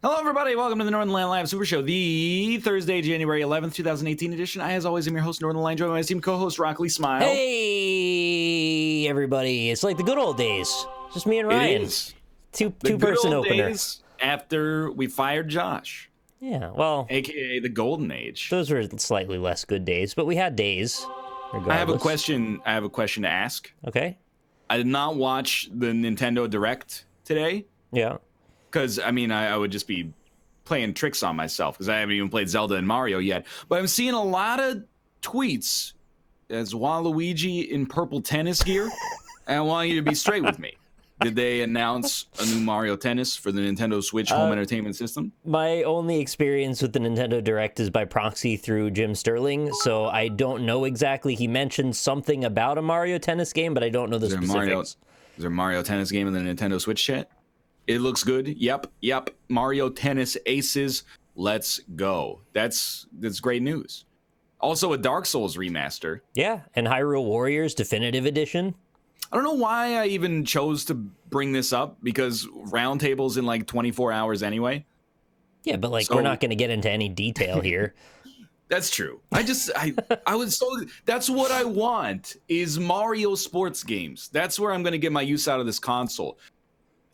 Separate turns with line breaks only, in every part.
Hello, everybody. Welcome to the Northernlion Live Super Show, the Thursday, January 11th, 2018 edition. I, as always, am your host, Northernlion, joined by my esteemed co-host, Rockley Smile.
Hey, everybody. It's like the good old days. Just me and Ryan.
It is.
Two-person opener.
Days after we fired Josh.
Yeah, well.
A.K.A. the Golden Age.
Those were slightly less good days, but we had days, regardless.
I have a question to ask.
Okay.
I did not watch the Nintendo Direct today.
Yeah.
Because, I mean, I would just be playing tricks on myself because I haven't even played Zelda and Mario yet. But I'm seeing a lot of tweets as Waluigi in purple tennis gear. And I want you to be straight with me. Did they announce a new Mario Tennis for the Nintendo Switch home entertainment system?
My only experience with the Nintendo Direct is by proxy through Jim Sterling, so I don't know exactly. He mentioned something about a Mario Tennis game, but I don't know the specifics.
Is there a Mario Tennis game in the Nintendo Switch chat? It looks good. Yep. Mario Tennis Aces. Let's go. That's great news. Also, a Dark Souls remaster.
Yeah, and Hyrule Warriors Definitive Edition.
I don't know why I even chose to bring this up, because roundtable's in like 24 hours anyway.
Yeah, but we're not going to get into any detail here.
That's true. I was so, that's what I want, is Mario sports games. That's where I'm going to get my use out of this console.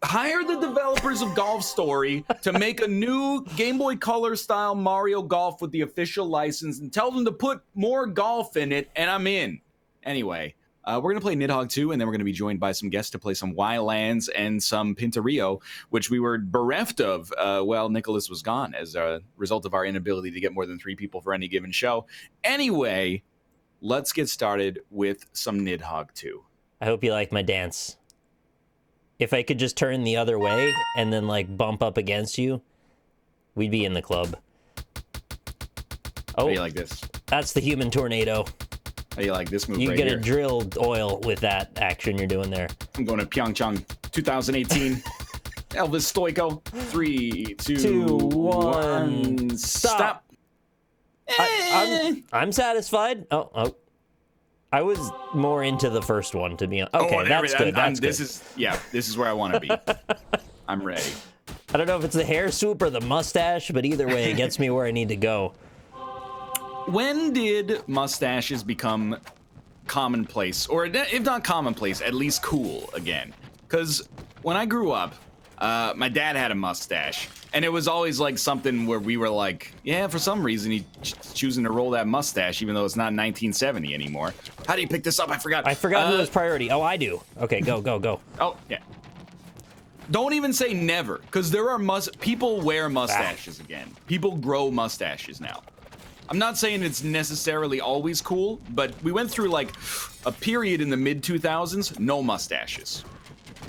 Hire the developers of Golf Story to make a new Game Boy Color style Mario Golf with the official license and tell them to put more golf in it, and I'm in. Anyway, we're going to play Nidhogg II, and then we're going to be joined by some guests to play some Ylands and some Pinturillo, which we were bereft of while Nicholas was gone as a result of our inability to get more than 3 people for any given show. Anyway, let's get started with some Nidhogg II.
I hope you like my dance. If I could just turn the other way and then, bump up against you, we'd be in the club.
Oh, how do you like this?
That's the human tornado.
How do you like this move
you
right
get
here?
A drilled oil with that action you're doing there.
I'm going to Pyeongchang 2018. Elvis Stoico. 3, 2, 1. Stop.
I'm satisfied. Oh. I was more into the first one, to be honest. Okay, that's good.
This is where I want to be. I'm ready.
I don't know if it's the hair swoop or the mustache, but either way, it gets me where I need to go.
When did mustaches become commonplace, or if not commonplace, at least cool again? Because when I grew up, my dad had a mustache, and it was always like something where we were like, yeah, for some reason he's choosing to roll that mustache, even though it's not 1970 anymore. How do you pick this up? I forgot
who was priority. Oh, I do. Okay, go.
Oh, yeah. Don't even say never, because there are people wear mustaches again. People grow mustaches now. I'm not saying it's necessarily always cool, but we went through like a period in the mid-2000s, no mustaches.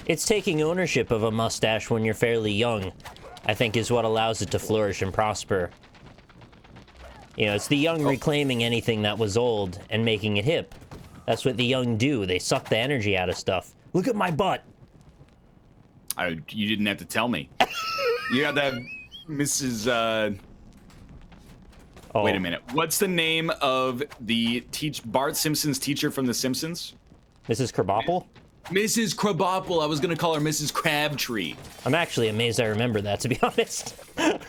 It's taking ownership of a mustache when you're fairly young, I think, is what allows it to flourish and prosper. You know, it's the young reclaiming anything that was old and making it hip. That's what the young do. They suck the energy out of stuff. Look at my butt.
You didn't have to tell me. You got that Mrs. Wait a minute. What's the name of the Bart Simpson's teacher from The Simpsons?
Mrs. Krabappel?
Mrs. Krabappel. I was going to call her Mrs. Crabtree.
I'm actually amazed I remember that, to be honest.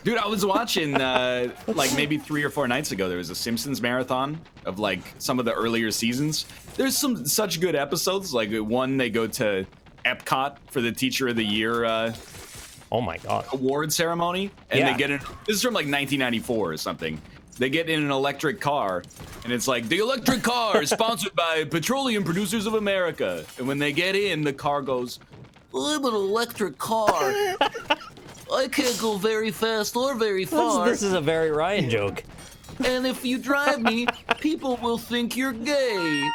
Dude, I was watching, maybe 3 or 4 nights ago, there was a Simpsons marathon of, some of the earlier seasons. There's some such good episodes. Like, one, they go to Epcot for the Teacher of the Year,
oh my God.
award ceremony. And they get in, this is from, 1994 or something. They get in an electric car, and it's like, the electric car is sponsored by Petroleum Producers of America. And when they get in, the car goes, I'm an electric car. I can't go very fast or very far.
This is a very Ryan joke.
And if you drive me, people will think you're gay.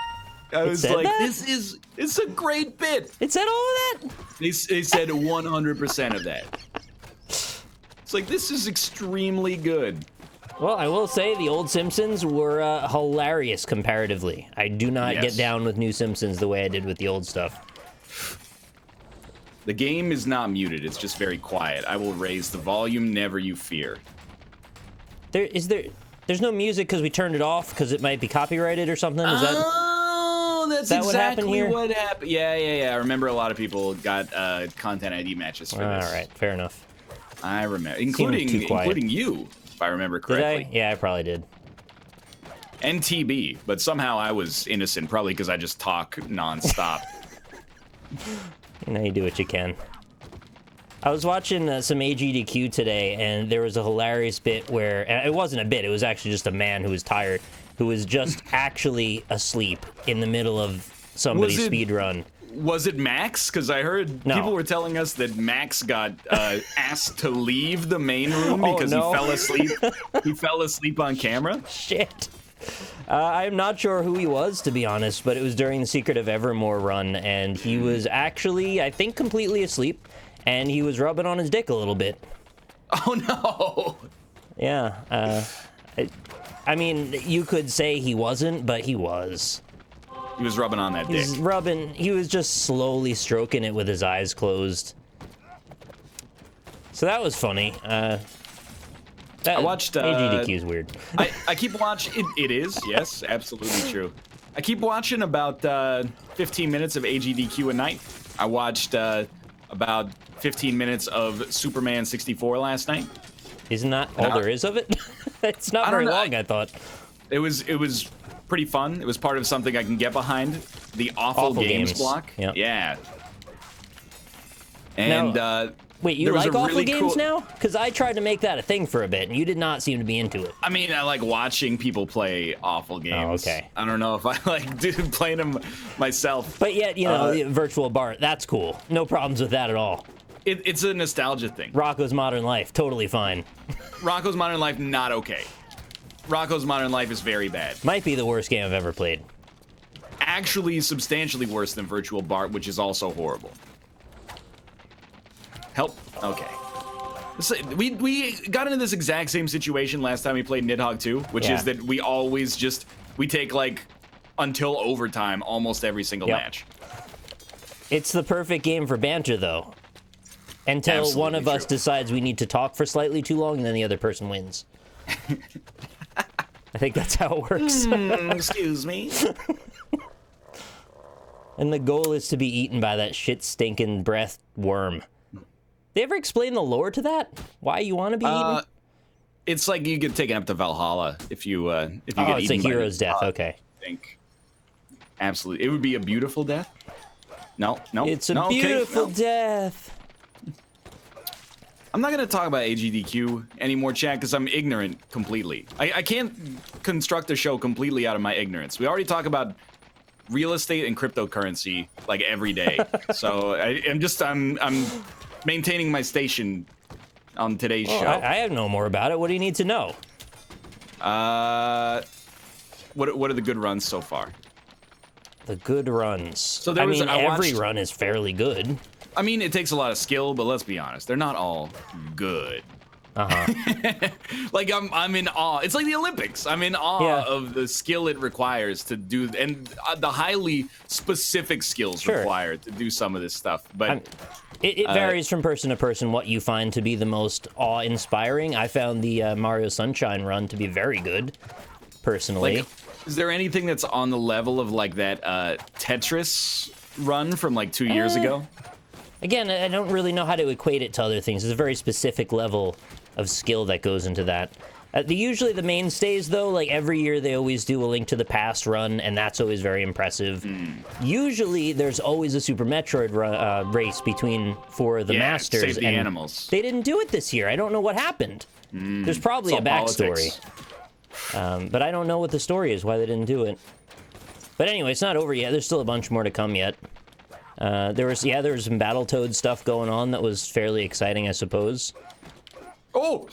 I was like, it's a great bit.
It said all of that?
They said 100% of that. It's like, this is extremely good.
Well, I will say the old Simpsons were hilarious comparatively. I do not get down with new Simpsons the way I did with the old stuff.
The game is not muted. It's just very quiet. I will raise the volume, never you fear.
There's no music because we turned it off because it might be copyrighted or something?
That's exactly what happened. Yeah. I remember a lot of people got content ID matches for this.
All right, fair enough.
I remember,
too quiet.
including you, if I remember
Did
correctly.
I? Yeah, I probably did.
And TB, but somehow I was innocent, probably because I just talk nonstop.
You know, you do what you can. I was watching some AGDQ today, and there was a hilarious bit where, and it wasn't a bit, it was actually just a man who was tired, who was just actually asleep in the middle of somebody's speed run.
Was it Max? Because I heard people were telling us that Max got asked to leave the main room because he fell asleep. He fell asleep on camera.
Shit. I'm not sure who he was, to be honest, but it was during the Secret of Evermore run, and he was actually, I think, completely asleep, and he was rubbing on his dick a little bit.
Oh, no.
Yeah. I mean, you could say he wasn't, but he was.
He was rubbing on that dick.
He was just slowly stroking it with his eyes closed. So that was funny.
I watched
AGDQ is weird.
I keep watching. It is, yes, absolutely true. I keep watching about 15 minutes of AGDQ a night. I watched about 15 minutes of Superman 64 last night.
Isn't that all there is of it? It's not very long, I thought.
It was pretty fun. It was part of something I can get behind. The awful games block.
Yep.
Yeah. And
now, wait, you like awful games now? Because I tried to make that a thing for a bit, and you did not seem to be into it.
I mean, I like watching people play awful games.
Oh, okay.
I don't know if I like playing them myself.
But yet, you know, the Virtual Bart, that's cool. No problems with that at all.
It's a nostalgia thing.
Rocko's Modern Life, totally fine.
Rocko's Modern Life, not okay. Rocko's Modern Life is very bad.
Might be the worst game I've ever played.
Actually, substantially worse than Virtual Bart, which is also horrible. Help. Okay. So we got into this exact same situation last time we played Nidhogg II, which is that we always we take like until overtime almost every single match.
It's the perfect game for banter, though. Until
Absolutely
one of us decides we need to talk for slightly too long, and then the other person wins. I think that's how it works.
Excuse me.
And the goal is to be eaten by that shit-stinking breath worm. They ever explain the lore to that? Why you want to be eaten?
It's like you get taken up to Valhalla if you get eaten.
Oh, it's a hero's death. Okay.
I think. Absolutely. It would be a beautiful death. No.
It's a beautiful death.
I'm not going to talk about AGDQ anymore, chat, because I'm ignorant completely. I can't construct a show completely out of my ignorance. We already talk about real estate and cryptocurrency like every day. So I'm maintaining my station on today's show.
I have no more about it. What do you need to know?
What are the good runs so far?
The good runs.
So
every run is fairly good.
I mean, it takes a lot of skill, but let's be honest, they're not all good. Like I'm in awe. It's like the Olympics. I'm in awe of the skill it requires to do, and the highly specific skills required to do some of this stuff. But
it varies from person to person what you find to be the most awe-inspiring. I found the Mario Sunshine run to be very good, personally.
Like, is there anything that's on the level of like that Tetris run from like 2 years ago?
Again, I don't really know how to equate it to other things. There's a very specific level of skill that goes into that. Usually the mainstays, though, like every year they always do a Link to the Past run, and that's always very impressive. Usually there's always a Super Metroid race for the Masters.
Save the animals.
They didn't do it this year. I don't know what happened. There's probably a backstory. But I don't know what the story is, why they didn't do it. But anyway, it's not over yet. There's still a bunch more to come yet. There was some Battletoad stuff going on that was fairly exciting, I suppose.
Oh!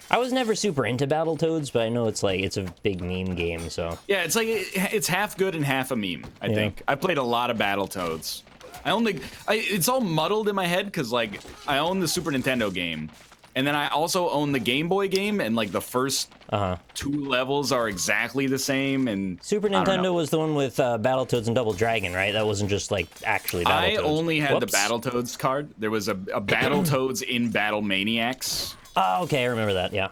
I was never super into Battletoads, but I know it's a big meme game, so.
Yeah, it's like, it's half good and half a meme, I think. I played a lot of Battletoads. It's all muddled in my head, because, like, I own the Super Nintendo game, and then I also own the Game Boy game, and, like, the first two levels are exactly the same, and
Super Nintendo was the one with Battletoads and Double Dragon, right? That wasn't just, like, actually Battletoads.
I only had the Battletoads card. There was a Battletoads in Battle Maniacs.
Oh, okay, I remember that, yeah.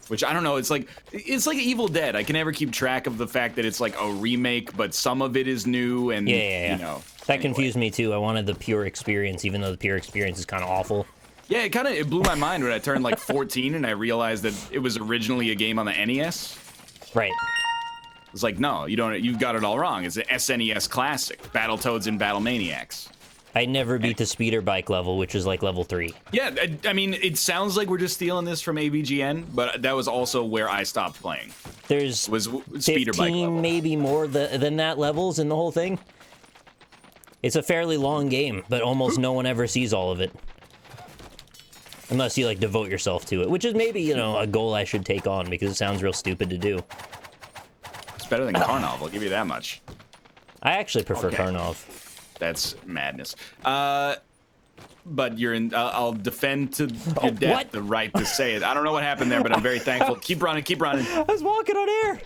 Which, I don't know, it's like Evil Dead. I can never keep track of the fact that it's, like, a remake, but some of it is new, and, you know.
That confused me, too. I wanted the pure experience, even though the pure experience is kind of awful.
Yeah, it blew my mind when I turned like 14 and I realized that it was originally a game on the NES.
Right.
It's like, no, you've got it all wrong. It's an SNES classic, Battletoads and Battle Maniacs.
I never beat the speeder bike level, which is like level 3.
Yeah, I mean, it sounds like we're just stealing this from AVGN, but that was also where I stopped playing.
There's
was speeder
15,
bike level.
maybe more than that levels in the whole thing. It's a fairly long game, but almost no one ever sees all of it. Unless you, like, devote yourself to it, which is maybe, you know, a goal I should take on because it sounds real stupid to do.
It's better than Karnov, I'll give you that much.
I actually prefer Karnov.
That's madness. But you're in. I'll defend to your death the right to say it. I don't know what happened there, but I'm very thankful. Keep running, keep running.
I was walking on air.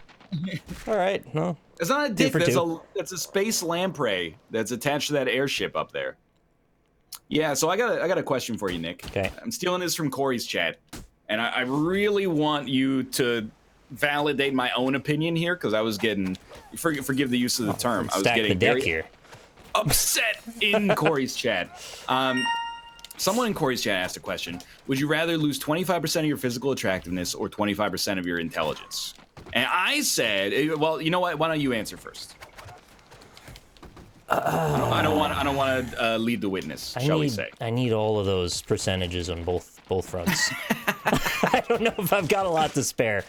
All right, no.
It's not a dick. That's a space lamprey that's attached to that airship up there. Yeah. So I got a question for you, Nick.
Okay.
I'm stealing this from Corey's chat, and I really want you to validate my own opinion here because I was getting. Forgive the use of the term. I was
Stack
getting
the deck
very
here.
Upset in Corey's chat. Someone in Corey's chat asked a question. Would you rather lose 25% of your physical attractiveness or 25% of your intelligence? And I said, well, you know what? Why don't you answer first? I don't want to lead the witness, shall we say.
I need all of those percentages on both fronts. I don't know if I've got a lot to spare.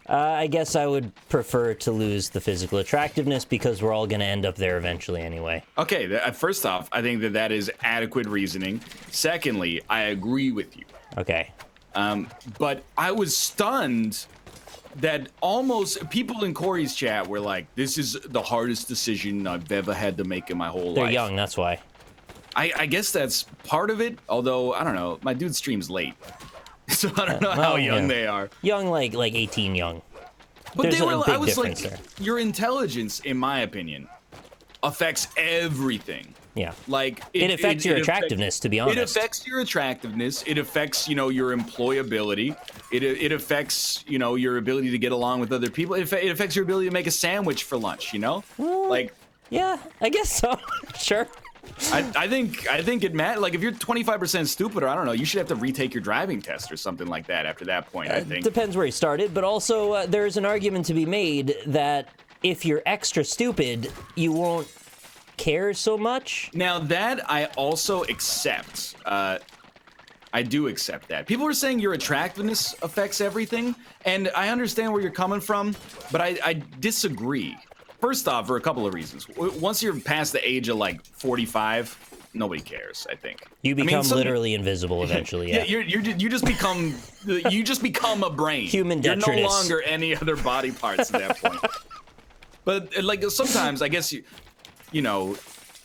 I guess I would prefer to lose the physical attractiveness because we're all going to end up there eventually anyway.
Okay, first off, I think that is adequate reasoning. Secondly, I agree with you.
Okay.
But I was stunned that almost people in Corey's chat were like, this is the hardest decision I've ever had to make in my whole life.
They're young, that's why.
I guess that's part of it, although, I don't know, my dude streams late. So I don't know how young they are.
Young, like 18 young.
But
There's
they were. I was like,
there.
Your intelligence, in my opinion, affects everything.
Yeah.
Like
it affects your attractiveness, to be honest.
It affects your attractiveness. It affects, your employability. It affects, your ability to get along with other people. It affects your ability to make a sandwich for lunch.
Yeah, I guess so. Sure.
I think it matters. Like if you're 25% stupid, or I don't know, you should have to retake your driving test or something like that after that point. I think
depends where you started, but also there's an argument to be made that if you're extra stupid, you won't care so much.
Now that I also accept. I do accept that. People are saying your attractiveness affects everything, and I understand where you're coming from, but I disagree. First off, for a couple of reasons. Once you're past the age of like 45, nobody cares. I think
you become literally invisible eventually. Yeah,
you just become a brain.
Human detritus.
You're no longer any other body parts at that point. But like sometimes, I guess you'll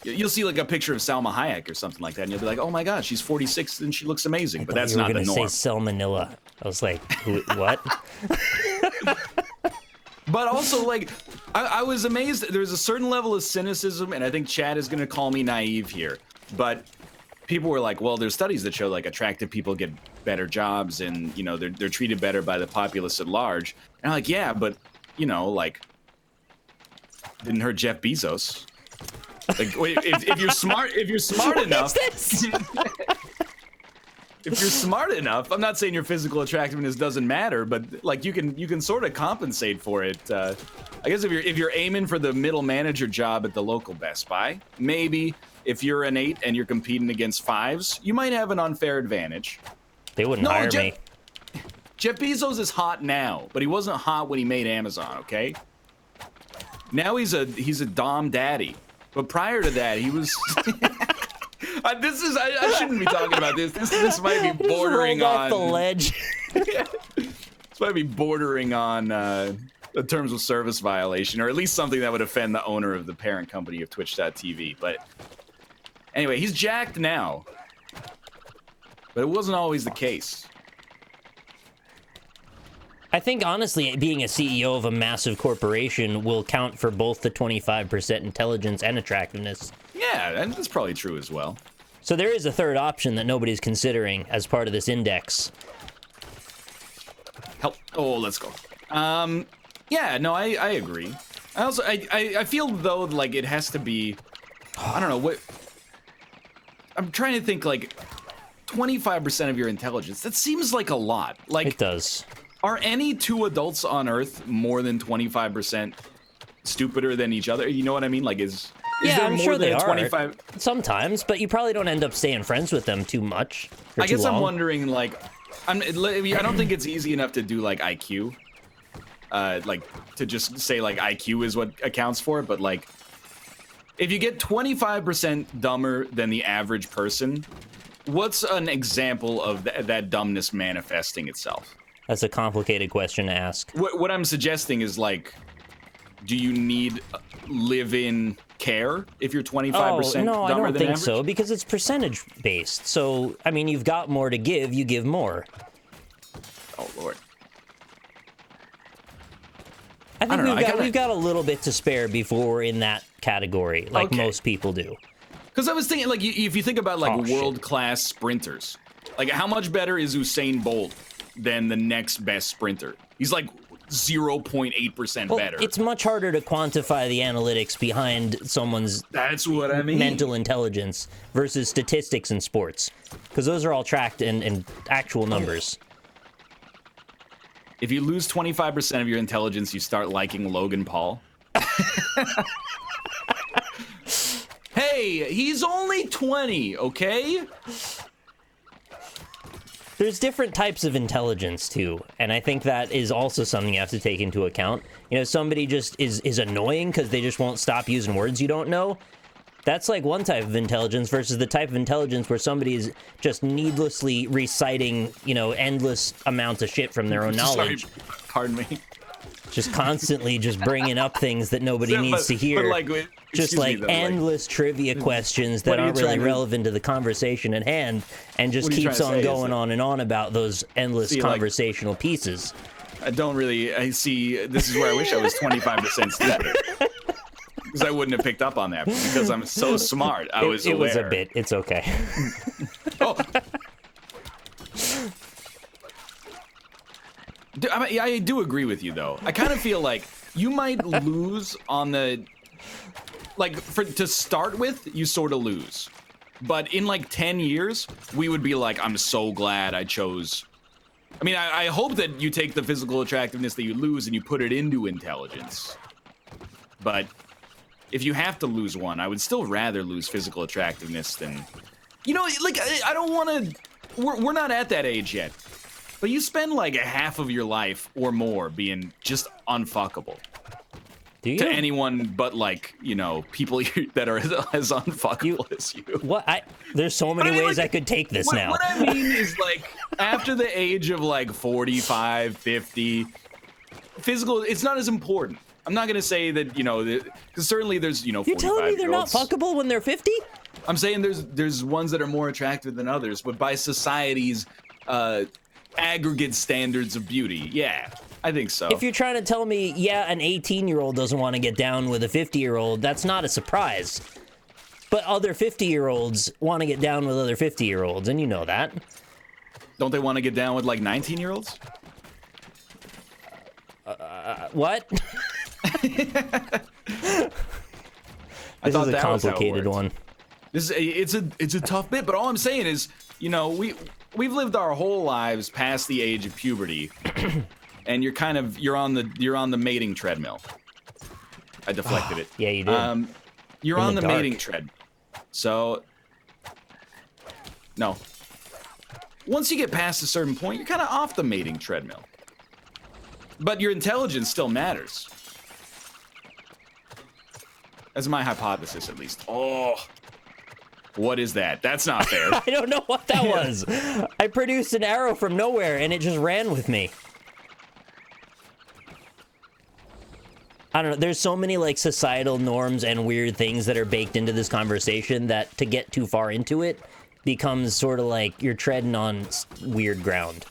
see like a picture of Salma Hayek or something like that, and you'll be like, "Oh my God, she's 46 and she looks amazing." But that's not the norm.
You were gonna say Salmonella. I was like, what?
But also, like, I was amazed. There's a certain level of cynicism, and I think Chad is going to call me naive here. But people were like, well, there's studies that show, like, attractive people get better jobs and, they're treated better by the populace at large. And I'm like, yeah, but, like, didn't hurt Jeff Bezos. Like, wait, if you're smart enough... If you're smart enough, I'm not saying your physical attractiveness doesn't matter, but like you can sort of compensate for it. I guess if you're aiming for the middle manager job at the local Best Buy, maybe if you're an 8 and you're competing against 5s, you might have an unfair advantage.
They wouldn't hire me.
Jeff Bezos is hot now, but he wasn't hot when he made Amazon. Okay. Now he's a dom daddy, but prior to that he was. I shouldn't be talking about this. This might be bordering on
the ledge.
This might be bordering on a terms of service violation, or at least something that would offend the owner of the parent company of Twitch.tv. But anyway, he's jacked now. But it wasn't always the case.
I think, honestly, being a CEO of a massive corporation will count for both the 25% intelligence and attractiveness.
Yeah, and that's probably true as well.
So there is a third option that nobody's considering as part of this index.
Let's go. Yeah, no, I agree. I feel, though, like it has to be, I don't know, what... I'm trying to think, like, 25% of your intelligence. That seems like a lot. Like,
it does.
Are any two adults on Earth more than 25% stupider than each other? You know what I mean? Like, is there
I'm
more
sure
than
they
25?
are. Sometimes, but you probably don't end up staying friends with them too much.
I guess I'm wondering, like, I don't think it's easy enough to do, like, IQ. Like, to just say, like, IQ is what accounts for it, but, like, if you get 25% dumber than the average person, what's an example of that dumbness manifesting itself?
That's a complicated question to ask.
What I'm suggesting is, like, do you need live-in care if you're 25% dumber than
no, I don't think
average?
so, because it's percentage based. So, I mean, you've got more to give, you give more.
Oh, Lord.
I think we've got a little bit to spare before we're in that category, like most people do.
Because I was thinking, like, if you think about, like, world-class sprinters, like, how much better is Usain Bolt than the next best sprinter? He's, like, 0.8% better.
It's much harder to quantify the analytics behind someone's mental intelligence versus statistics in sports, because those are all tracked in actual numbers.
If you lose 25% of your intelligence, you start liking Logan Paul. Hey, he's only 20, okay?
There's different types of intelligence, too, and I think that is also something you have to take into account. You know, somebody just is annoying because they just won't stop using words you don't know. That's like one type of intelligence versus the type of intelligence where somebody is just needlessly reciting, you know, endless amounts of shit from their own knowledge.
Sorry, pardon me.
Just constantly just bringing up things that nobody needs to hear.
But like,
just like endless trivia questions that aren't really relevant to the conversation at hand, and just keeps on going on and on about those endless conversational pieces.
I see, this is where I wish I was 25% stupider. Because I wouldn't have picked up on that, because I'm so smart. I was aware.
It was a bit. It's okay.
Oh. I do agree with you, though. I kind of feel like you might lose on the... Like, to start with, you sort of lose. But in, like, 10 years, we would be like, I'm so glad I chose... I mean, I hope that you take the physical attractiveness that you lose and you put it into intelligence. But... if you have to lose one, I would still rather lose physical attractiveness than... You know, like, I don't want to... We're not at that age yet. But you spend, like, a half of your life or more being just unfuckable.
Do you?
To anyone but, like, you know, people that are as unfuckable as you.
What? There's so many ways I could take this now.
What I mean is, like, after the age of, like, 45, 50, physical, it's not as important. I'm not gonna say that, you know, because certainly there's, you know, 45-year-olds.
You're telling me they're not fuckable when they're 50?
I'm saying there's ones that are more attractive than others, but by society's aggregate standards of beauty, yeah, I think so.
If you're trying to tell me, yeah, an 18-year-old doesn't want to get down with a 50-year-old, that's not a surprise. But other 50-year-olds want to get down with other 50-year-olds, and you know that.
Don't they want to get down with, like, 19-year-olds?
What?
I thought
is a
that
complicated
was how it
one.
It's a tough bit, but all I'm saying is, you know, we've lived our whole lives past the age of puberty, and you're on the mating treadmill. I deflected it.
Yeah, you did.
You're on the mating tread. So no. Once you get past a certain point, you're kind of off the mating treadmill. But your intelligence still matters. That's my hypothesis, at least. Oh, what is that? That's not fair.
I don't know what that was. I produced an arrow from nowhere, and it just ran with me. I don't know. There's so many, like, societal norms and weird things that are baked into this conversation that to get too far into it becomes sort of like you're treading on weird ground.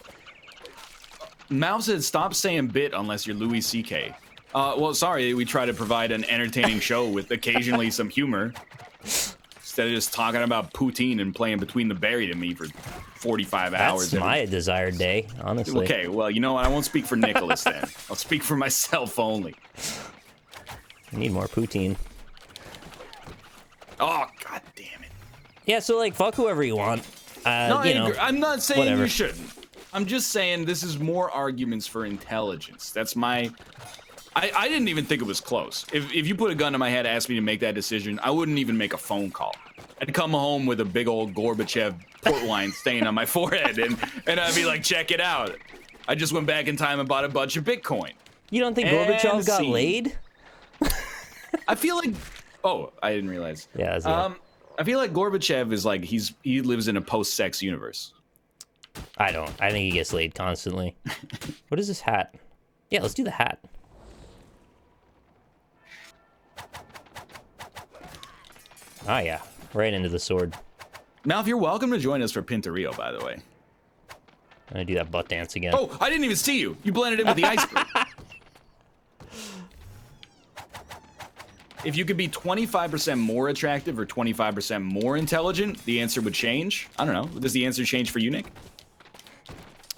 Mao said, stop saying bit unless you're Louis C.K. Well, sorry, we try to provide an entertaining show with occasionally some humor. Instead of just talking about poutine and playing Between the Buried and Me for 45 hours.
That's my desired day, honestly.
Okay, well, you know what? I won't speak for Nicholas then. I'll speak for myself only.
I need more poutine.
Oh, god damn it.
Yeah, so, like, fuck whoever you want.
No,
you know,
I'm not saying
whatever.
you shouldn't. I'm just saying this is more arguments for intelligence. That's my... I didn't even think it was close. If you put a gun to my head and asked me to make that decision, I wouldn't even make a phone call. I'd come home with a big old Gorbachev port wine stain on my forehead, and I'd be like, check it out. I just went back in time and bought a bunch of Bitcoin.
You don't think Gorbachev got laid?
I feel like... Oh, I didn't realize.
Yeah, that's it.
I feel like Gorbachev is like, he lives in a post-sex universe.
I don't. I think he gets laid constantly. What is this hat? Yeah, let's do the hat. Ah, yeah. Right into the sword.
Now, if you're welcome to join us for Pinturillo, by the way.
I'm gonna do that butt dance again.
Oh, I didn't even see you. You blended in with the iceberg. If you could be 25% more attractive or 25% more intelligent, the answer would change. I don't know. Does the answer change for you, Nick?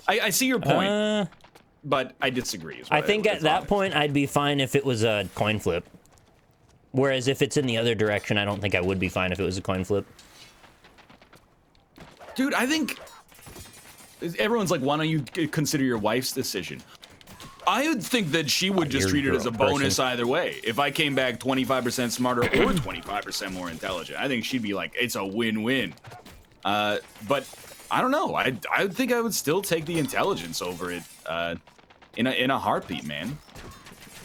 I see your point, but I disagree.
I think at that point, I'd be fine if it was a coin flip. Whereas if it's in the other direction, I don't think I would be fine if it was a coin flip.
Dude, I think everyone's like, why don't you consider your wife's decision? I would think that she would just treat it as a bonus either way. If I came back 25% smarter or 25% more intelligent, I think she'd be like, it's a win-win. But I don't know. I think I would still take the intelligence over it in a heartbeat, man.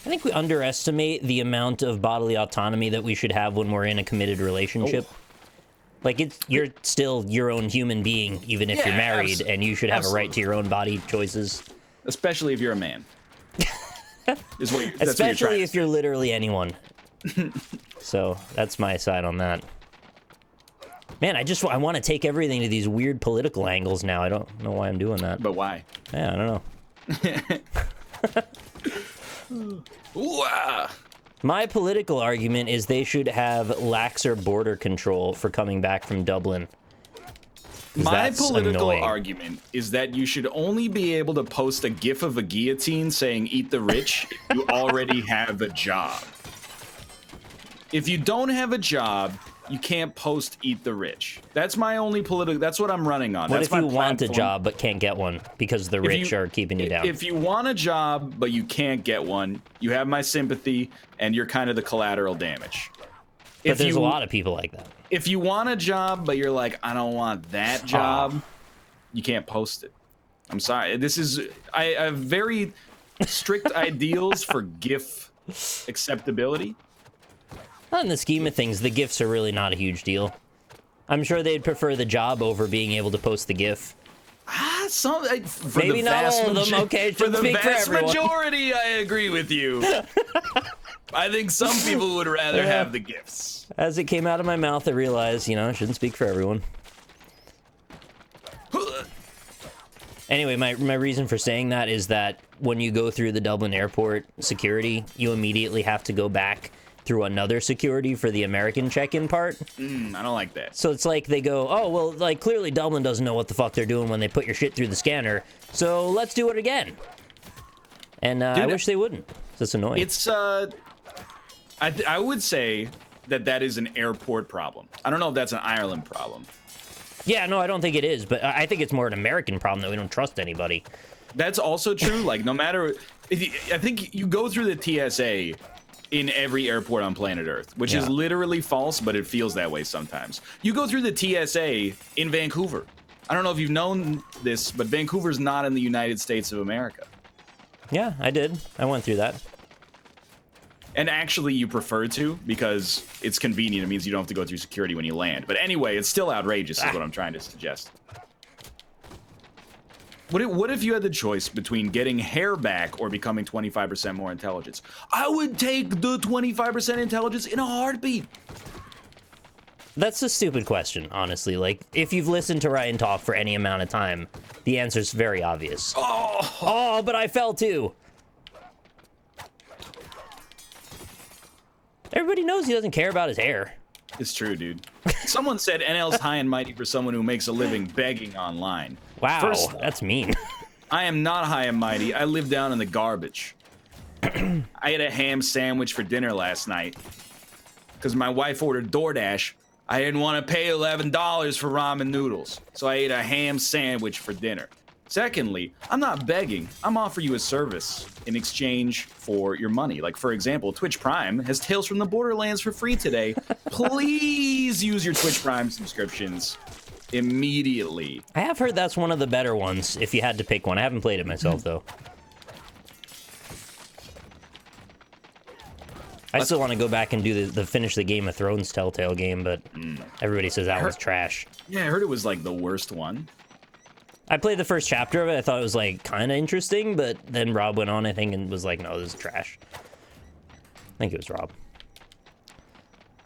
I think we underestimate the amount of bodily autonomy that we should have when we're in a committed relationship. Oh. Like, you're still your own human being, even if you're married, and you should have a right to your own body choices. Especially
if you're a man.
Especially if you're literally anyone. So, that's my side on that. Man, I want to take everything to these weird political angles now. I don't know why I'm doing that.
But why?
Yeah, I don't know. My political argument is they should have laxer border control for coming back from Dublin.
My political argument is that you should only be able to post a gif of a guillotine saying "eat the rich" if you already have a job. If you don't have a job, you can't post "eat the rich." That's my only political. That's what I'm running on.
What
that's
if you want a job but can't get one because the rich are keeping you down?
If you want a job but you can't get one, you have my sympathy, and you're kind of the collateral damage.
But there's a lot of people like that.
If you want a job but you're like, I don't want that job, you can't post it. I'm sorry. I have very strict ideals for GIF acceptability.
Not in the scheme of things, the GIFs are really not a huge deal. I'm sure they'd prefer the job over being able to post the GIF.
Maybe
not all of them. Okay,
for the vast majority, I agree with you. I think some people would rather have the GIFs.
As it came out of my mouth, I realized, I shouldn't speak for everyone. Anyway, my reason for saying that is that when you go through the Dublin airport security, you immediately have to go back through another security for the American check-in part.
I don't like that.
So it's like they go, oh, well, like, clearly Dublin doesn't know what the fuck they're doing when they put your shit through the scanner, so let's do it again. And I wish they wouldn't. That's annoying.
It's, I would say that is an airport problem. I don't know if that's an Ireland problem.
Yeah, no, I don't think it is, but I think it's more an American problem that we don't trust anybody.
That's also true. Like, no matter... I think you go through the TSA in every airport on planet Earth, which is literally false, but it feels that way sometimes. You go through the TSA in Vancouver. I don't know if you've known this, but Vancouver's not in the United States of America.
Yeah, I did. I went through that.
And actually, you prefer to, because it's convenient. It means you don't have to go through security when you land. But anyway, it's still outrageous, is what I'm trying to suggest. What if you had the choice between getting hair back or becoming 25% more intelligence? I would take the 25% intelligence in a heartbeat.
That's a stupid question, honestly. Like, if you've listened to Ryan talk for any amount of time, the answer's very obvious. Oh, but I fell too. Everybody knows he doesn't care about his hair.
It's true, dude. Someone said NL's high and mighty for someone who makes a living begging online.
Wow, that's mean.
I am not high and mighty. I live down in the garbage. I had a ham sandwich for dinner last night because my wife ordered DoorDash I didn't want to pay $11 for ramen noodles, so I ate a ham sandwich for dinner. Secondly, I'm not begging. I'm offering you a service in exchange for your money. Like, for example, Twitch Prime has Tales from the Borderlands for free today. Please use your Twitch Prime subscriptions immediately.
I have heard that's one of the better ones, if you had to pick one. I haven't played it myself, though. I still want to go back and do the finish the Game of Thrones Telltale game, but everybody says that was trash.
Yeah, I heard it was, like, the worst one.
I played the first chapter of it. I thought it was, like, kind of interesting, but then Rob went on, I think, and was like, no, this is trash. I think it was Rob.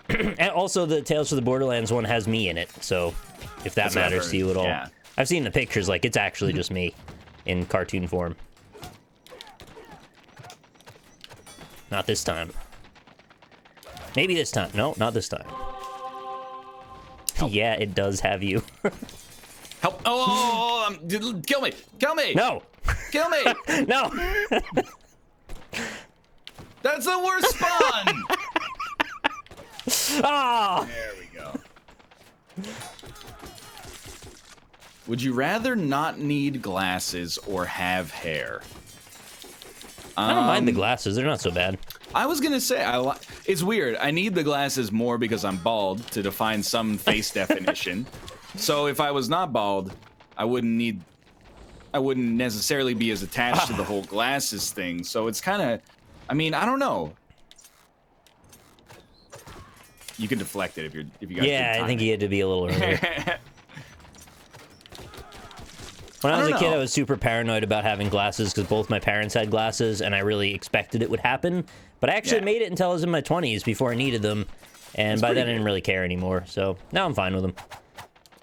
And also, the Tales from the Borderlands one has me in it, so if that matters to you at all. Yeah. I've seen the pictures, like, it's actually just me in cartoon form. Not this time. Maybe this time. No, not this time. Yeah, it does have you.
Help! Oh, kill me! Kill me!
No!
Kill me!
No!
That's the worst spawn!
Ah!
There we go. Would you rather not need glasses or have hair?
I don't mind the glasses. They're not so bad.
I was gonna say, it's weird. I need the glasses more because I'm bald to define some face definition. So if I was not bald, I wouldn't necessarily be as attached to the whole glasses thing. So it's kind of, I mean, I don't know. You can deflect it if you got.
Yeah, I think you had to be a little earlier. When I was a kid, I was super paranoid about having glasses because both my parents had glasses, and I really expected it would happen. But I actually made it until I was in my 20s before I needed them, and by then I didn't really care anymore. So now I'm fine with them.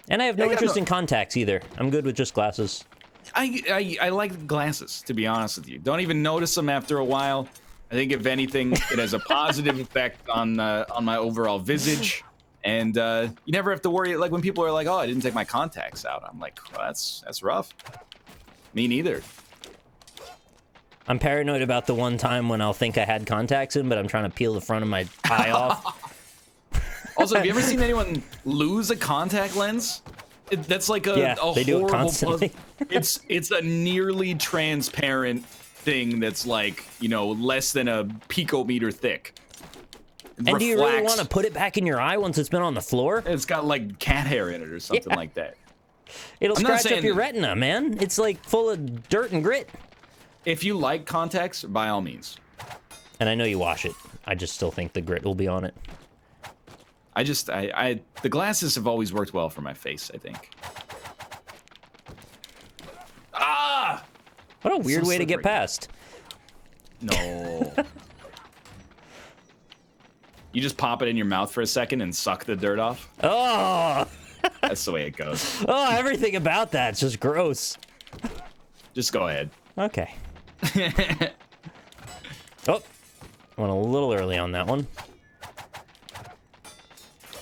And I have no interest in contacts either. I'm good with just glasses.
I like glasses, to be honest with you. Don't even notice them after a while. I think if anything, it has a positive effect on my overall visage. And you never have to worry, like when people are like, oh, I didn't take my contacts out. I'm like, well, that's rough. Me neither.
I'm paranoid about the one time when I'll think I had contacts in, but I'm trying to peel the front of my eye off.
Also, have you ever seen anyone lose a contact lens? That's like a
they do it constantly.
It's a nearly transparent thing that's like, you know, less than a picometer thick.
And do you really want to put it back in your eye once it's been on the floor?
It's got like cat hair in it or something like that.
It'll scratch up your retina, man. It's like full of dirt and grit.
If you like contacts, by all means.
And I know you wash it. I just still think the grit will be on it.
The glasses have always worked well for my face, I think. Ah!
What a weird way to get past.
No. You just pop it in your mouth for a second and suck the dirt off?
Oh!
That's the way it goes.
Oh, everything about that's just gross.
Just go ahead.
Okay. Oh, went a little early on that one.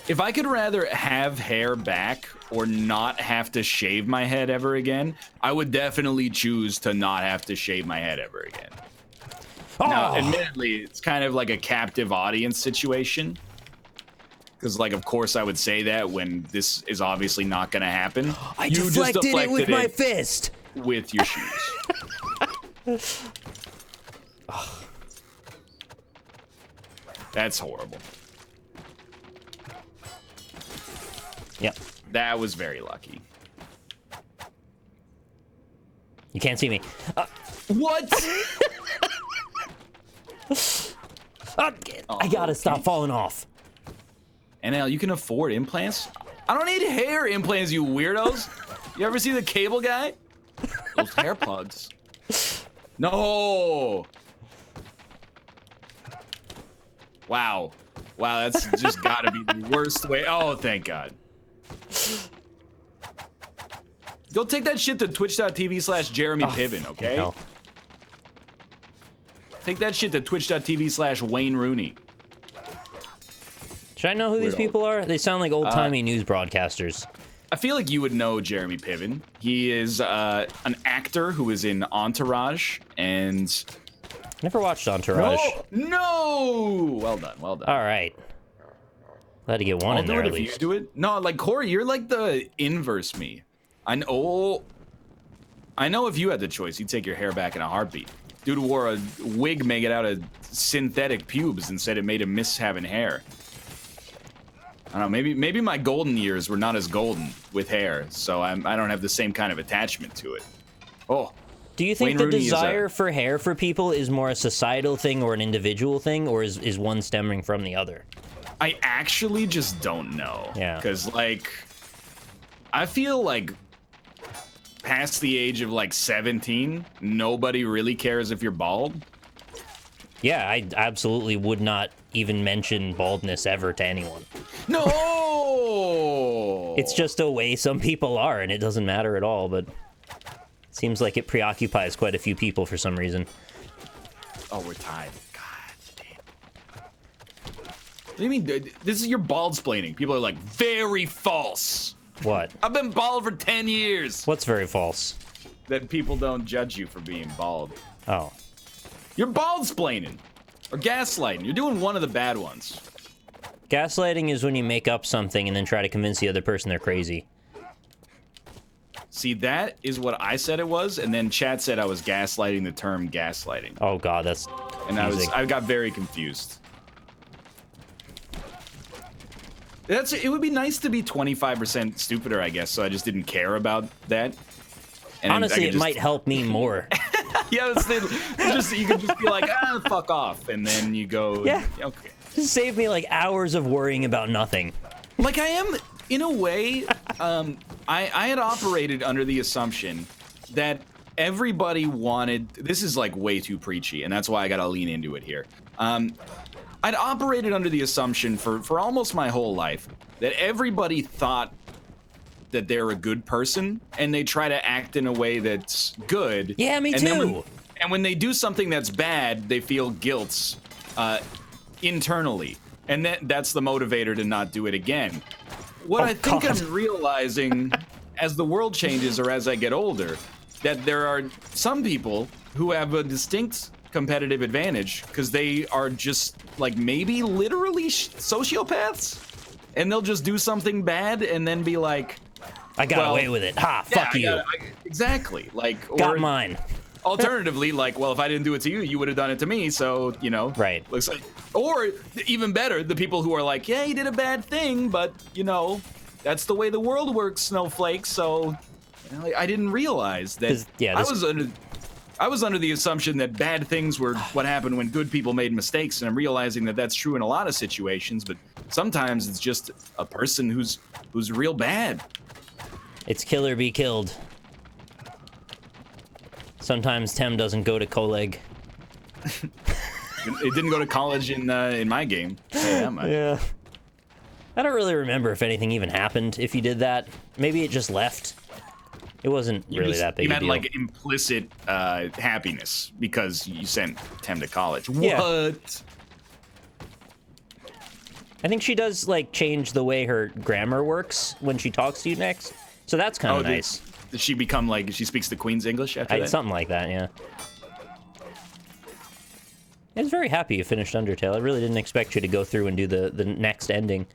If I could rather have hair back or not have to shave my head ever again, I would definitely choose to not have to shave my head ever again. Oh. Now, admittedly, it's kind of like a captive audience situation. Because, like, of course I would say that when this is obviously not going to happen.
I deflected it with my fist.
With your shoes. That's horrible.
Yep.
That was very lucky.
You can't see me.
What?
I gotta stop falling off.
NL, you can afford implants? I don't need hair implants, you weirdos. You ever see the cable guy? Those hair plugs. No. Wow. Wow, that's just gotta be the worst way. Oh, thank God. Go take that shit to twitch.tv/Jeremy Piven, okay?
No.
Take that shit to twitch.tv/Wayne Rooney.
Should I know who these people are? They sound like old-timey news broadcasters.
I feel like you would know Jeremy Piven. He is an actor who is in Entourage and...
Never watched Entourage.
No! Well done, well done.
All right. Glad to get one
I'll
in
do
there
it
at
if
least.
you do it. No, like Corey, you're like the inverse me. I know if you had the choice, you'd take your hair back in a heartbeat. Dude wore a wig made out of synthetic pubes and said it made him miss having hair. I don't know, maybe my golden years were not as golden with hair, so I don't have the same kind of attachment to it. Oh.
Do you think
Wayne
the
Rooney
desire for hair for people is more a societal thing or an individual thing, or is one stemming from the other?
I actually just don't know.
Yeah.
Because, like, I feel like past the age of, like, 17, nobody really cares if you're bald.
Yeah, I absolutely would not even mention baldness ever to anyone.
No!
It's just a way some people are, and it doesn't matter at all, but it seems like it preoccupies quite a few people for some reason.
Oh, we're tied. God damn. What do you mean? This is your bald-splaining. People are like, very false.
What?
I've been bald for 10 years.
What's very false?
That people don't judge you for being bald.
Oh.
You're bald-splaining. Or gaslighting. You're doing one of the bad ones.
Gaslighting is when you make up something and then try to convince the other person they're crazy.
See, that is what I said it was, and then chat said I was gaslighting the term gaslighting.
Oh god, that's
And
confusing.
I got very confused. It would be nice to be 25% stupider, I guess, so I just didn't care about that. And
honestly, it might help me more.
Yeah, you could just be like, fuck off, and then you go,
Yeah.
Okay.
Just save me like hours of worrying about nothing.
Like, I am, in a way, I had operated under the assumption that everybody wanted, this is like way too preachy, and that's why I gotta lean into it here. I'd operated under the assumption for almost my whole life that everybody thought that they're a good person, and they try to act in a way that's good.
Yeah, me
and
too.
And when they do something that's bad, they feel guilt internally, and that's the motivator to not do it again. What I think
God.
I'm realizing as the world changes or as I get older, that there are some people who have a distinct competitive advantage because they are just like maybe literally sociopaths, and they'll just do something bad and then be like,
I got away with it. Ha, fuck you.
Exactly. Like,
Got mine.
Alternatively, like, well, if I didn't do it to you, you would have done it to me, so, you know.
Right.
Looks like, or even better, the people who are like, yeah, he did a bad thing, but, you know, that's the way the world works, snowflake, so, you know, I didn't realize that. I was under the assumption that bad things were what happened when good people made mistakes, and I'm realizing that that's true in a lot of situations, but sometimes it's just a person who's real bad.
It's kill or be killed. Sometimes Tem doesn't go to Coleg.
It didn't go to college in my game.
Yeah. I don't really remember if anything even happened if you did that. Maybe it just left. It wasn't really that big
You
a
had
deal.
like implicit happiness because you sent Tem to college.
Yeah.
What?
I think she does like change the way her grammar works when she talks to you next. So that's kind of nice.
Did she become like, she speaks the Queen's English after that?
Something like that, yeah. I was very happy you finished Undertale. I really didn't expect you to go through and do the next ending.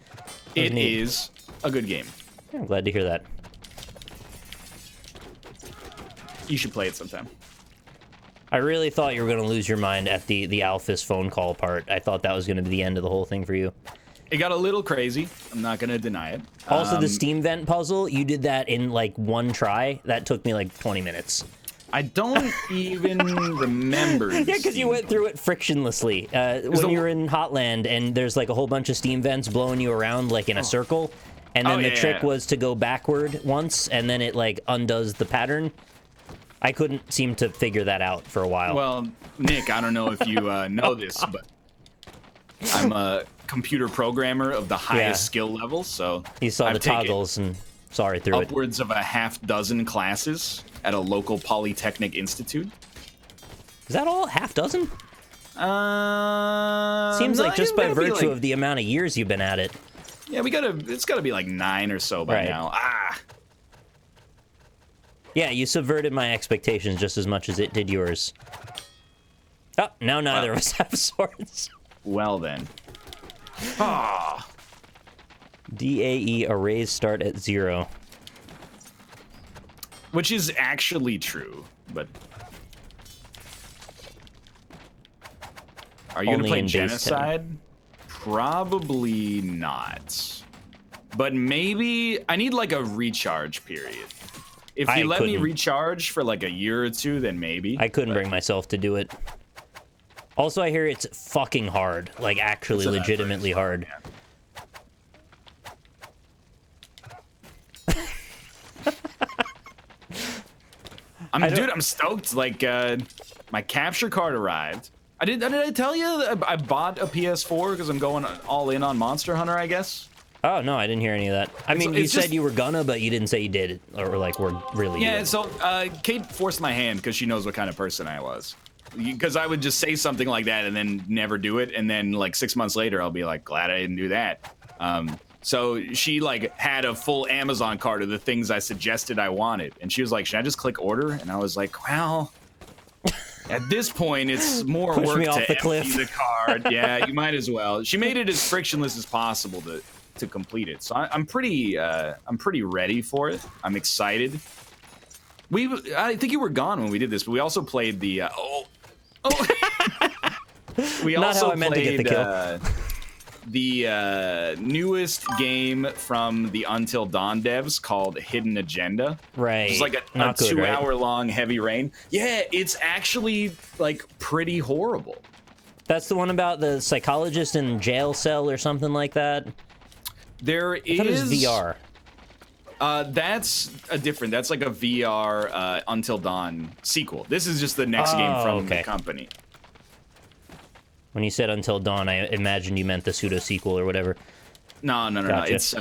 It is a good game.
Yeah, I'm glad to hear that.
You should play it sometime.
I really thought you were going to lose your mind at the Alphys phone call part. I thought that was going to be the end of the whole thing for you.
It got a little crazy. I'm not going to deny it.
Also, the Steam Vent puzzle, you did that in like one try. That took me like 20 minutes.
I don't even remember.
Yeah, because you went through it frictionlessly. When you're in Hotland and there's like a whole bunch of Steam Vents blowing you around like in a circle. And then the trick was to go backward once, and then it like undoes the pattern. I couldn't seem to figure that out for a while.
Well, Nick, I don't know if you know this, but I'm a computer programmer of the highest skill level, so
you saw
I've
the toggles and saw right through it.
Upwards of a half dozen classes at a local polytechnic institute.
Is that all? Half dozen? Seems like just by virtue of the amount of years you've been at it.
Yeah, it's gotta be like 9 or so by now.
Yeah, you subverted my expectations just as much as it did yours. Oh, now neither of us have swords.
Well then.
DAE arrays start at 0.
Which is actually true, but... Are you going to play Genocide? Probably not. But maybe... I need, like, a recharge period. If you let me recharge for, like, a year or two, then maybe.
I couldn't bring myself to do it. Also, I hear it's fucking hard. Like, actually legitimately hard.
Yeah. Dude, I'm stoked. Like, my capture card arrived. Did I tell you that I bought a PS4 because I'm going all in on Monster Hunter, I guess?
Oh, no, I didn't hear any of that. I mean, you said you were gonna, but you didn't say you did it, or like, we're really doing it.
So Kate forced my hand because she knows what kind of person I was. Because I would just say something like that and then never do it, and then like 6 months later, I'll be like, glad I didn't do that. So she like had a full Amazon cart of the things I suggested I wanted, and she was like, should I just click order? And I was like, well, at this point, it's more work to empty the card. Yeah, you might as well. She made it as frictionless as possible to complete it. So I'm pretty ready for it. I'm excited. I think you were gone when we did this, but we also played the we
Not
also
how I meant
played
to get the kill.
The newest game from the Until Dawn devs called Hidden Agenda.
Right.
It's like a 2-hour-long Heavy Rain. Yeah, it's actually like pretty horrible.
That's the one about the psychologist in jail cell or something like that?
There is...
I thought it was VR.
That's that's like a VR Until Dawn sequel. This is just the next game from the company.
When you said Until Dawn, I imagined you meant the pseudo sequel or whatever.
No. It's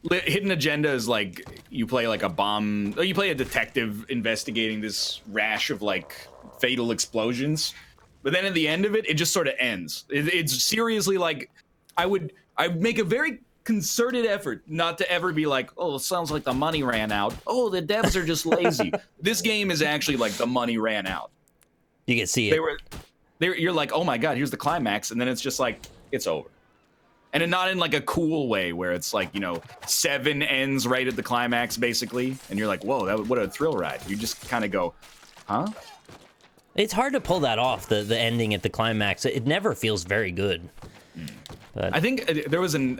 Hidden Agenda is like you play like a bomb. You play a detective investigating this rash of like fatal explosions, but then at the end of it, it just sort of ends. It's seriously like I'd make a very concerted effort not to ever be like, oh, it sounds like the money ran out. Oh, the devs are just lazy. This game is actually like the money ran out.
You can see it.
You're like, oh my god, here's the climax, and then it's just like, it's over. And not in like a cool way where it's like, 7 ends right at the climax, basically, and you're like, whoa, what a thrill ride. You just kind of go, huh?
It's hard to pull that off, the ending at the climax. It never feels very good. But
I think there was an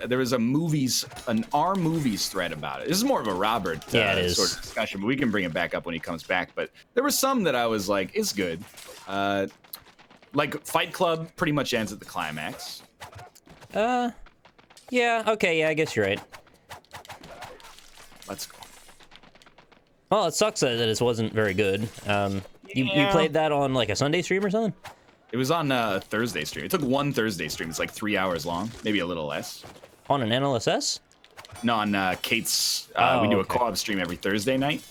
R Movies thread about it. This is more of a Robert sort of discussion, but we can bring it back up when he comes back. But there were some that I was like, it's good. Like Fight Club pretty much ends at the climax.
Yeah, okay, yeah, I guess you're right.
Let's go.
Well, it sucks that it wasn't very good. You played that on like a Sunday stream or something?
It was on a Thursday stream. It took one Thursday stream. It's like 3 hours long, maybe a little less.
On an NLSS?
No, on Kate's. We do a co-op stream every Thursday night.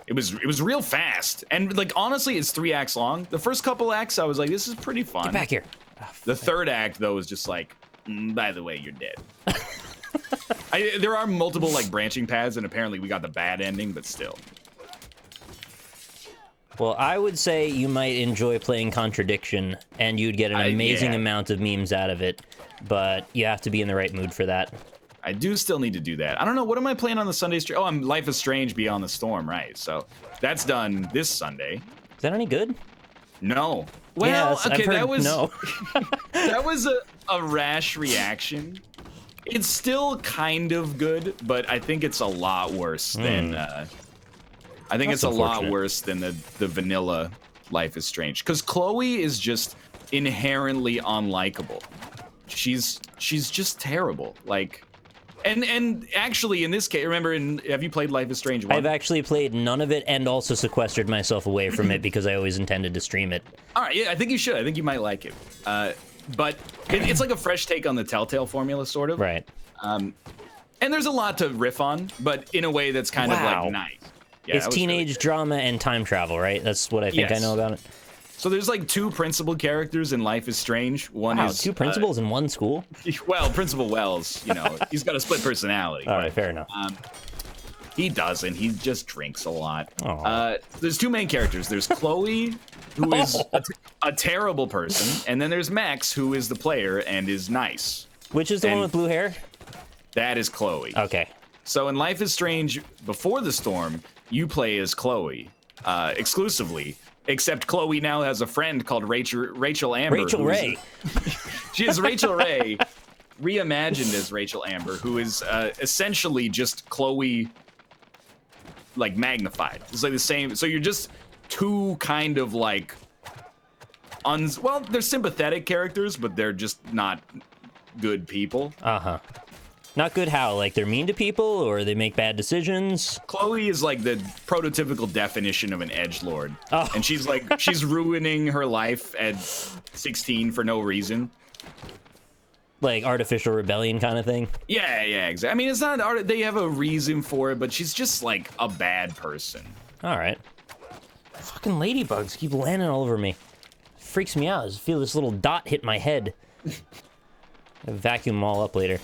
It was real fast, and like honestly, it's 3 acts long. The first couple acts, I was like, this is pretty fun.
Get back here.
The third act, though, is just like, by the way, you're dead. There are multiple like branching paths, and apparently we got the bad ending, but still.
Well, I would say you might enjoy playing Contradiction, and you'd get an amazing amount of memes out of it, but you have to be in the right mood for that.
I do still need to do that. I don't know, what am I playing on the Sunday stream? Oh, I'm Life is Strange Beyond the Storm, right? So that's done this Sunday.
Is that any good?
No. Well,
yes,
okay, that was
no.
that was a rash reaction. It's still kind of good, but I think it's a lot worse than it's a lot worse than the vanilla Life is Strange, because Chloe is just inherently unlikable. She's just terrible. Like, and actually in this case, remember, have you played Life is Strange 1?
I've actually played none of it and also sequestered myself away from it because I always intended to stream it.
All right, yeah, I think you should. I think you might like it. But it's like a fresh take on the Telltale formula, sort of.
Right.
And there's a lot to riff on, but in a way that's kind of like nice. Yeah,
it's teenage really drama and time travel, right? That's what I think I know about it.
So there's like 2 principal characters in Life is Strange. One is
2 principals in one school?
Well, Principal Wells, he's got a split personality.
All right, fair enough.
He doesn't. He just drinks a lot.
Oh.
There's 2 main characters. There's Chloe, who is a terrible person, and then there's Max, who is the player and is nice.
Which is the one with blue hair?
That is Chloe.
Okay.
So in Life is Strange Before the Storm, you play as Chloe exclusively. Except Chloe now has a friend called Rachel Amber.
Rachel Ray.
She is Rachel Ray, reimagined as Rachel Amber, who is essentially just Chloe, like magnified. It's like the same. So you're just two kind of like, well, they're sympathetic characters, but they're just not good people.
Uh-huh. Not good how? Like they're mean to people or they make bad decisions?
Chloe is like the prototypical definition of an edgelord.
Oh.
And she's like, she's ruining her life at 16 for no reason.
Like artificial rebellion kind of thing?
Yeah, exactly. I mean, it's not art. They have a reason for it, but she's just like a bad person.
All right. Fucking ladybugs keep landing all over me. Freaks me out. I just feel this little dot hit my head. I'll vacuum them all up later.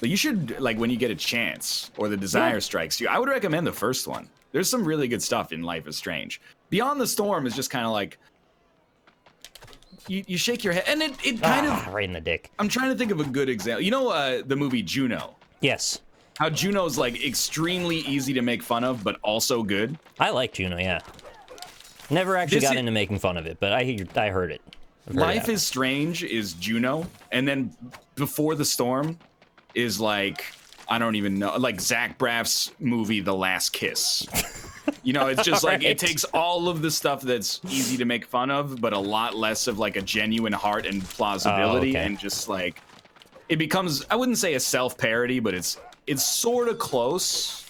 But you should, like, when you get a chance or the desire strikes you, I would recommend the first one. There's some really good stuff in Life is Strange. Beyond the Storm is just kind of like, you shake your head, and it kind of...
Right in the dick.
I'm trying to think of a good example. You know the movie Juno?
Yes.
How Juno's, like, extremely easy to make fun of, but also good?
I like Juno, yeah. Never actually got into making fun of it, but I heard it.
Life is Strange is Juno, and then Before the Storm is like, I don't even know, like Zach Braff's movie The Last Kiss. You know, it's just like, it takes all of the stuff that's easy to make fun of, but a lot less of like a genuine heart and plausibility, and just like, it becomes, I wouldn't say a self-parody, but it's sort of close.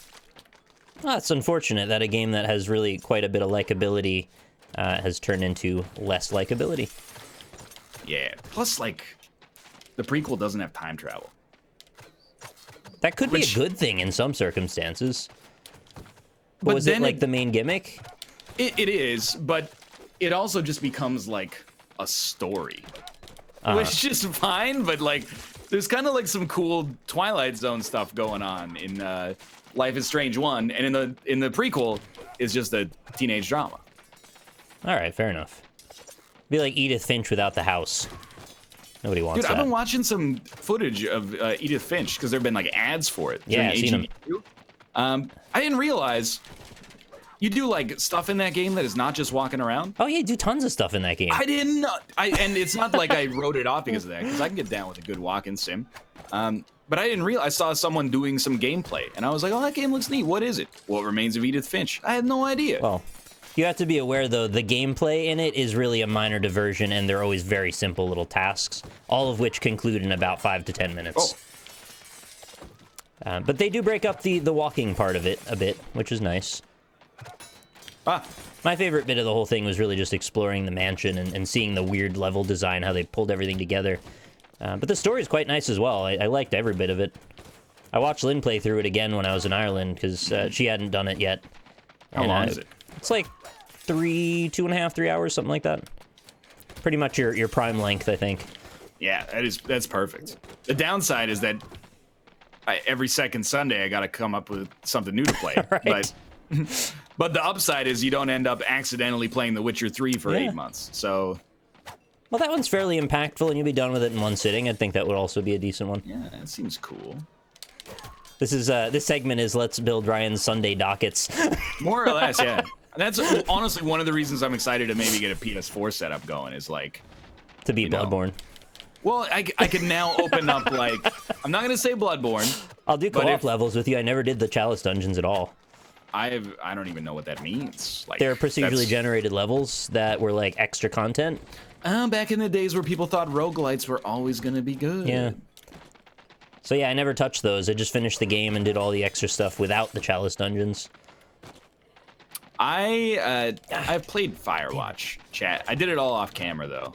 Well, it's unfortunate that a game that has really quite a bit of likability has turned into less likability.
Yeah, plus like, the prequel doesn't have time travel.
That could be a good thing in some circumstances. But was it like the main gimmick?
It is, but it also just becomes like a story, which is fine. But like, there's kind of like some cool Twilight Zone stuff going on in Life is Strange 1, and in the prequel, it's just a teenage drama.
All right, fair enough. Be like Edith Finch without the house. Nobody wants that.
Dude, I've been watching some footage of Edith Finch because there've been like ads for it.
Yeah, I've seen them.
I didn't realize you do like stuff in that game that is not just walking around.
Oh yeah, you do tons of stuff in that game.
I didn't know. And it's not like I wrote it off because of that, because I can get down with a good walk-in sim. But I didn't realize, I saw someone doing some gameplay, and I was like, oh, that game looks neat. What is it? What Remains of Edith Finch? I had no idea.
Well, you have to be aware, though, the gameplay in it is really a minor diversion, and they're always very simple little tasks, all of which conclude in about 5 to 10 minutes. But they do break up the walking part of it a bit, which is nice. My favorite bit of the whole thing was really just exploring the mansion and seeing the weird level design, how they pulled everything together. But the story is quite nice as well. I liked every bit of it. I watched Lynn play through it again when I was in Ireland, because she hadn't done it yet.
How long is it?
It's like 2.5, 3 hours, something like that. Pretty much your prime length, I think.
Yeah, that's perfect. The downside is that every second Sunday I got to come up with something new to play.
Right.
But the upside is you don't end up accidentally playing The Witcher 3 for 8 months. So,
well, that one's fairly impactful, and you'll be done with it in one sitting. I think that would also be a decent one.
Yeah, that seems cool.
This segment is Let's Build Ryan's Sunday Dockets.
More or less, yeah. That's honestly one of the reasons I'm excited to maybe get a PS4 setup going, is like,
to beat Bloodborne.
Well, I can now open up, like, I'm not gonna say Bloodborne.
I'll do co-op levels with you. I never did the Chalice dungeons at all.
I don't even know what that means. Like,
they're procedurally generated levels that were like extra content.
Back in the days where people thought roguelites were always gonna be good.
Yeah. So yeah, I never touched those. I just finished the game and did all the extra stuff without the Chalice dungeons.
I've played Firewatch, chat. I did it all off camera though.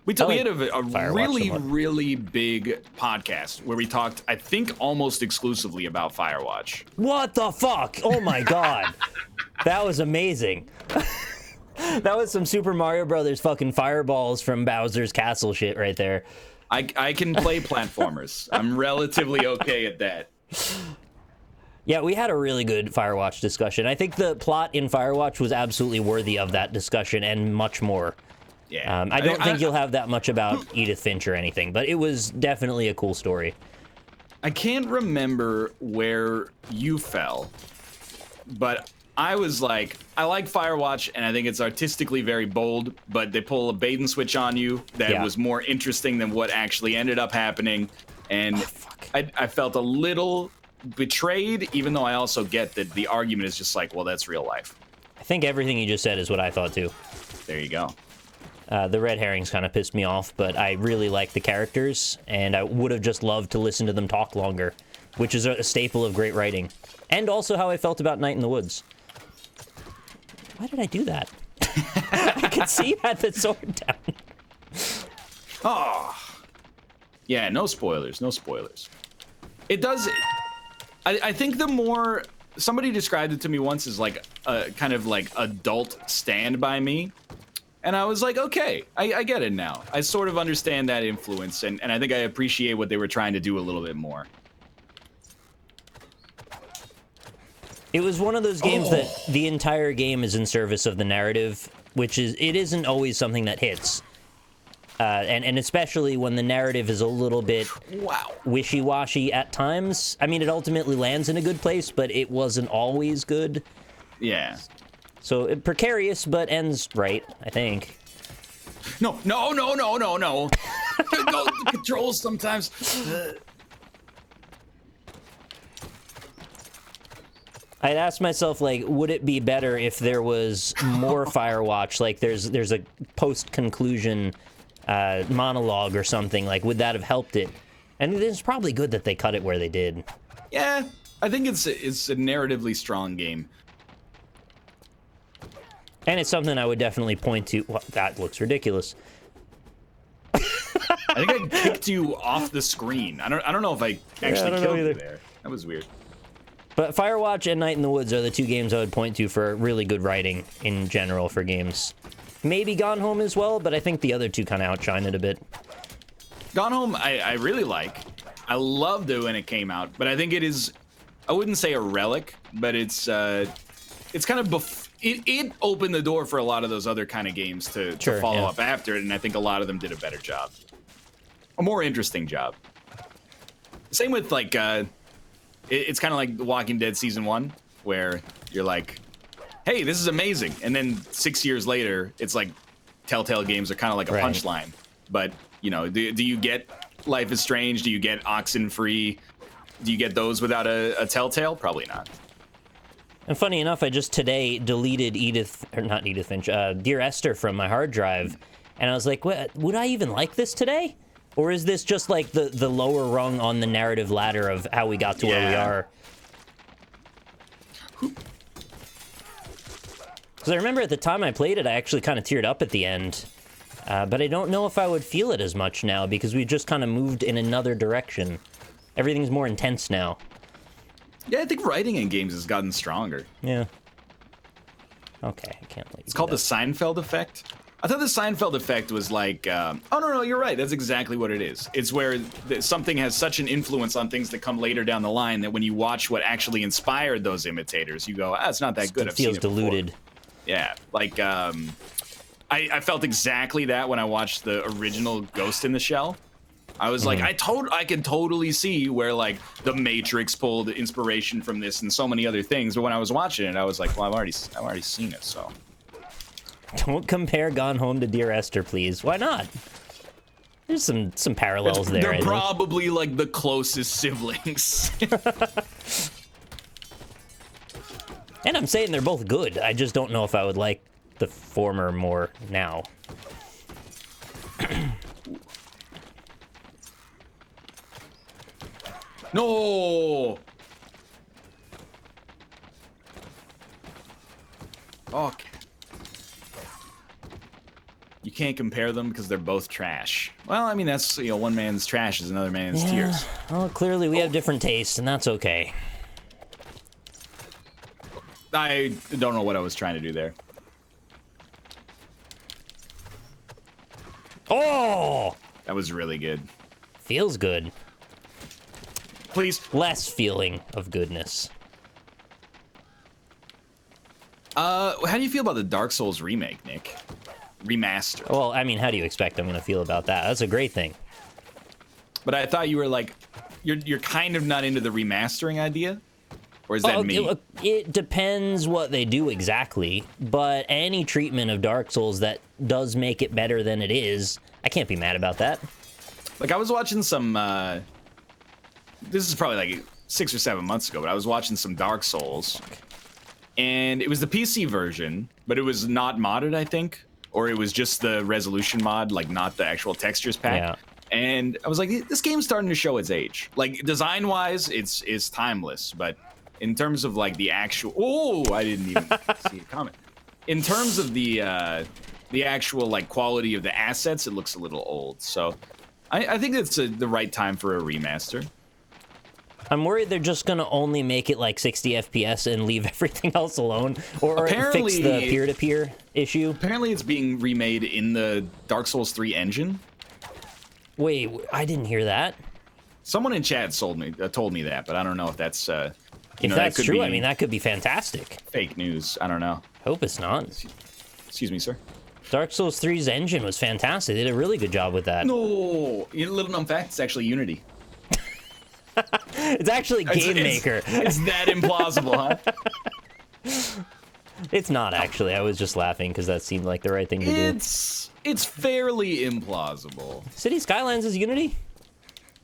We had a really big podcast where we talked, I think, almost exclusively about Firewatch.
What the fuck? Oh my god. That was amazing. That was some Super Mario Brothers fucking fireballs from Bowser's Castle shit right there.
I can play platformers. I'm relatively okay at that.
Yeah, we had a really good Firewatch discussion. I think the plot in Firewatch was absolutely worthy of that discussion and much more.
Yeah.
I don't think you'll have that much about Edith Finch or anything, but it was definitely a cool story.
I can't remember where you fell, but I was like, I like Firewatch, and I think it's artistically very bold, but they pull a bait and switch on you that was more interesting than what actually ended up happening, and I felt a little betrayed, even though I also get that the argument is just like, well, that's real life.
I think everything you just said is what I thought too.
There you go.
The red herrings kind of pissed me off, but I really like the characters, and I would have just loved to listen to them talk longer, which is a staple of great writing. And also how I felt about Night in the Woods. Why did I do that? I could see you had the sword down.
Oh. Yeah, no spoilers, no spoilers. It does... I think the more... Somebody described it to me once as like a kind of like adult Stand By Me. And I was like, okay, I get it now. I sort of understand that influence, and I think I appreciate what they were trying to do a little bit more.
It was one of those games that the entire game is in service of the narrative, which is, it isn't always something that hits. And especially when the narrative is a little bit wishy-washy at times. I mean, it ultimately lands in a good place, but it wasn't always good.
Yeah.
So precarious, but ends right, I think.
No. Go the controls sometimes.
I'd ask myself, like, would it be better if there was more Firewatch? Like, there's a post-conclusion monologue or something. Like, would that have helped it? And it's probably good that they cut it where they did.
Yeah, I think it's a narratively strong game.
And it's something I would definitely point to. Well, that looks ridiculous.
I think I kicked you off the screen. I don't know if I actually killed you there. That was weird.
But Firewatch and Night in the Woods are the two games I would point to for really good writing in general for games. Maybe Gone Home as well, but I think the other two kind of outshine it a bit.
Gone Home, I really like. I loved it when it came out, but I think it is, I wouldn't say a relic, but it's kind of it opened the door for a lot of those other kind of games to follow up after it, and I think a lot of them did a better job. A more interesting job. Same with, like, it's kind of like The Walking Dead Season 1, where you're like, hey, this is amazing. And then 6 years later, it's like Telltale games are kind of like a punchline. But, you know, do you get Life is Strange? Do you get Oxenfree? Do you get those without a Telltale? Probably not.
And funny enough, I just today deleted Dear Esther from my hard drive. And I was like, what, would I even like this today? Or is this just like the lower rung on the narrative ladder of how we got to where we are? Because I remember at the time I played it, I actually kind of teared up at the end. But I don't know if I would feel it as much now because we just kind of moved in another direction. Everything's more intense now.
Yeah, I think writing in games has gotten stronger.
Yeah. Okay, I can't let you.
It's called the Seinfeld effect. I thought the Seinfeld effect was like, oh, no, you're right. That's exactly what it is. It's where something has such an influence on things that come later down the line that when you watch what actually inspired those imitators, you go, it's not that good.
It feels diluted.
Yeah, like, I felt exactly that when I watched the original Ghost in the Shell. I was like, I can totally see where, like, The Matrix pulled inspiration from this and so many other things. But when I was watching it, I was like, well, I've already seen it, so.
Don't compare Gone Home to Dear Esther, please. Why not? There's some parallels there.
They're probably like the closest siblings.
And I'm saying they're both good. I just don't know if I would like the former more now.
No. Okay. You can't compare them because they're both trash. Well, I mean, that's, you know, one man's trash is another man's tears.
Well, clearly we have different tastes, and that's okay.
I don't know what I was trying to do there.
Oh!
That was really good.
Feels good.
Please.
Less feeling of goodness.
How do you feel about the Dark Souls remake, Nick? Remaster.
Well, I mean, how do you expect I'm going to feel about that? That's a great thing.
But I thought you were like, you're kind of not into the remastering idea, or is that me?
It depends what they do exactly, but any treatment of Dark Souls that does make it better than it is, I can't be mad about that.
Like, I was watching some, this is probably like 6 or 7 months ago, but I was watching some Dark Souls, and it was the PC version, but it was not modded, I think, or it was just the resolution mod, like not the actual textures pack.
Yeah.
And I was like, this game's starting to show its age. Like, design-wise, it's timeless, but in terms of like the actual, I didn't even see a comment. In terms of the actual like quality of the assets, it looks a little old. So I think it's the right time for a remaster.
I'm worried they're just gonna only make it like 60 FPS and leave everything else alone, or fix the peer-to-peer issue.
Apparently, it's being remade in the Dark Souls 3 engine.
Wait, I didn't hear that.
Someone in chat told me that, but I don't know if that's
if that's true. I mean, that could be fantastic.
Fake news. I don't know.
Hope it's not.
Excuse me, sir.
Dark Souls 3's engine was fantastic. They did a really good job with that.
No, little known fact, it's actually Unity.
It's actually Game Maker.
It's that implausible,
huh? It's not actually. I was just laughing because that seemed like the right thing to do.
It's fairly implausible.
City Skylines is Unity?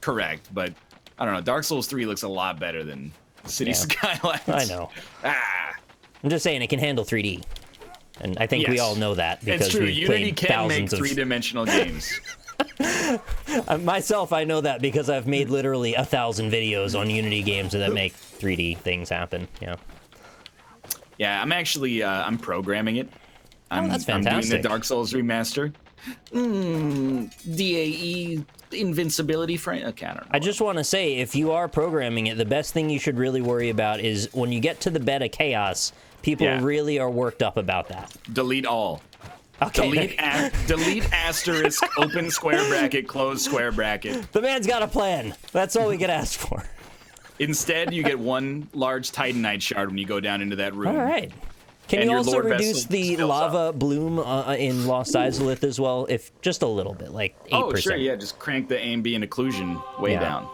Correct, but I don't know. Dark Souls 3 looks a lot better than City Skylines.
I know. I'm just saying it can handle 3D. And I think we all know that because we've played thousands of...
Unity can make three-dimensional games.
Myself, I know that because I've made literally 1,000 videos on Unity games that make 3D things happen. Yeah.
Yeah, I'm actually I'm programming it.
That's fantastic.
I'm doing the Dark Souls remaster. DAE invincibility frame. Okay, I don't know.
I just want to say, if you are programming it, the best thing you should really worry about is when you get to the beta chaos, people really are worked up about that.
Delete all.
Okay.
Delete asterisk, open square bracket, close square bracket.
The man's got a plan. That's all we can ask for.
Instead, you get one large Titanite shard when you go down into that room.
All right. Can you also reduce the lava bloom in Lost Izalith as well? If just a little bit, like 8%.
Oh, sure, yeah. Just crank the ambient occlusion way down.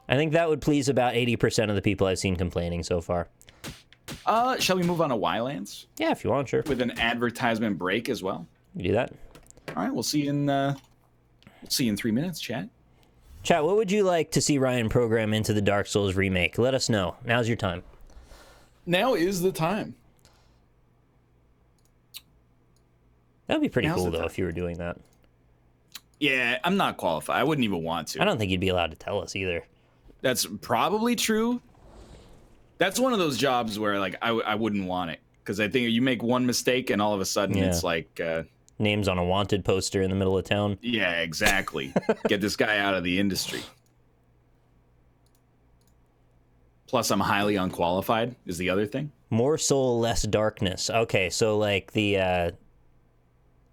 I think that would please about 80% of the people I've seen complaining so far.
Shall we move on to Ylands?
Yeah, if you want, sure.
With an advertisement break as well.
You do that.
All right, we'll see you in 3 minutes, chat.
Chat, what would you like to see Ryan program into the Dark Souls remake? Let us know. Now's your time. Now
is the time.
That'd be pretty cool, though, if you were doing that.
Yeah, I'm not qualified. I wouldn't even want to.
I don't think you'd be allowed to tell us either.
That's probably true. That's one of those jobs where, like, I wouldn't want it. Because I think you make one mistake and all of a sudden it's like...
names on a wanted poster in the middle of town.
Yeah, exactly. Get this guy out of the industry. Plus, I'm highly unqualified, is the other thing.
More soul, less darkness. Okay, so, like, the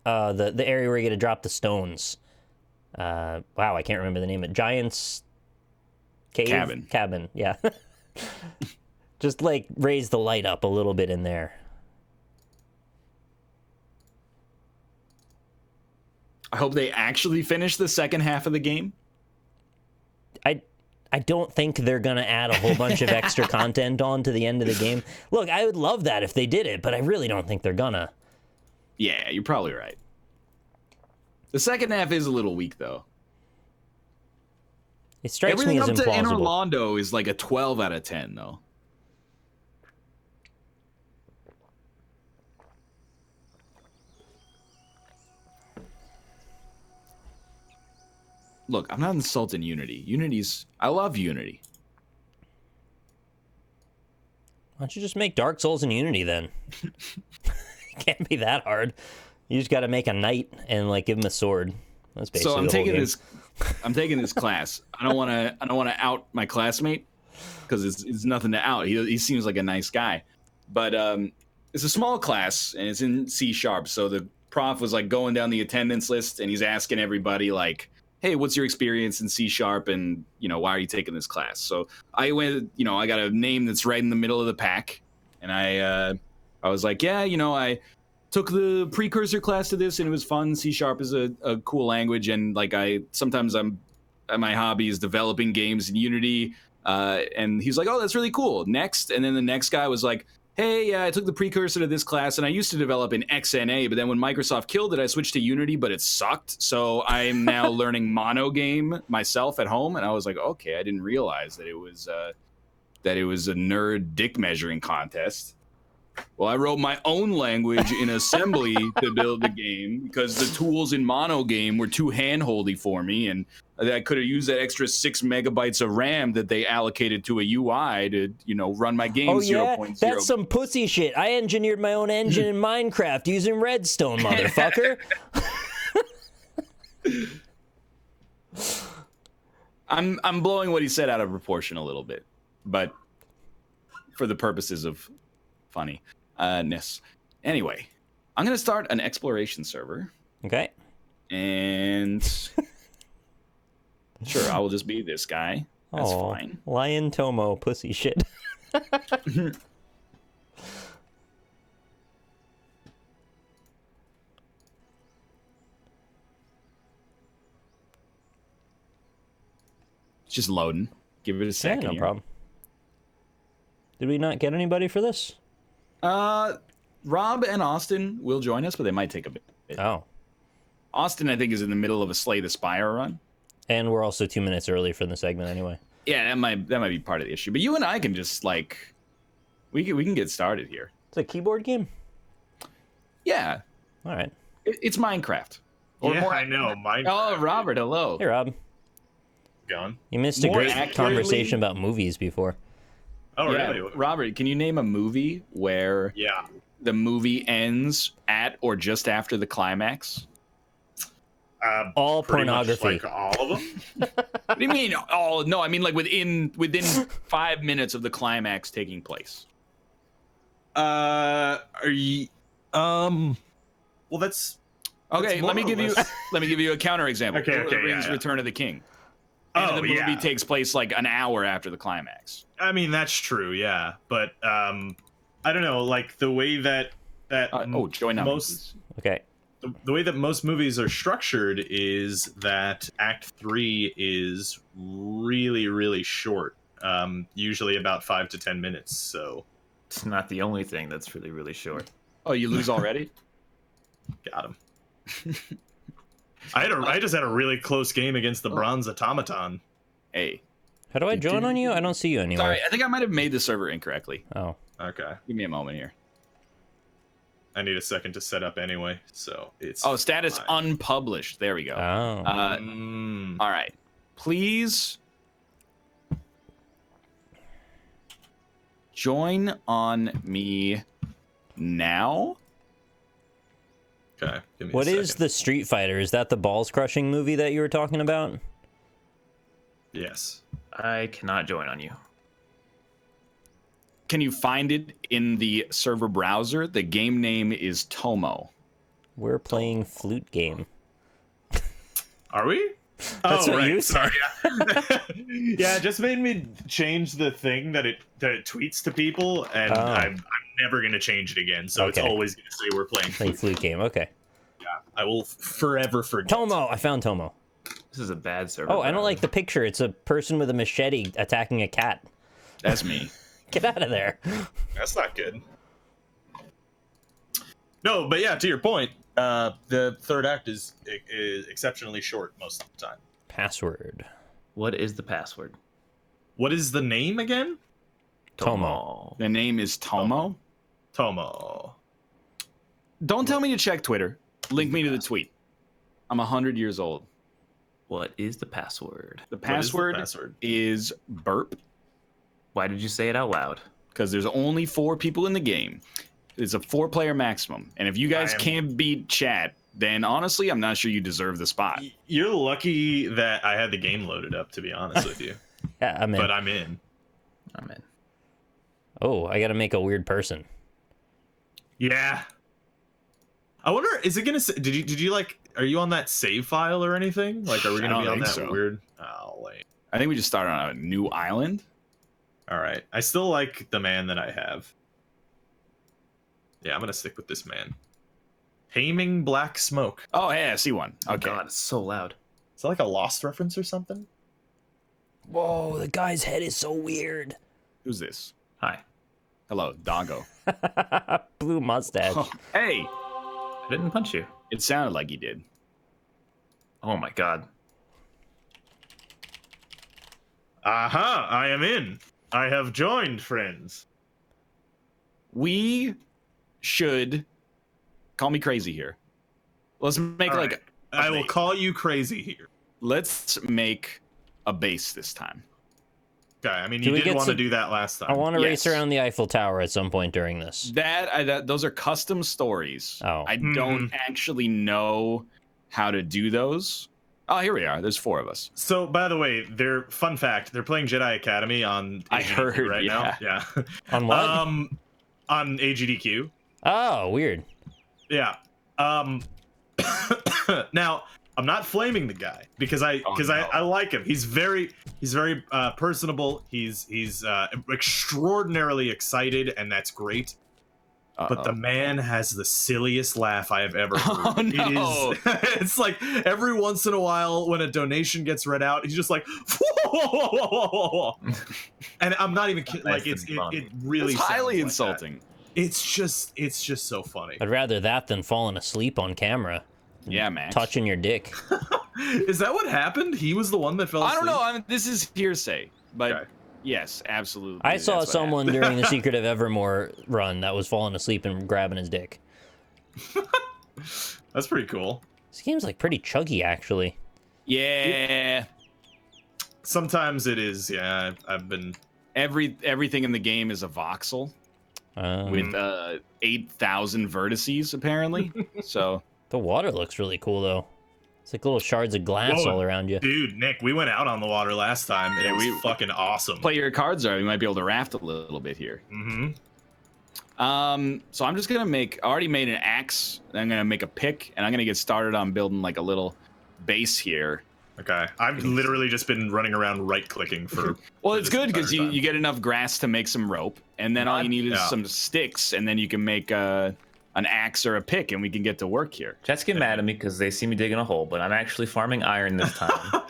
area where you get to drop the stones. Wow, I can't remember the name of it. Giant's Cave? Cabin, yeah. Just, like, raise the light up a little bit in there.
I hope they actually finish the second half of the game.
I don't think they're going to add a whole bunch of extra content on to the end of the game. Look, I would love that if they did it, but I really don't think they're gonna.
Yeah, you're probably right. The second half is a little weak, though.
It strikes me as implausible.
Everything up to Anor Londo is like a 12 out of 10, though. Look, I'm not insulting Unity. I love Unity.
Why don't you just make Dark Souls in Unity, then? It can't be that hard. You just got to make a knight and, like, give him a sword. That's basically
so
I'm
taking this class. I don't want to out my classmate because it's nothing to out. He seems like a nice guy, but it's a small class and it's in C#. So the prof was like going down the attendance list and he's asking everybody like, hey, what's your experience in C# and, why are you taking this class? So I went, I got a name that's right in the middle of the pack. And I was like, yeah, I took the precursor class to this and it was fun. C# is a cool language. And like, sometimes I'm my hobby is developing games in Unity. And he's like, oh, that's really cool. Next. And then the next guy was like, hey, I took the precursor to this class and I used to develop in XNA, but then when Microsoft killed it, I switched to Unity, but it sucked. So I'm now learning monogame myself at home. And I was like, okay, I didn't realize that it was a nerd dick measuring contest. Well, I wrote my own language in assembly to build the game because the tools in monogame were too handholdy for me, and I could have used that extra 6 megabytes of RAM that they allocated to a UI to, run my game.
Oh yeah,
0.0.
that's some pussy shit. I engineered my own engine in Minecraft using redstone, motherfucker.
I'm blowing what he said out of proportion a little bit, but for the purposes of funniness. Anyway, I'm gonna start an exploration server.
Okay.
And sure, I will just be this guy. That's fine.
Lion Tomo, pussy shit.
It's just loading. Give it a second.
Yeah, no problem. Did we not get anybody for this?
Rob and Austin will join us, but they might take a bit.
Oh.
Austin, I think, is in the middle of a Slay the Spire run.
And we're also 2 minutes early for the segment anyway.
Yeah, that might be part of the issue. But you and I can just we can get started here.
It's a keyboard game?
Yeah.
All right.
It's Minecraft.
I know. Minecraft.
Oh, Robert, hello.
Hey, Rob.
Gone.
You missed a great conversation about movies before.
Oh,
yeah,
really?
Robert, can you name a movie where the movie ends at or just after the climax?
All pornography.
Like all of them?
What do you mean all? No, I mean like within 5 minutes of the climax taking place.
Are you? Well, that's
okay. Let me give you a counter example.
Okay.
Lord of the Rings, Return of the King. And the movie takes place like an hour after the climax.
I mean, that's true, yeah. But I don't know, like the way that
join up.
Okay.
The way that most movies are structured is that Act 3 is really, really short. Usually about 5 to 10 minutes. So
it's not the only thing that's really, really short.
Oh, you lose already?
Got him. I just had a really close game against the Bronze Automaton.
Hey.
How do I join on you? I don't see you anywhere.
Sorry, I think I might have made the server incorrectly.
Oh.
Okay.
Give me a moment here.
I need a second to set up anyway, so it's
status unpublished. There we go.
Oh.
All right. Please join on me now.
Okay. Give me
What
a
is
second.
the Street Fighter? Is that the balls crushing movie that you were talking about?
Yes.
I cannot join on you.
Can you find it in the server browser? The game name is Tomo.
We're playing flute game.
Are we?
That's what you said.
Sorry. Yeah, it just made me change the thing that it tweets to people, and I'm never gonna change it again. So it's always gonna say we're playing
flute game. Okay.
Yeah, I will forever forget.
Tomo, I found Tomo.
This is a bad server.
Oh, I don't like the picture. It's a person with a machete attacking a cat.
That's me.
Get out of there.
That's not good. No, but yeah, to your point, the third act is exceptionally short most of the time.
Password.
What is the password?
What is the name again?
Tomo.
The name is Tomo.
Tomo.
Don't tell me to check Twitter. Link me to the tweet. I'm 100 years old.
What is the password?
The password is burp.
Why did you say it out loud?
Because there's only 4 people in the game. It's a 4-player maximum. And if you guys can't beat chat, then honestly, I'm not sure you deserve the spot.
You're lucky that I had the game loaded up, to be honest with you.
Yeah, I'm in.
But I'm in.
I'm in.
Oh, I gotta make a weird person.
Yeah. I wonder, is it gonna say, did you like, are you on that save file or anything? Like, are we gonna be on that weird? Oh, wait.
I think we just started on a new island.
All right. I still like the man that I have. Yeah, I'm gonna stick with this man. Haming Black Smoke.
Oh, hey, I see one.
Oh
Okay.
God, it's so loud.
Is that like a Lost reference or something?
Whoa, the guy's head is so weird.
Who's this?
Hi.
Hello, Doggo.
Blue mustache.
Oh, hey,
I didn't punch you.
it sounded like you did.
Oh my god.
Aha! I am in. I have joined, friends.
We should call me crazy here. Let's make
All
like
right.
a
I will
base.
call you crazy here.
Let's make a base this time.
Okay, I mean,
Do
you
we
did
get
want to
some-
do that last time.
I want to race
Yes.
around the Eiffel Tower at some point during this.
Those are custom stories.
Oh.
I don't actually know how to do those. Oh, here we are. There's 4 of us.
So, by the way, fun fact, they're playing Jedi Academy on
I
AGDQ
heard,
right
yeah.
now. Yeah.
On what?
On AGDQ.
Oh, weird.
Yeah. Now, I'm not flaming the guy because I like him. He's very personable. He's extraordinarily excited, and that's great. But the man has the silliest laugh I have ever heard.
Oh, no.
It is. It's like every once in a while when a donation gets read out, he's just like, and I'm not even kidding. Like it really
It's highly
sounds like
insulting.
that. It's just so funny.
I'd rather that than falling asleep on camera,
Yeah, man.
touching your dick.
Is that what happened? He was the one that fell
I
asleep?
don't know. I mean, this is hearsay, but
Okay.
yes, absolutely.
I saw
that's what
someone
happened.
during the Secret of Evermore run that was falling asleep and grabbing his dick.
That's pretty cool.
This game's like pretty chuggy, actually.
Yeah.
Sometimes it is. Yeah, I've been.
Everything in the game is a voxel with 8,000 vertices, apparently. So
The water looks really cool, though. It's like little shards of glass
Whoa,
all around you.
Dude, Nick, we went out on the water last time, and
Yeah,
it was
we-
fucking awesome.
play your cards right. We might be able to raft a little bit here.
Mm-hmm.
So I'm just gonna make. I already made an axe. I'm gonna make a pick, and I'm gonna get started on building like a little base here.
Okay, I've literally just been running around right-clicking for.
Well,
for
it's
this
good because
entire
you,
time.
you get enough grass to make some rope, and then all you need is
Yeah.
some sticks, and then you can make an axe or a pick, and we can get to work here.
Jets get mad at me because they see me digging a hole, but I'm actually farming iron this time.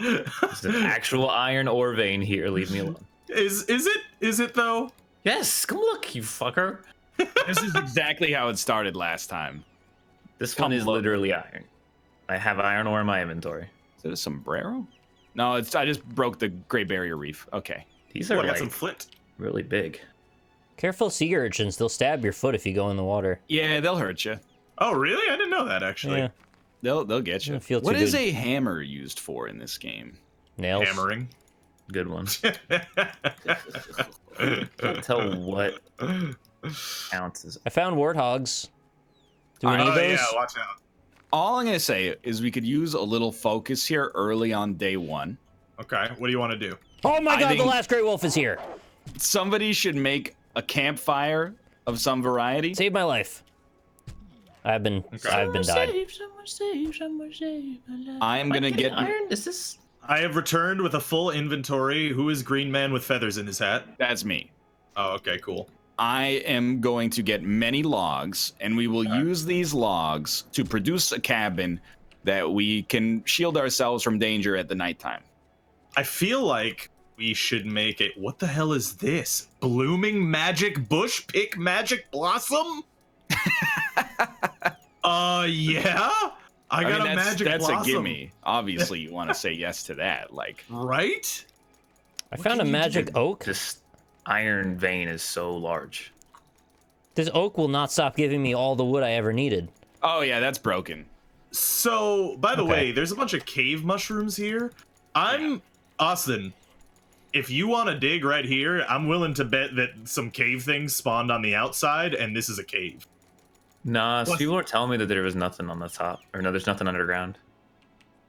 It's an actual iron ore vein here. Leave me alone.
Is it though?
Yes, come look, you fucker.
This is exactly how it started last time.
This one
Come
is
look.
literally iron. I have iron ore in my inventory.
Is it a sombrero? No, I just broke the Great Barrier Reef. Okay.
These
Oh,
are
I got
like
some flint.
really big.
Careful sea urchins. They'll stab your foot if you go in the water.
Yeah, they'll hurt you.
Oh, really? I didn't know that actually.
Yeah.
They'll get you.
Doesn't feel
What
too
is
good.
a hammer used for in this game?
Nails.
Hammering.
Good one. Can't tell what ounces.
I found warthogs. Do we
Alright.
need
Oh
those?
yeah, watch out.
All I'm gonna say is we could use a little focus here early on day 1.
Okay, what do you want to do?
Oh my
I
god, the
think-
last Great Wolf is here.
Somebody should make a campfire of some variety.
Save my life. I've been died.
I'm gonna get.
iron. Is this?
I have returned with a full inventory. Who is Green Man with feathers in his hat?
That's me.
Oh, okay, cool.
I am going to get many logs, and we will use these logs to produce a cabin that we can shield ourselves from danger at the nighttime.
I feel like we should make it. What the hell is this? Blooming magic bush pick magic blossom? Yeah. I got
mean,
a magic
that's
blossom.
a gimme. Obviously, you want to say yes to that. Like,
Right?
I found a
can you
magic oak.
This iron vein is so large.
This oak will not stop giving me all the wood I ever needed.
oh yeah, that's broken.
So, by the
Okay.
way, there's a bunch of cave mushrooms here. Austin, if you want to dig right here, I'm willing to bet that some cave things spawned on the outside, and this is a cave.
Nah, so
What?
people were telling me that there was nothing on the top, or no, there's nothing underground.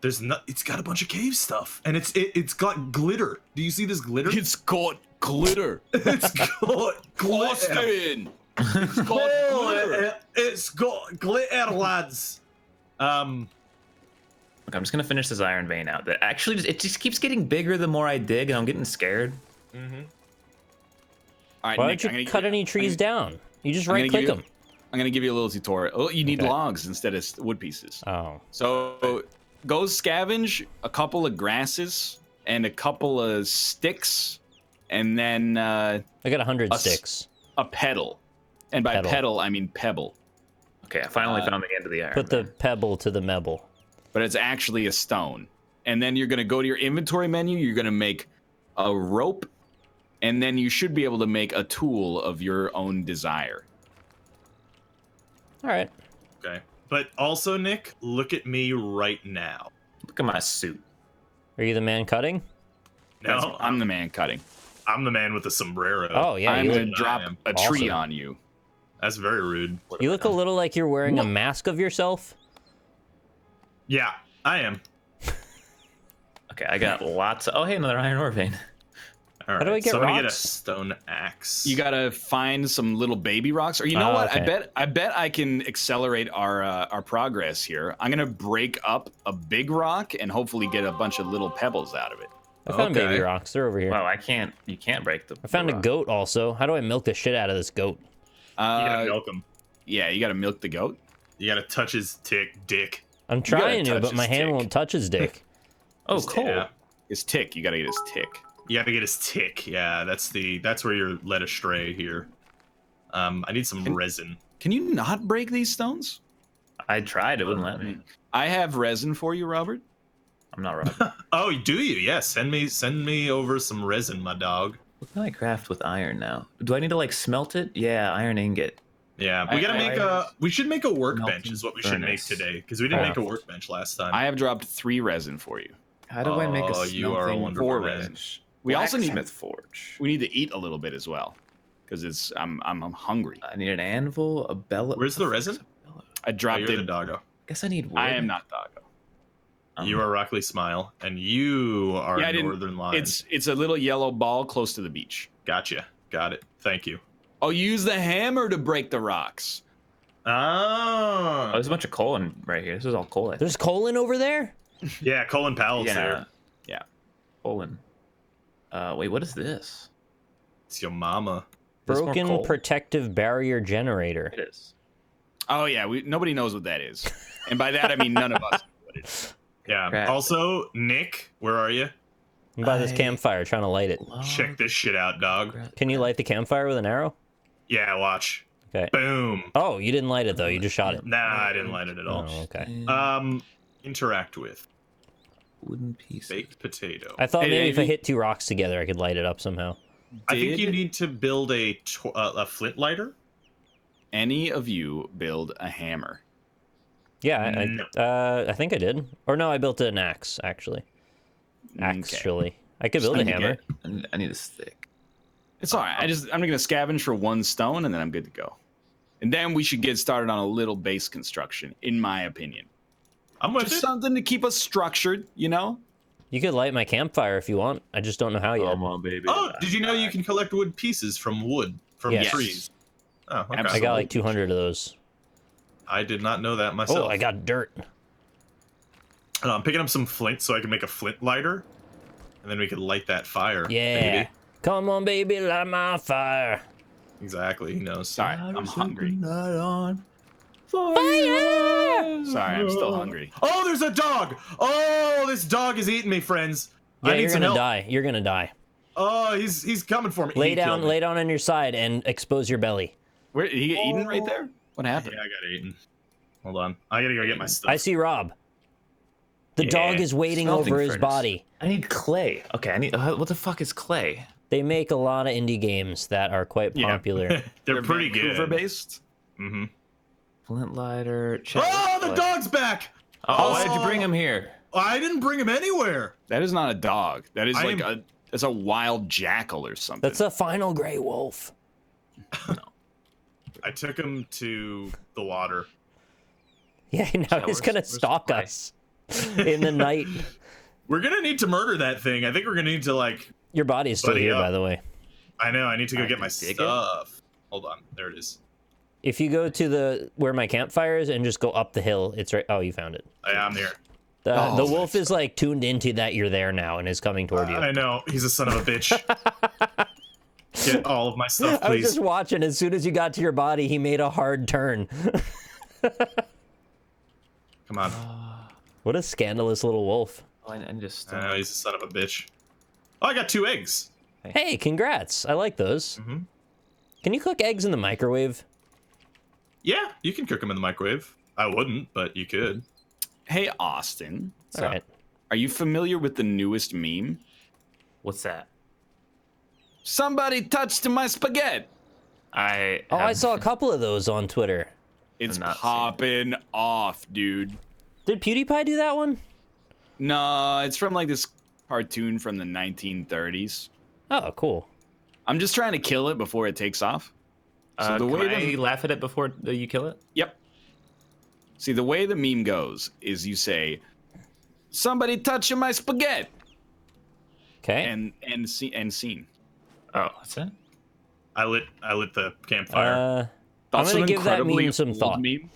There's not. It's got a bunch of cave stuff, and it's got glitter. Do you see this glitter?
It's got glitter.
It's got glitter.
Austin. It's got
Oh,
glitter.
it's got glitter, lads.
Look, I'm just gonna finish this iron vein out. That actually, it just keeps getting bigger the more I dig, and I'm getting scared.
All right,
Why
Nick,
don't you cut any trees down? You just
I'm gonna
right
give
click
you-
them.
I'm gonna give you a little tutorial. Oh, you need
Okay.
logs instead of wood pieces.
Oh.
So go scavenge a couple of grasses and a couple of sticks, and then
I got 100 sticks.
a pedal. And by pedal, I mean pebble.
Okay, I finally found the end of the iron.
Put the pebble to the mebble.
But it's actually a stone. And then you're going to go to your inventory menu. You're going to make a rope. And then you should be able to make a tool of your own desire.
All right.
Okay. But also, Nick, look at me right now.
Look at my suit.
Are you the man cutting?
No,
I'm the man cutting.
I'm the man with the sombrero.
Oh, yeah.
I'm
You
going
look,
to drop a tree on you.
That's very rude.
you look a little like you're wearing a mask of yourself.
Yeah, I am.
Okay, I got lots of... Oh, hey, another iron ore vein.
All right,
do I get
so I'm gonna get a
rocks?
stone axe.
You got to find some little baby rocks. Or you know
Oh,
what?
okay.
I bet I can accelerate our progress here. I'm going to break up a big rock and hopefully get a bunch of little pebbles out of it.
I found
Okay.
baby rocks. They're over here.
Wow, you can't break the...
I found a goat also. How do I milk the shit out of this goat?
You gotta milk him.
Yeah, you got to milk the goat.
You gotta touch his dick.
I'm trying to,
touch
but my
his
hand
tick.
won't touch his dick.
Oh, cool.
Yeah.
His tick. You got to get his tick.
You gotta get his tick. Yeah, that's where you're led astray here. I need some resin.
Can you not break these stones?
I tried, it wouldn't let me.
I have resin for you, Robert.
I'm not Robert.
Oh, do you? Yeah, send me over some resin, my dog.
What can I craft with iron now? Do I need to like smelt it? Yeah, iron ingot.
Yeah, we gotta make we should make a workbench
Melting
is what we should make
furnace.
today, because we didn't make a workbench last time.
I have dropped 3 resin for you.
How do I make a
Oh, you are a
smelting
wonderful
4
man.
resin. We also need
blacksmith forge?
we need to eat a little bit as well, because I'm hungry.
I need an anvil, a bellow.
Where's the resin?
I
Oh,
dropped
you're the
it.
doggo.
Guess I need wood.
I am not Doggo.
You are Rockley Smile, and you are
Yeah, I didn't-
Northernlion.
It's a little yellow ball close to the beach.
Gotcha. Got it. Thank you.
Oh, use the hammer to break the rocks.
Oh,
Oh,
there's a bunch of coal in right here. This is all coal. I think.
There's colon over there?
yeah, Colin Powell's there.
Yeah.
Coal in. Wait, what is this?
It's your mama.
There's more
Broken
coal.
protective barrier generator.
It is.
Oh yeah. Nobody knows what that is, and by that I mean none of us know what it is.
Yeah.
Crap.
Also, Nick, where are you?
I'm by this
I-
campfire trying to light it.
Check this shit out, dog.
Can you light the campfire with an arrow?
Yeah, watch.
Okay.
Boom.
Oh, you didn't light it though. You just shot it.
Nah, I didn't light it at all.
Oh, okay.
Interact with
Wooden piece.
baked potato.
I thought
Hey,
maybe
hey,
if I
you-
hit 2 rocks together, I could light it up somehow.
I think you
Did
need to build a flint lighter.
any of you build a hammer?
Yeah,
No.
I think I did. Or no, I built an axe actually. Actually, I could build a
Something to
hammer.
get.
I need a stick.
It's all right. I'm gonna scavenge for 1 stone, and then I'm good to go. And then we should get started on a little base construction, in my opinion.
I'm with
Just
it.
something to keep us structured, you know?
You could light my campfire if you want. I just don't know how yet.
Come on, baby.
Oh, did you know you can collect wood pieces from
Yes.
trees? Oh, okay.
I got like 200 of those.
I did not know that myself.
Oh, I got dirt.
I'm picking up some flint so I can make a flint lighter, and then we can light that fire.
Yeah.
baby.
Come on, baby, light my fire.
Exactly. He knows.
Sorry, I'm hungry.
Fire!
Sorry, I'm still hungry.
Oh, there's a dog! Oh, this dog is eating me, friends.
Yeah,
I need
you're
some
gonna
help.
die. You're gonna die.
Oh, he's coming for me.
Lay
He
down,
killed me.
lay down on your side and expose your belly.
Where did he get eaten right there? What happened?
Yeah, I got eaten. Hold on. I gotta go get my stuff.
I see Rob. The dog is waiting
Smelting
over his
furnace.
body.
I need clay. Okay, I need. What the fuck is clay?
They make a lot of indie games that are quite
Yeah.
popular.
They're pretty
Vancouver
good.
based.
Mm-hmm.
Flint lighter. Chest
Oh, the
plate.
dog's back!
Oh, why did you bring him here?
I didn't bring him anywhere.
That is not a dog. That is
I
like
am-
that's a wild jackal or something.
That's a final gray wolf.
I took him to the water.
Yeah, now he's gonna
where's
stalk
Clay?
us in the night.
We're gonna need to murder that thing. I think we're gonna need to like.
Your body is still
Buddy
here,
up.
by the way.
I know. I need to go
I
get my
can dig it.
stuff. Hold on. There it is.
If you go to the where my campfire is and just go up the hill, it's right. Oh, you found it.
I'm here.
The wolf is like tuned into that you're there now and is coming toward you.
I know. He's a son of a bitch. Get all of my stuff,
I was
please.
just watching. As soon as you got to your body, he made a hard turn.
Come on.
What a scandalous little wolf.
Oh, I need to
I
stone.
know he's a son of a bitch. Oh, I got 2 eggs.
Hey, congrats. I like those.
Mm-hmm.
Can you cook eggs in the microwave?
Yeah, you can cook them in the microwave. I wouldn't, but you could.
Hey, Austin.
All right.
Are you familiar with the newest meme?
What's that?
Somebody touched my spaghetti.
I saw a couple of those on Twitter.
It's
not
popping off, dude.
Did PewDiePie do that one?
No, it's from like this cartoon from the 1930s.
Oh, cool.
I'm just trying to kill it before it takes off. So the
Can
way
I laugh at it before you kill it?
Yep. See, the way the meme goes is you say, "Somebody touching my spaghetti,"
Okay.
and scene.
Oh, that's it.
I lit the campfire.
I'm
Also
gonna
an
give that
incredibly
meme some
old
thought.
Meme.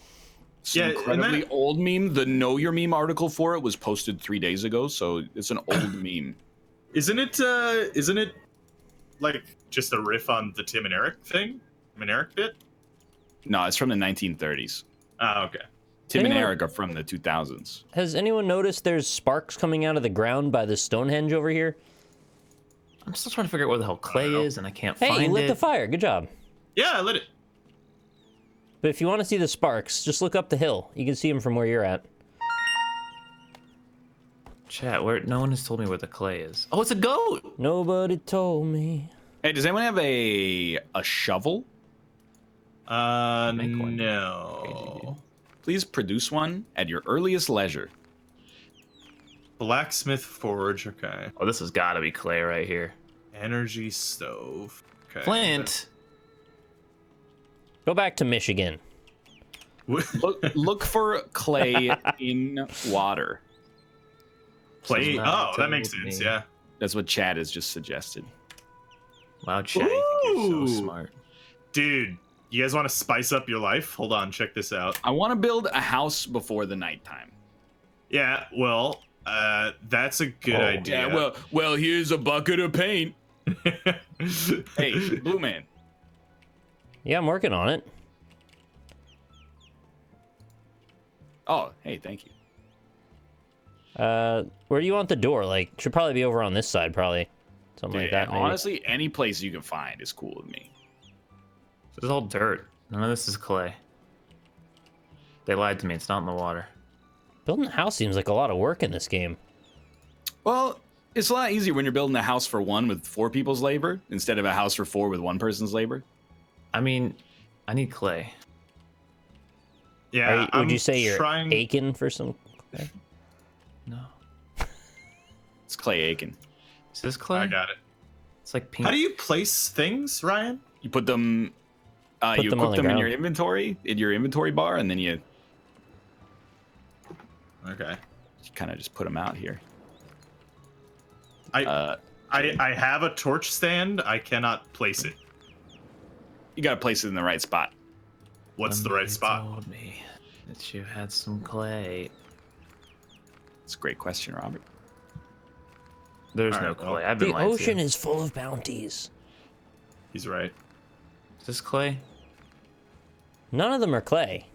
It's
Yeah,
an
and
incredibly
that-
old meme. The Know Your Meme article for it was posted 3 days ago, so it's an old meme.
Isn't it like just a riff on the Tim and Eric thing? Tim and Eric bit?
No, it's from the 1930s.
Oh, okay.
Tim and
Anyone-
Eric are from the 2000s.
Has anyone noticed there's sparks coming out of the ground by the Stonehenge over here?
I'm still trying to figure out where the hell clay
know.
is, and I can't
Hey,
Oh,
you
find
lit
it.
the fire. Good job.
Yeah, I lit it.
But if you want to see the sparks, just look up the hill. You can see them from where you're at.
Chat, where no one has told me where the clay is. Oh, it's a goat.
Nobody told me.
Hey, does anyone have a shovel?
Make one.
No.
Please produce one at your earliest leisure.
Blacksmith forge. Okay.
Oh, this has got to be clay right here.
Energy stove. Okay.
Flint.
Go back to Michigan.
Look for clay in water.
Play.
Somehow
Oh, that makes
told
sense.
me.
Yeah.
That's what Chad has just suggested.
Wow, chat, you think you're
Ooh.
so smart.
Dude, you guys want to spice up your life? Hold on, check this out.
I want to build a house before the nighttime.
Yeah, well, that's a good idea.
Yeah, well, here's a bucket of paint. Hey, Blue Man.
Yeah, I'm working on it.
Oh, hey, thank you.
Where do you want the door? Like, should probably be over on this side, probably. Something like
Yeah,
that, maybe.
honestly, any place you can find is cool with me.
This is all dirt. None of this is clay. They lied to me. It's not in the water.
Building a house seems like a lot of work in this game.
Well, it's a lot easier when you're building a house for one with 4 people's labor instead of a house for 4 with 1 person's labor.
I mean, I need clay.
Yeah,
Would you say you're
trying...
aching for some?
No.
It's Clay Aiken.
Is this clay?
I got it.
It's like pink.
How do you place things, Ryan?
You put them,
Put
you
them on
cook
the
them in
ground.
your inventory bar, and then you
Okay.
kind of just put them out here.
I have a torch stand. I cannot place it.
You gotta place it in the right spot.
What's the right
Somebody
spot?
told me that you had some clay.
It's a great question, Robert.
There's
All
no
right, well,
clay. I've been
The
lying to
ocean
you.
is full of bounties.
He's right.
Is this clay?
None of them are clay.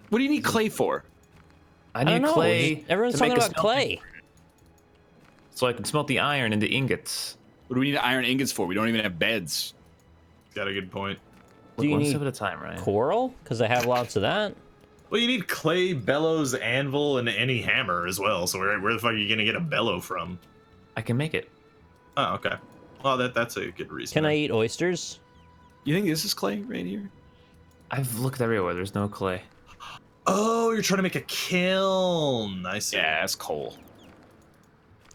What do you need clay for?
I
I don't
need
know.
clay.
Everyone's
to make
talking
a
about
smelting-
clay.
So I can smelt the iron into ingots.
What do we need iron ingots for? We don't even have beds.
Got a good point.
Do
Look,
you
one
need
step at a time, Ryan.
coral? Because I have lots of that.
Well, you need clay, bellows, anvil, and any hammer as well. So where the fuck are you gonna get a bellow from?
I can make it.
Oh, okay. Well, that's a good reason.
Can I
then.
eat oysters?
You think this is clay right here?
I've looked everywhere. There's no clay.
Oh, you're trying to make a kiln. I see.
Yeah, that's coal.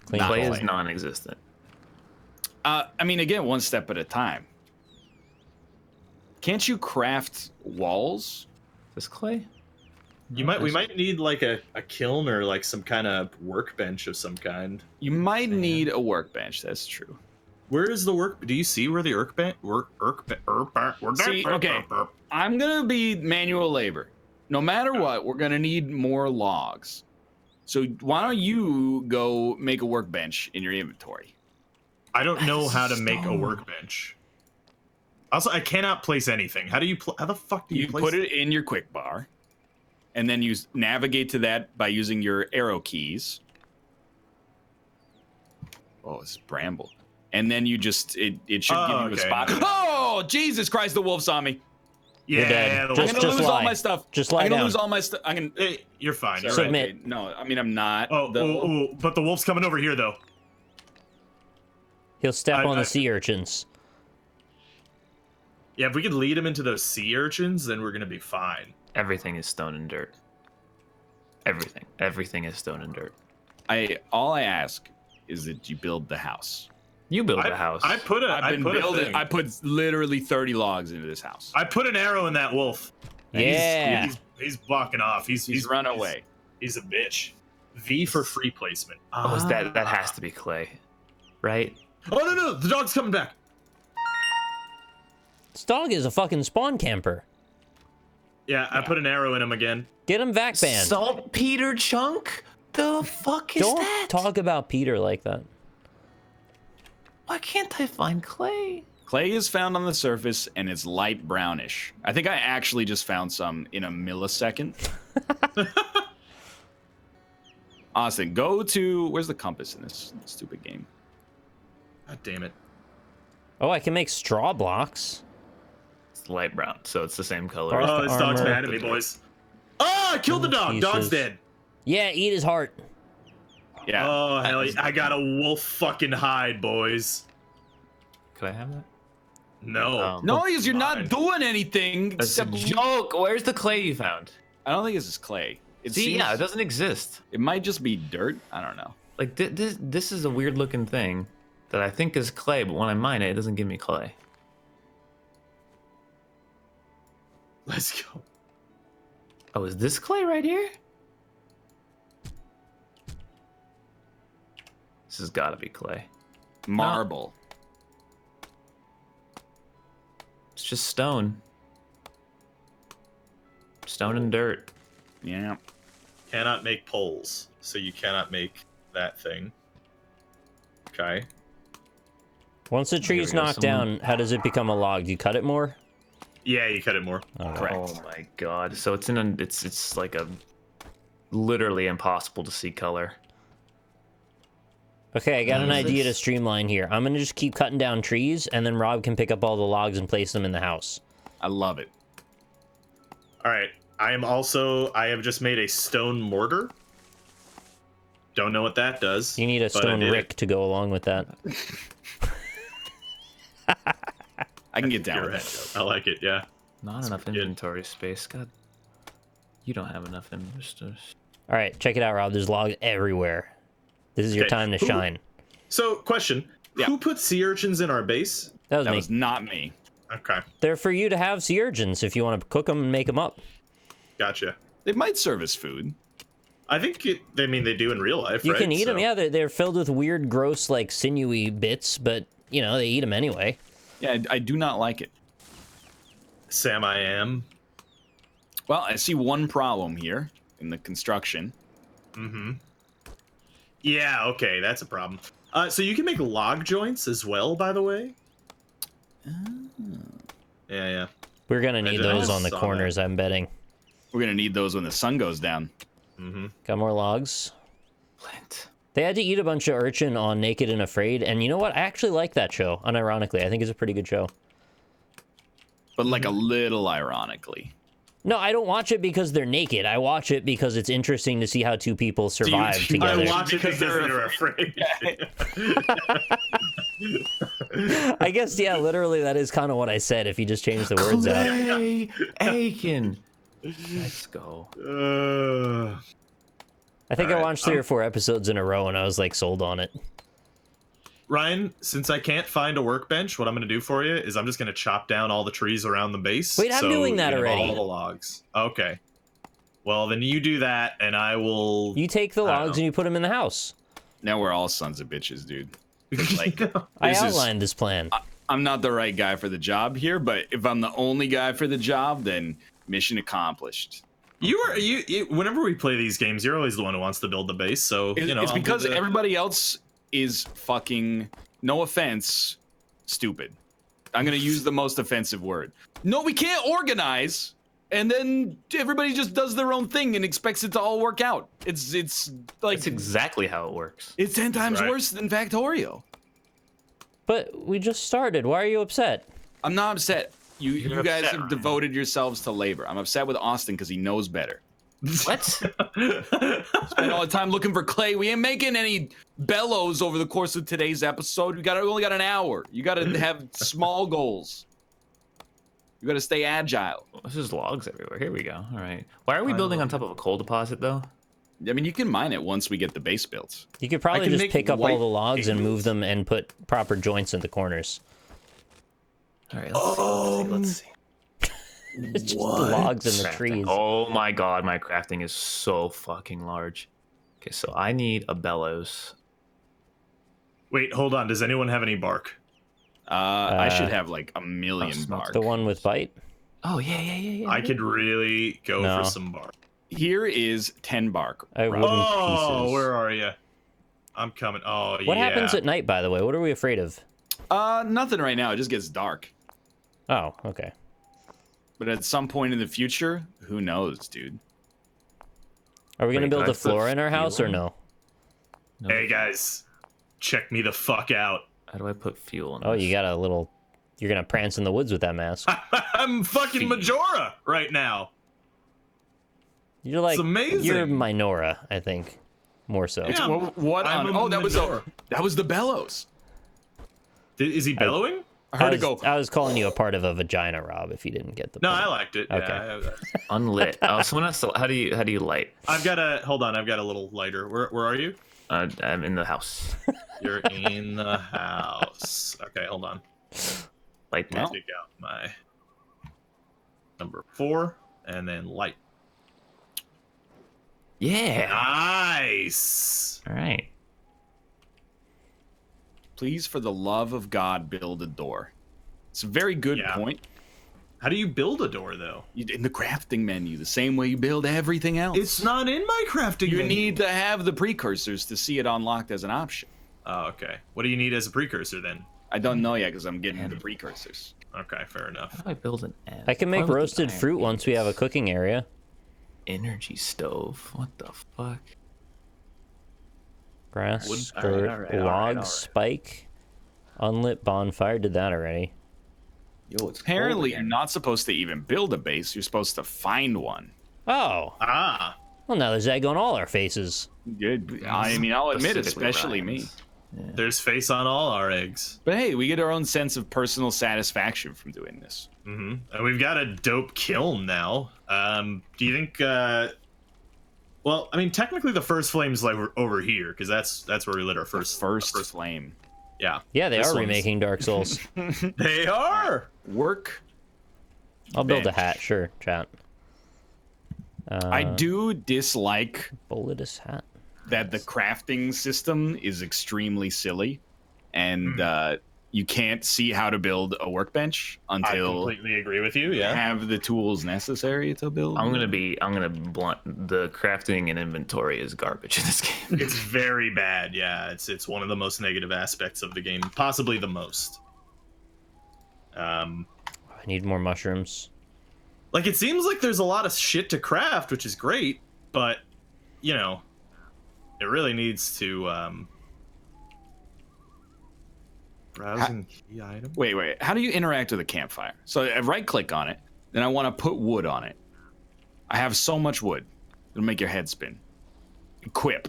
Clean
Not
Clay
coal.
is non-existent.
I mean, again, one step at a time. Can't you craft walls?
Is this clay?
We might need like a kiln or like some kind of workbench of some kind.
You might need a workbench. That's true.
Where is the work? Do you see where the
See, okay. I'm gonna be manual labor. No matter what, we're gonna need more logs. So why don't you go make a workbench in your inventory?
I don't know how to make a
Stone.
workbench. Also, I cannot place anything. How the fuck do you
You
place
put it in your quick bar, and then you navigate to that by using your arrow keys. Oh, it's bramble. And then you just it should give you a
okay.
spot. Oh, Jesus Christ! The wolf saw me.
Yeah,
You're dead.
the
Just-
I'm
wolf-
gonna lose all
lie.
my stuff.
Just lie
I'm gonna
down.
lose all my stuff. I'm gonna.
Hey, you're fine. You're
Sorry,
right.
Submit.
okay. No, I mean I'm not.
Oh, but the wolf's coming over here though.
He'll step on
I-
the sea urchins.
Yeah, if we could lead him into those sea urchins, then we're gonna be fine.
Everything is stone and dirt. Everything is stone and dirt.
All I ask is that you build the house.
You build a house.
I put a.
I've been
put a
building.
thing.
I put literally 30 logs into this house.
I put an arrow in that wolf. And
Yeah.
He's blocking off. He's
run away.
He's a bitch. V for free placement.
Oh, is that has to be clay, right?
Oh no, the dog's coming back.
This dog is a fucking spawn camper.
Yeah, I put an arrow in him again.
Get him vac banned.
Saltpeter chunk? The fuck is
Don't
that?
talk about Peter like that.
Why can't I find clay?
Clay is found on the surface and it's light brownish. I think I actually just found some in a millisecond. Austin, go to where's the compass in this stupid game?
God damn it.
Oh, I can make straw blocks.
It's light brown, so it's the same color.
Barth
Oh, this dog's
armor.
mad at me, boys. Oh, I killed the dog. Dog's
Pieces.
dead.
Yeah, eat his heart.
Yeah.
Oh, hell yeah. I got a wolf fucking hide, boys.
Could I have that?
No.
No, because you're
Fine.
not doing anything.
That's a
Except
joke. Where's the clay you found?
I don't think this is clay. It
See,
seems,
yeah, it doesn't exist.
it might just be dirt. I don't know.
Like this is a weird looking thing that I think is clay, but when I mine it, it doesn't give me clay.
Let's go.
Oh, is this clay right here? This has got to be clay.
Marble.
It's just stone. Stone and dirt.
Yeah.
Cannot make poles, so you cannot make that thing. Okay.
Once the tree's
we go,
knocked
someone-
down, how does it become a log? Do you cut it more?
Yeah, you cut it more.
Correct.
Oh my god. So it's in a it's like a literally impossible to see color.
Okay, I got an
What is
idea to
this?
streamline here. I'm gonna just keep cutting down trees, and then Rob can pick up all the logs and place them in the house.
I love it.
All right. I have just made a stone mortar. Don't know what that does.
You need a
but I
stone
did it.
rick to go along with that.
I can get down
You're
with
right,
that.
Joe. I like it, yeah.
Not enough
good.
inventory space. God, you don't have enough inventory.
All right, check it out, Rob. There's logs everywhere. This is your
Okay,
time to
who-
shine.
So, question.
Yeah.
Who put sea urchins in our base?
That was
That
me.
was not me.
Okay.
They're for you to have sea urchins if you want to cook them and make them up.
Gotcha.
They might serve as food.
I think they do in real life,
You
right?
can eat them,
So-
yeah. They're filled with weird, gross, like sinewy bits, but you know they eat them anyway.
Yeah, I do not like it.
Sam, I am.
Well, I see one problem here in the construction.
Mm-hmm. Yeah, okay, that's a problem. So you can make log joints as well, by the way. Yeah.
We're gonna need
I
those on the
saw
corners, I'm betting.
We're gonna need those when the sun goes down.
Mm-hmm.
Got more logs.
Flint.
They had to eat a bunch of urchin on Naked and Afraid, and you know what? I actually like that show. Unironically, I think it's a pretty good show.
But like a little ironically.
No, I don't watch it because they're naked. I watch it because it's interesting to see how two people survive
do you
together.
I watch it
Because
because
they're
they're afraid.
I guess, yeah, literally that is kind of what I said if you just change the words out.
Clay Aiken. Let's go.
I think I
Alright,
watched 3 or 4 episodes in a row and I was like sold on it.
Ryan, since I can't find a workbench, what I'm going to do for you is I'm just going to chop down all the trees around the base.
Wait, I'm
so
doing that
you have
already.
All the logs. Okay. Well, then you do that, and I will.
You take the
I don't
logs
know.
and you put them in the house.
Now we're all sons of bitches, dude. Like,
I
This is-
outlined this plan.
I'm not the right guy for the job here, but if I'm the only guy for the job, then mission accomplished.
You are you. Whenever we play these games, you're always the one who wants to build the base. So
It's,
you know,
it's
I'll do
because
the-
everybody else is fucking, no offense, stupid. I'm gonna use the most offensive word. No, we can't organize. and then everybody just does their own thing and expects it to all work out. It's like
That's exactly how it works.
it's 10 times
Right.
worse than Factorio.
But we just started. Why are you upset?
I'm not upset. You
You're
guys
upset,
have
Ryan.
devoted yourselves to labor. I'm upset with Austin because he knows better.
What?
Spent all the time looking for clay. We ain't making any bellows over the course of today's episode. We only got an hour. You got to have small goals. You got to stay agile.
There's just logs everywhere. Here we go. All right. Why are we building on top of a coal deposit, though?
I mean, you can mine it once we get the base built.
You could probably
can
just
make
pick up all
white
the logs and move
igloos.
them and put proper joints in the corners.
All right. Let's see.
It's just logs in the
Crafting.
trees.
Oh my god, my crafting is so fucking large. Okay, so I need a bellows.
Wait, hold on. Does anyone have any bark?
I should have like a million
smoke.
bark.
The one with bite?
Oh yeah.
I could really go
No.
for some bark.
Here is 10 bark.
I have wooden
Oh,
pieces.
where are you? I'm coming. Oh,
What
yeah.
happens at night, by the way? What are we afraid of?
Nothing right now. It just gets dark.
Oh, okay.
But at some point in the future, who knows, dude?
Are we going
Wait,
to build
can I
a floor
put
in our house or
fuel?
no?
No.
Hey, guys. Check me the fuck out.
How do I put fuel in
Oh,
this?
you got a little... You're going to prance in the woods with that mask.
I'm fucking
Feed.
Majora right now.
You're like...
It's amazing.
You're Minora, I think. More so.
Yeah.
What
I'm
on?
a
Oh, that
Majora.
was the bellows.
Is he bellowing?
I heard it go.
I was calling you a part of a vagina, Rob, if you didn't get the
No,
point.
I liked it.
Okay.
Yeah,
Unlit. Oh, someone else. How do you light?
I've got a hold on. I've got a little lighter. Where are you?
I'm in the house.
You're in the house. Okay, hold on.
Light
I'll
that.
take out my number 4 and then light.
Yeah.
Nice.
All right.
Please, for the love of God, build a door. It's a very good
Yeah.
point.
How do you build a door though?
In the crafting menu, the same way you build everything else.
It's not in my crafting
You
menu.
need to have the precursors to see it unlocked as an option.
Oh, okay. What do you need as a precursor then?
I don't know yet because I'm getting the precursors.
Okay, fair enough.
How do I build an?
I can make
Why would the
roasted
iron
fruit
be
once we have a cooking area.
energy stove. What the fuck?
Grass,
Wood-
skirt,
alright,
log,
alright.
spike, unlit bonfire. Did that already.
Yo, it's
Apparently, you're not supposed to even build a base. You're supposed to find one.
Oh,
Ah,
well, now there's egg on all our faces.
I mean, I'll admit,
Specifically
especially me.
Ryan's.
there's face on all our eggs.
But hey, we get our own sense of personal satisfaction from doing this.
And we've got a dope kiln now. Do you think? Well, I mean, technically the first flame's like over here because that's where we lit our first
flame.
Yeah,
Yeah, they
This
are
one's-
remaking Dark Souls.
they are.
Work.
I'll build a
Bench.
hat, sure, chat.
I do dislike
Bulletus hat.
that the crafting system is extremely silly, and you can't see how to build a workbench
I
until
completely agree with you.
you
Yeah.
have the tools necessary to build.
I'm gonna blunt. The crafting and inventory is garbage in this game.
It's very bad. Yeah, it's one of the most negative aspects of the game, possibly the most.
I need more mushrooms.
Like it seems like there's a lot of shit to craft, which is great, but you know, it really needs to browsing key item.
Wait. How do you interact with a campfire? So I right-click on it, then I want to put wood on it. I have so much wood, it'll make your head spin. Equip.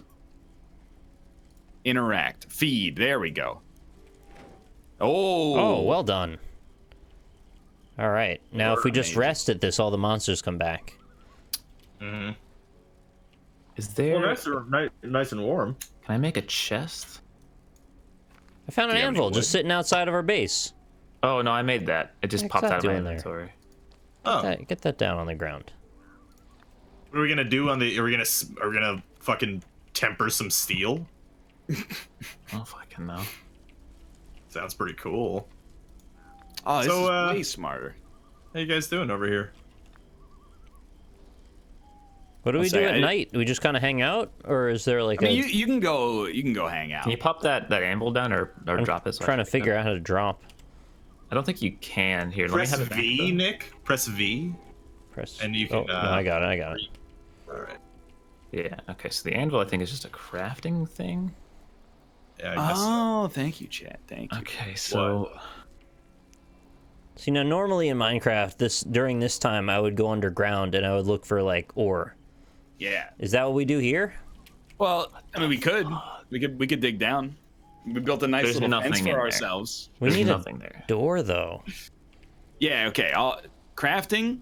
Interact. Feed. There we go.
Oh, well done. All right, now if we just
Amazing.
rest at this, all the monsters come back.
Is there?
Nice and warm.
Can I make a chest?
I found an
Do you have any
anvil just
wood?
sitting outside of our base.
Oh no, I made that. It just
What's
popped
that
out of my
doing there?
inventory.
Oh,
Get that down on the ground.
what are we gonna do on the? Are we gonna fucking temper some steel?
Oh fucking no.
Sounds pretty cool.
Oh, this
So,
is way smarter.
How you guys doing over here?
What do
I'll
we
say
do at
I-
night? Do we just kind of hang out, or is there like
I mean,
a?
you can go hang out.
Can you pop that anvil down or
I'm
drop it? So I
trying to
can pick
figure
it up?
out how to drop.
I don't think you can. Here,
Press
let me have it.
V, Nick. Press V.
Press.
And you can.
No, I got it.
All right.
Yeah. Okay. So the anvil, I think, is just a crafting thing.
Yeah, I guess so.
Oh, thank you, chat. Thank you.
Okay. So.
See, now normally in Minecraft, during this time, I would go underground and I would look for like ore.
Yeah.
Is that what we do here?
Well, I mean, we could dig down. We built a nice
There's
little
nothing
fence
in
for
there.
ourselves.
We
There's
need
nothing
a
there.
door, though.
Yeah. Okay. Crafting.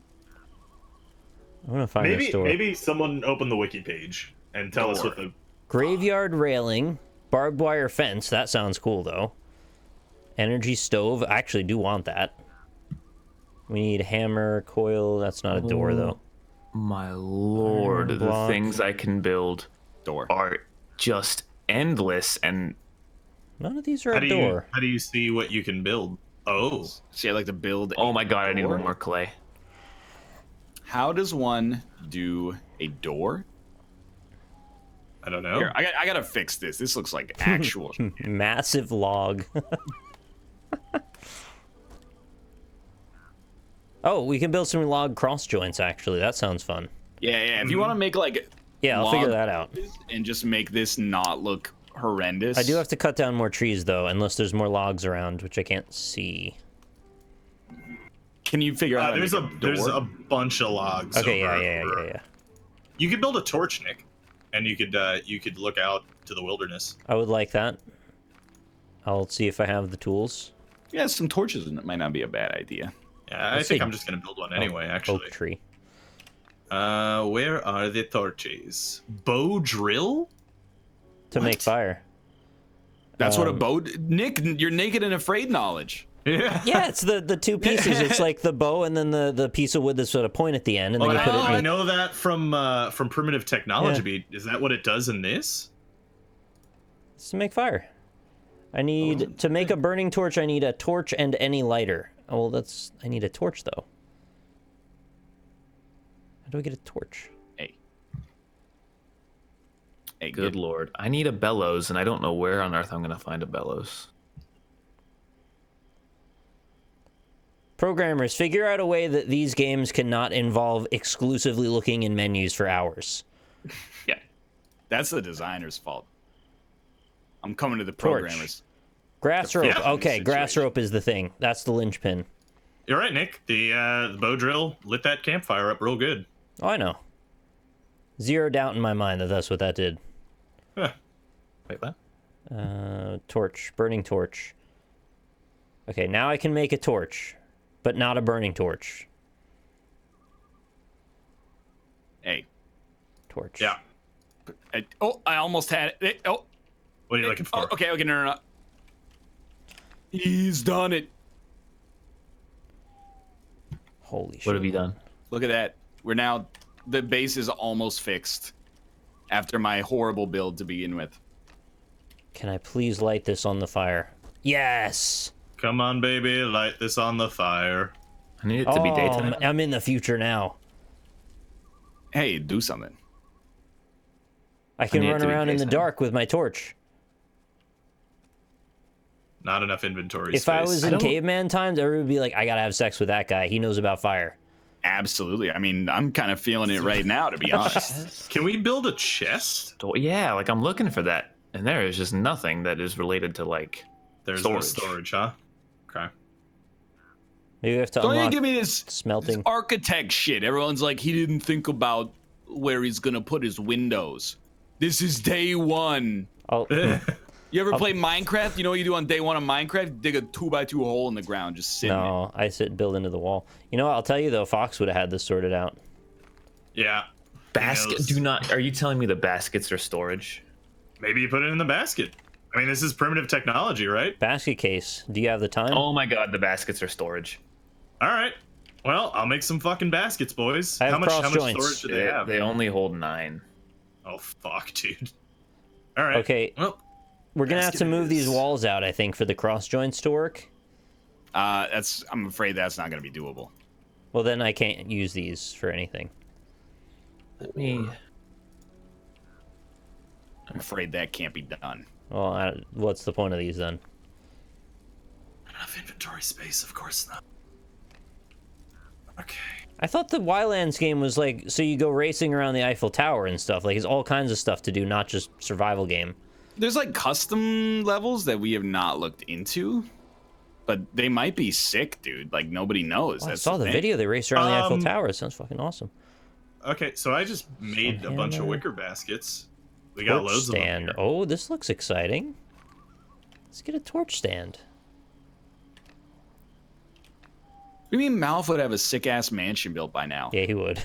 I want to find this door.
Maybe someone open the wiki page and tell us what the
Graveyard railing, barbed wire fence. That sounds cool, though. Energy stove. I actually do want that. We need hammer, coil. That's not a door, though.
My lord, the
block.
things I can build
Door.
are just endless, and
None of these are a door.
How do you see what you can build? Oh,
See, I like to build.
oh
a
my god, I need
door.
one more clay.
How does one do a door?
I don't know.
Here, I gotta fix this. This looks like actual.
Massive log. Oh, we can build some log cross joints, actually. That sounds fun.
Yeah. If you want to make like.
Yeah, I'll figure that out.
And just make this not look horrendous.
I do have to cut down more trees, though, unless there's more logs around, which I can't see.
Can you figure out? How to
There's
make
a
door?
there's a bunch of logs.
Okay,
over-
yeah.
You could build a torch, Nick, and you could look out to the wilderness.
I would like that. I'll see if I have the tools.
Yeah, some torches might not be a bad idea.
Yeah, I
Let's
think
see.
I'm just gonna build one anyway. Actually,
Oak tree.
Where are the torches? Bow drill?
To make fire.
That's what a bow. Nick, you're naked and afraid knowledge.
Yeah.
Yeah, it's the two pieces. It's like the bow and then the piece of wood that's got a point at the end, and then you put it in.
I know that from primitive technology. Is that what it does in this?
It's to make fire. I need to make a burning torch. I need a torch and any lighter. Oh, well, I need a torch though. How do I get a torch?
Hey,
Good lord. I need a bellows, and I don't know where on earth I'm going to find a bellows.
Programmers, figure out a way that these games cannot involve exclusively looking in menus for hours.
Yeah, that's the designer's fault. I'm coming to the
Torch.
programmers.
Grass rope.
Yeah.
Okay, grass
Situation.
rope is the thing. That's the linchpin.
You're right, Nick. The bow drill lit that campfire up real good.
Oh, I know. Zero doubt in my mind that that's what that did.
Huh.
Wait, what?
Torch. Burning torch. Okay, now I can make a torch, but not a burning torch.
Hey.
Torch.
Yeah.
I almost had it. Oh.
What are you looking for?
Oh, okay, no. He's done it.
Holy shit.
What have you done?
Look at that. The base is almost fixed after my horrible build to begin with.
Can I please light this on the fire? Yes!
Come on, baby, light this on the fire.
I need it to be daytime.
I'm in the future now.
Hey, do something.
I can
need it
run
to be
around in the
daytime.
dark with my torch.
Not enough inventory
If
space.
I was in caveman times, everyone would be like, I gotta have sex with that guy. He knows about fire.
Absolutely. I mean, I'm kind of feeling it right now, to be honest.
Can we build a chest?
Yeah, like I'm looking for that, and there is just nothing that is related to like
There's
storage.
no storage, huh? Okay.
Maybe we have to
Don't you
unlock
give me this
smelting.
architect shit. Everyone's like, he didn't think about where he's gonna put his windows. This is day one.
Oh,
You ever play Minecraft? You know what you do on day one of Minecraft? Dig a 2x2 hole in the ground, just sit in it.
no, I sit build into the wall. You know what? I'll tell you though, Fox would have had this sorted out.
Yeah.
basket. Do not. Are you telling me the baskets are storage?
Maybe you put it in the basket. I mean, this is primitive technology, right?
Basket case. Do you have the time?
Oh my god, the baskets are storage.
All right. Well, I'll make some fucking baskets, boys.
I have
how much
cross joints.
storage do they have?
They only hold 9.
Oh fuck, dude. All right.
Okay,
Well,
we're gonna have to
basket it
move these
is.
walls out, I think, for the cross joints to work.
I'm afraid that's not gonna be doable.
Well, then I can't use these for anything.
Let me.
I'm afraid that can't be done.
Well, what's the point of these then?
enough inventory space, of course not. Okay.
I thought the Ylands game was like, so you go racing around the Eiffel Tower and stuff. Like, it's all kinds of stuff to do, not just survival game.
There's like custom levels that we have not looked into, but they might be sick, dude. Like nobody knows.
Oh, I saw the video. They raced around the Eiffel Tower. It sounds fucking awesome.
Okay, so I just made a bunch of wicker baskets. We got
Torch
loads
stand.
of them. Here.
Oh, this looks exciting. Let's get a torch stand.
What do you mean Malf would have a sick ass mansion built by now?
Yeah, he would.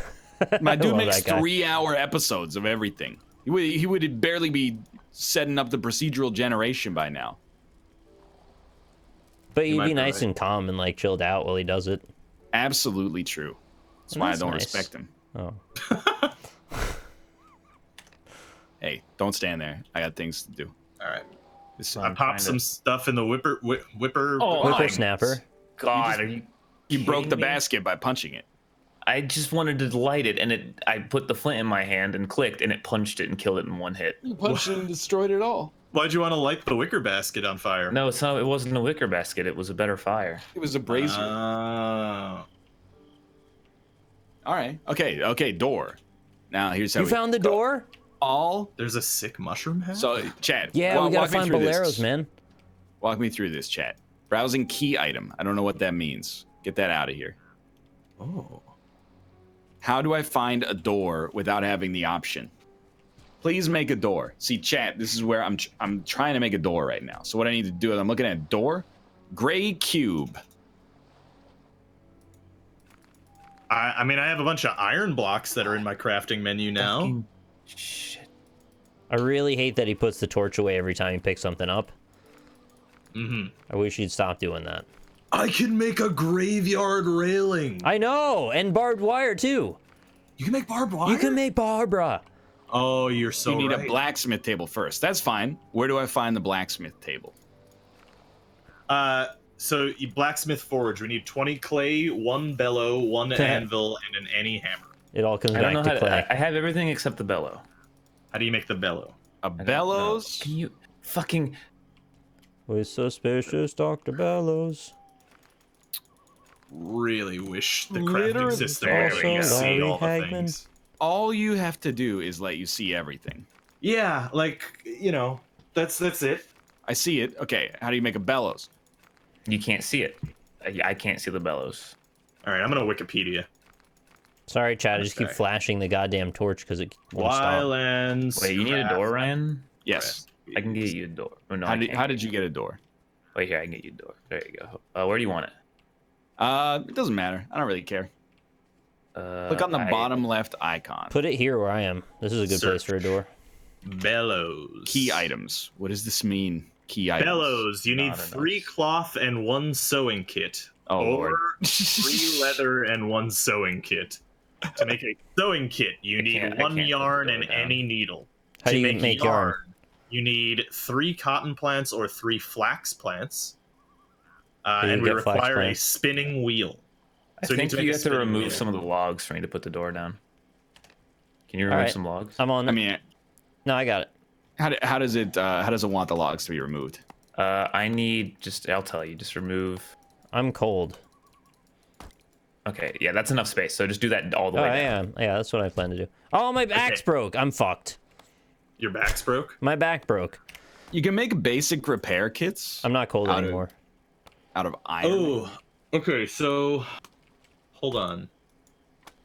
My dude
love
makes
that guy.
3-hour episodes of everything. He would barely be setting up the procedural generation by now.
But he'd
might
be
be
nice
right.
and calm and like chilled out while he does it.
Absolutely true. That's
Well,
why
that's
I don't
nice.
respect him.
Oh.
Hey, don't stand there. I got things to do.
All right.
This,
I popped some stuff in the whipper.
Oh,
Whippersnapper.
God, are you?
you broke the
kidding me?
basket by punching it.
I just wanted to light it, and I put the flint in my hand and clicked, and it punched it and killed it in one hit.
You punched it and destroyed it all.
Why'd you want to light the wicker basket on fire?
No, it's not. It wasn't a wicker basket. It was a better fire.
It was a brazier.
Oh.
All right. Okay. Door. Now here's how
You found the door?
all.
There's a sick mushroom head?
So, Chad.
Yeah, we gotta
walk me
find
through
boleros,
this.
man.
Walk me through this, chat. Browsing key item. I don't know what that means. Get that out of here.
Oh.
How do I find a door without having the option? Please make a door. See, chat, this is where I'm trying to make a door right now. So what I need to do is I'm looking at door, gray cube.
I mean, I have a bunch of iron blocks that are in my crafting menu now.
Fucking shit.
I really hate that he puts the torch away every time he picks something up.
Mm-hmm.
I wish he'd stop doing that.
I can make a graveyard railing.
I know, and barbed wire too.
You can make barbed wire?
You can make Barbara.
Oh, you're so
You need
right.
a blacksmith table first. That's fine. Where do I find the blacksmith table?
So you blacksmith forge. We need 20 clay, 1 bellow, 1 anvil, and an any hammer.
It all comes
I don't
back
know
to
how
clay.
I have everything except the bellow.
How do you make the bellow?
A
I don't know.
bellows?
Can you fucking?
We're suspicious, Dr. Bellows.
Really wish the
Literally.
crafting system
There
would
we
let you
go.
see all the
Larry Hagman.
things.
All you have to do is let you see everything.
Yeah, like, you know, that's it.
I see it. Okay, how do you make a bellows?
You can't see it. I can't see the bellows.
All right, I'm gonna Wikipedia.
Sorry, Chad. I just keep
Okay.
flashing the goddamn torch because it won't stop.
Wildlands.
Wait, you need a door, Ryan?
Yes.
I can get you a door. Oh, no,
How
I
did,
can't.
how did you get a door?
Wait here, I can get you a door. There you go. Where do you want it?
It doesn't matter. I don't really care.
Uh,
Click on the
I-
bottom left icon.
Put it here where I am. This is a good place
Search.
for a door.
Bellows.
Key items. What does this mean? Key items.
Bellows. You need
Not
3
enough.
cloth and 1 sewing kit.
Oh,
or
Lord.
3 leather and 1 sewing kit. To make a sewing kit, you need
can't- I
1
can't put
yarn
the
and
door down.
any needle.
How
to
do you make yarn?
you need 3 cotton plants or 3 flax plants.
You
And we
get flax
require a
plants.
spinning wheel.
I
So we need
think
to make
you
a
have to
spinning
remove
wheel.
some of the logs for me to put the door down. Can you remove
Alright.
some logs?
I'm on.
I mean,
No, I got it.
how does it want the logs to be removed?
I need I'll tell you. Just remove.
I'm cold.
Okay, yeah, that's enough space. So just do that all the
Oh,
way
I
down.
am. Yeah, that's what I plan to do. Oh, my back's
Okay.
broke. I'm fucked.
Your back's broke?
My back broke.
You can make basic repair kits
I'm not cold
Out of-
anymore.
out of iron.
Oh, okay. So, hold on.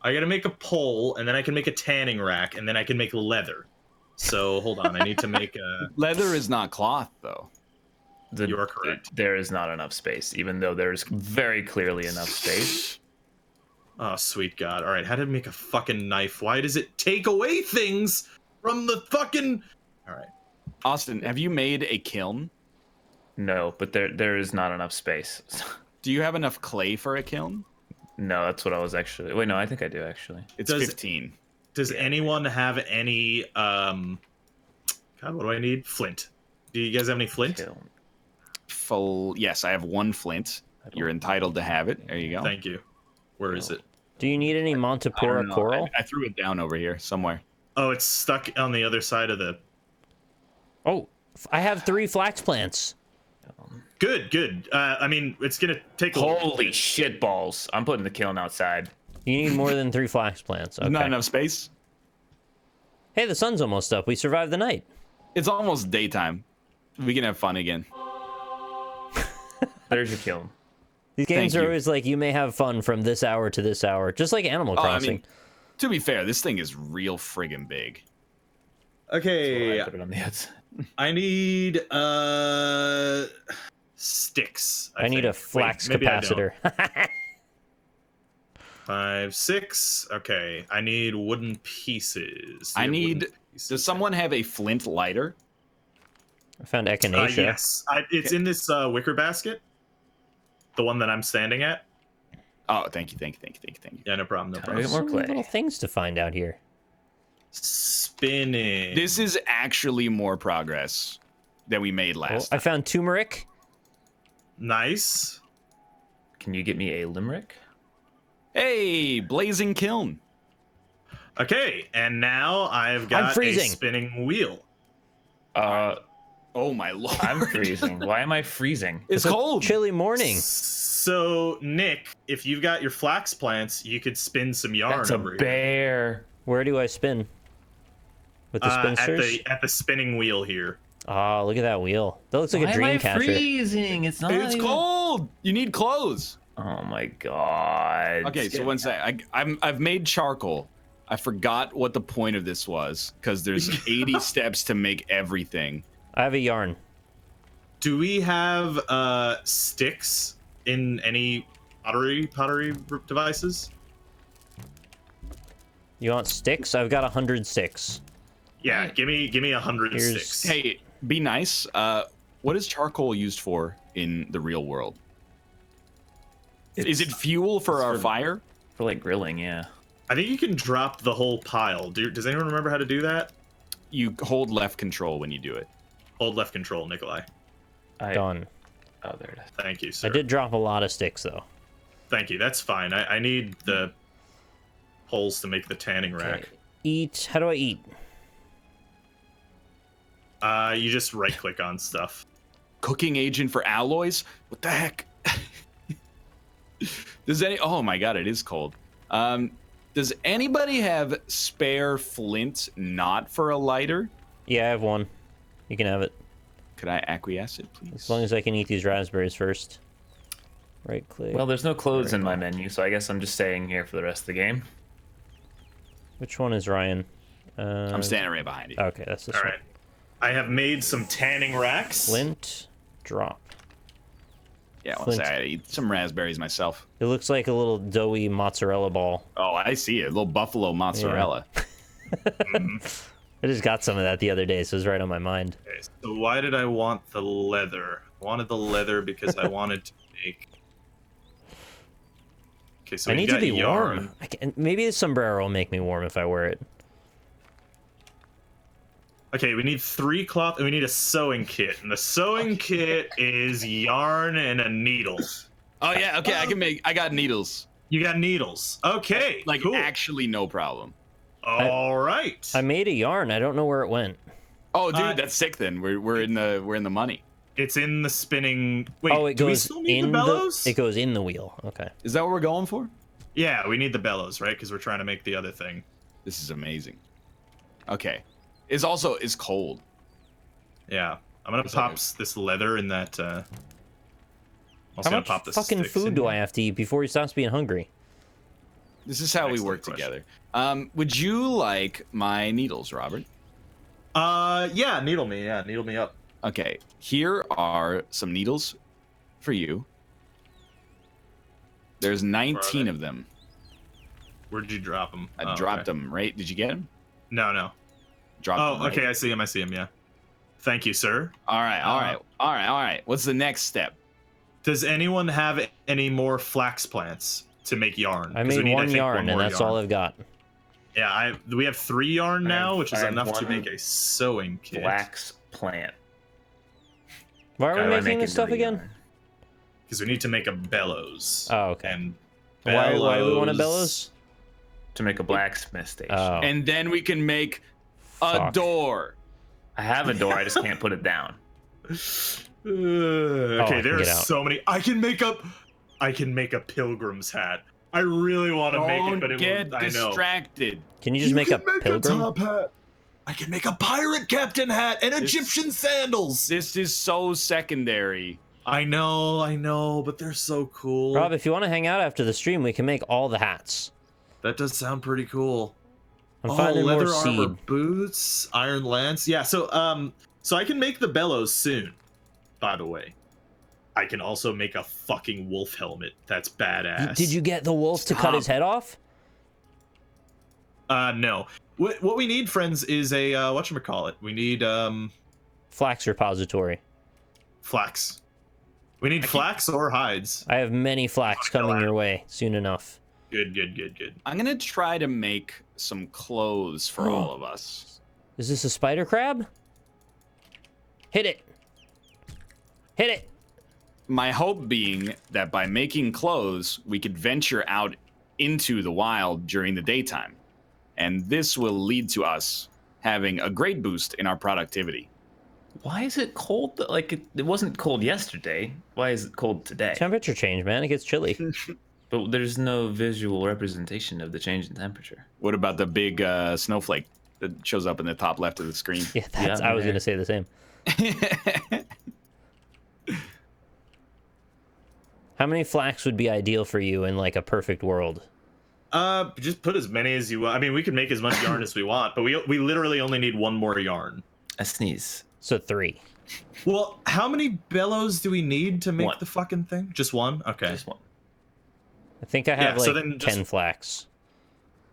I gotta make a pole, and then I can make a tanning rack, and then I can make leather. So, hold on. I need to make a.
Leather is not cloth, though.
You are correct.
There is not enough space, even though there's very clearly enough space.
Oh, sweet God. All right. How to make a fucking knife? Why does it take away things from the fucking. All right.
Austin, have you made a kiln?
No, but there is not enough space.
Do you have enough clay for a kiln?
No, that's what I was actually. Wait, no, I think I do actually.
It's
Does-
15.
Does anyone have any. God, what do I need? Flint. Do you guys have any flint?
Kiln.
Yes, I have 1 flint. You're entitled to have it. There you go.
Thank you. Where is it?
Do you need any
I don't
Montepora
know.
coral?
I threw it down over here somewhere.
Oh, it's stuck on the other side of the.
Oh, I have 3 flax plants.
Good, good. I mean, it's gonna take a.
Holy shit balls! I'm putting the kiln outside.
You need more than 3 flax plants. Okay.
Not enough space.
Hey, the sun's almost up. We survived the night.
It's almost daytime. We can have fun again.
There's your kill.
These games
Thank
are
you.
always like, you may have fun from this hour to this hour, just like Animal
Oh, I
Crossing.
mean, to be fair, this thing is real friggin' big.
Okay,
I put it on the outside.
I need sticks.
I need a
think.
flax
Wait, maybe I don't.
capacitor.
5, 6. Okay, I need wooden pieces.
I
Yeah,
need.
wooden pieces.
Does someone have a flint lighter?
I found echinacea.
Yes, it's in this wicker basket. The one that I'm standing at.
Oh, thank you.
Yeah, no problem. No
Time to
problem.
get more
So many
clay.
little things to find out here.
Spinning.
This is actually more progress than we made
Oh,
last.
I found turmeric.
Nice.
Can you get me a limerick?
Hey, blazing kiln.
Okay, and now I've got a
freezing.
spinning wheel.
Oh my lord.
I'm freezing. Why am I freezing?
It's cold.
Chilly morning.
So, Nick, if you've got your flax plants, you could spin some yarn
That's a
over here.
bear.
Where do I spin? With the spinsters?
At the spinning wheel here.
Oh, look at that wheel. That looks like
Why
a
am
dream
I
catcher.
freezing? It's not.
It's
even-
cold. You need clothes.
Oh my god.
Okay, so one sec. I've made charcoal. I forgot what the point of this was because there's 80 steps to make everything.
I have a yarn.
Do we have sticks in any pottery devices?
You want sticks? I've got 100 sticks.
Yeah, give me 100
Here's-
sticks.
Hey, be nice. What is charcoal used for in the real world? Is it fuel for our fire?
For like grilling, yeah.
I think you can drop the whole pile. Does anyone remember how to do that?
You hold left control when you do it.
Hold left control, Nikolai.
Done.
Oh, there it is.
Thank you, sir.
I did drop a lot of sticks, though.
Thank you. That's fine. I need the poles to make the tanning rack.
Okay. Eat. How do I eat?
You just right click on stuff.
Cooking agent for alloys? What the heck? Does any? Oh my god, it is cold. Does anybody have spare flint not for a lighter?
Yeah, I have one. You can have it.
Could I acquiesce it, please?
As long as I can eat these raspberries first. Right click.
Well, there's no clothes in my menu, so I guess I'm just staying here for the rest of the game.
Which one is Ryan?
I'm standing right behind you.
Okay, that's this
All
one.
right. I have made some tanning racks.
Flint. Drop.
Yeah, I want
Flint.
to say I eat some raspberries myself.
It looks like a little doughy mozzarella ball.
Oh, I see it. A little buffalo mozzarella.
I just got some of that the other day, so it was right on my mind.
Okay, so why did I want the leather? I wanted the leather because I wanted to make. Okay, so
I
we
need to
got
be
yarn.
warm. Maybe the sombrero will make me warm if I wear it.
Okay, we need 3 cloth and we need a sewing kit. And the sewing kit is yarn and a needle.
Oh yeah, okay. I got needles.
You got needles. Okay,
Like
cool.
actually no problem.
All right.
I made a yarn. I don't know where it went.
Oh dude,
Uh,
that's sick then. We're in the money.
It's in the spinning. Wait,
Oh, it
do we
goes
still need
in
the bellows?
It goes in the wheel. Okay.
Is that what we're going for?
Yeah, we need the bellows, right? Because we're trying to make the other thing.
This is amazing. Okay. It's cold.
Yeah, I'm gonna
It's
pop
okay.
this leather in that. Also
How
gonna
much
pop the
fucking
sticks
food
in
do
here.
I have to eat before he stops being hungry?
This is how we
Excellent
work
question.
together. Would you like my needles, Robert?
Yeah, needle me. Yeah, needle me up.
Okay. Here are some needles for you. There's 19
they?
of them.
Where'd you drop them?
I dropped them, right? Did you get them?
No.
Dropped them,
Oh,
right?
okay. I see him. Yeah. Thank you, sir.
All right. What's the next step?
Does anyone have any more flax plants to make yarn?
I
'Cause we
made
need,
one
think,
yarn, and
more
that's all
yarn.
I've got.
Yeah, we have 3 yarn now,
have-
which is
I have
enough to
one
make a sewing kit.
Flax plant.
Why are
How do
we
I
making this stuff again?
Because we need to make a bellows.
Oh, okay.
And
Why do we want a bellows?
To make a blacksmith station.
Oh.
And then we can make a
Fuck.
door.
I have a door, I just can't put it down.
Okay,
can
there are
get out.
so many. I can make a pilgrim's hat. I really want to make it,
Don't
but it
get
won't. I know.
distracted.
Can you just make a pilgrim?
top hat. I can make a pirate captain hat and Egyptian sandals.
This is so secondary.
I know, but they're so cool.
Rob, if you want to hang out after the stream, we can make all the hats.
That does sound pretty cool.
I'm finding
leather
more
armor
seed.
boots, iron lance. Yeah, so I can make the bellows soon. By the way, I can also make a fucking wolf helmet. That's badass.
Did you get the wolf to cut his head off?
No. What we need, friends, is a whatchamacallit. We need
Flax repository.
flax. We need flax or hides.
I have many flax coming your way soon enough.
Good.
I'm gonna try to make some clothes for all of us.
Is this a spider crab? Hit it. Hit it.
My hope being that by making clothes, we could venture out into the wild during the daytime. And this will lead to us having a great boost in our productivity.
Why is it cold? Like, it wasn't cold yesterday. Why is it cold today?
Temperature change, man. It gets chilly.
But there's no visual representation of the change in temperature.
What about the big snowflake that shows up in the top left of the screen?
Yeah, I was going to say the same. How many flax would be ideal for you in like a perfect world?
Just put as many as you want. I mean, we can make as much yarn as we want, but we literally only need one more yarn.
A sneeze.
So 3.
Well, how many bellows do we need to make
One.
the fucking thing? Just one? Okay.
Just one.
I think I have
so
like
then
10
just-
flax.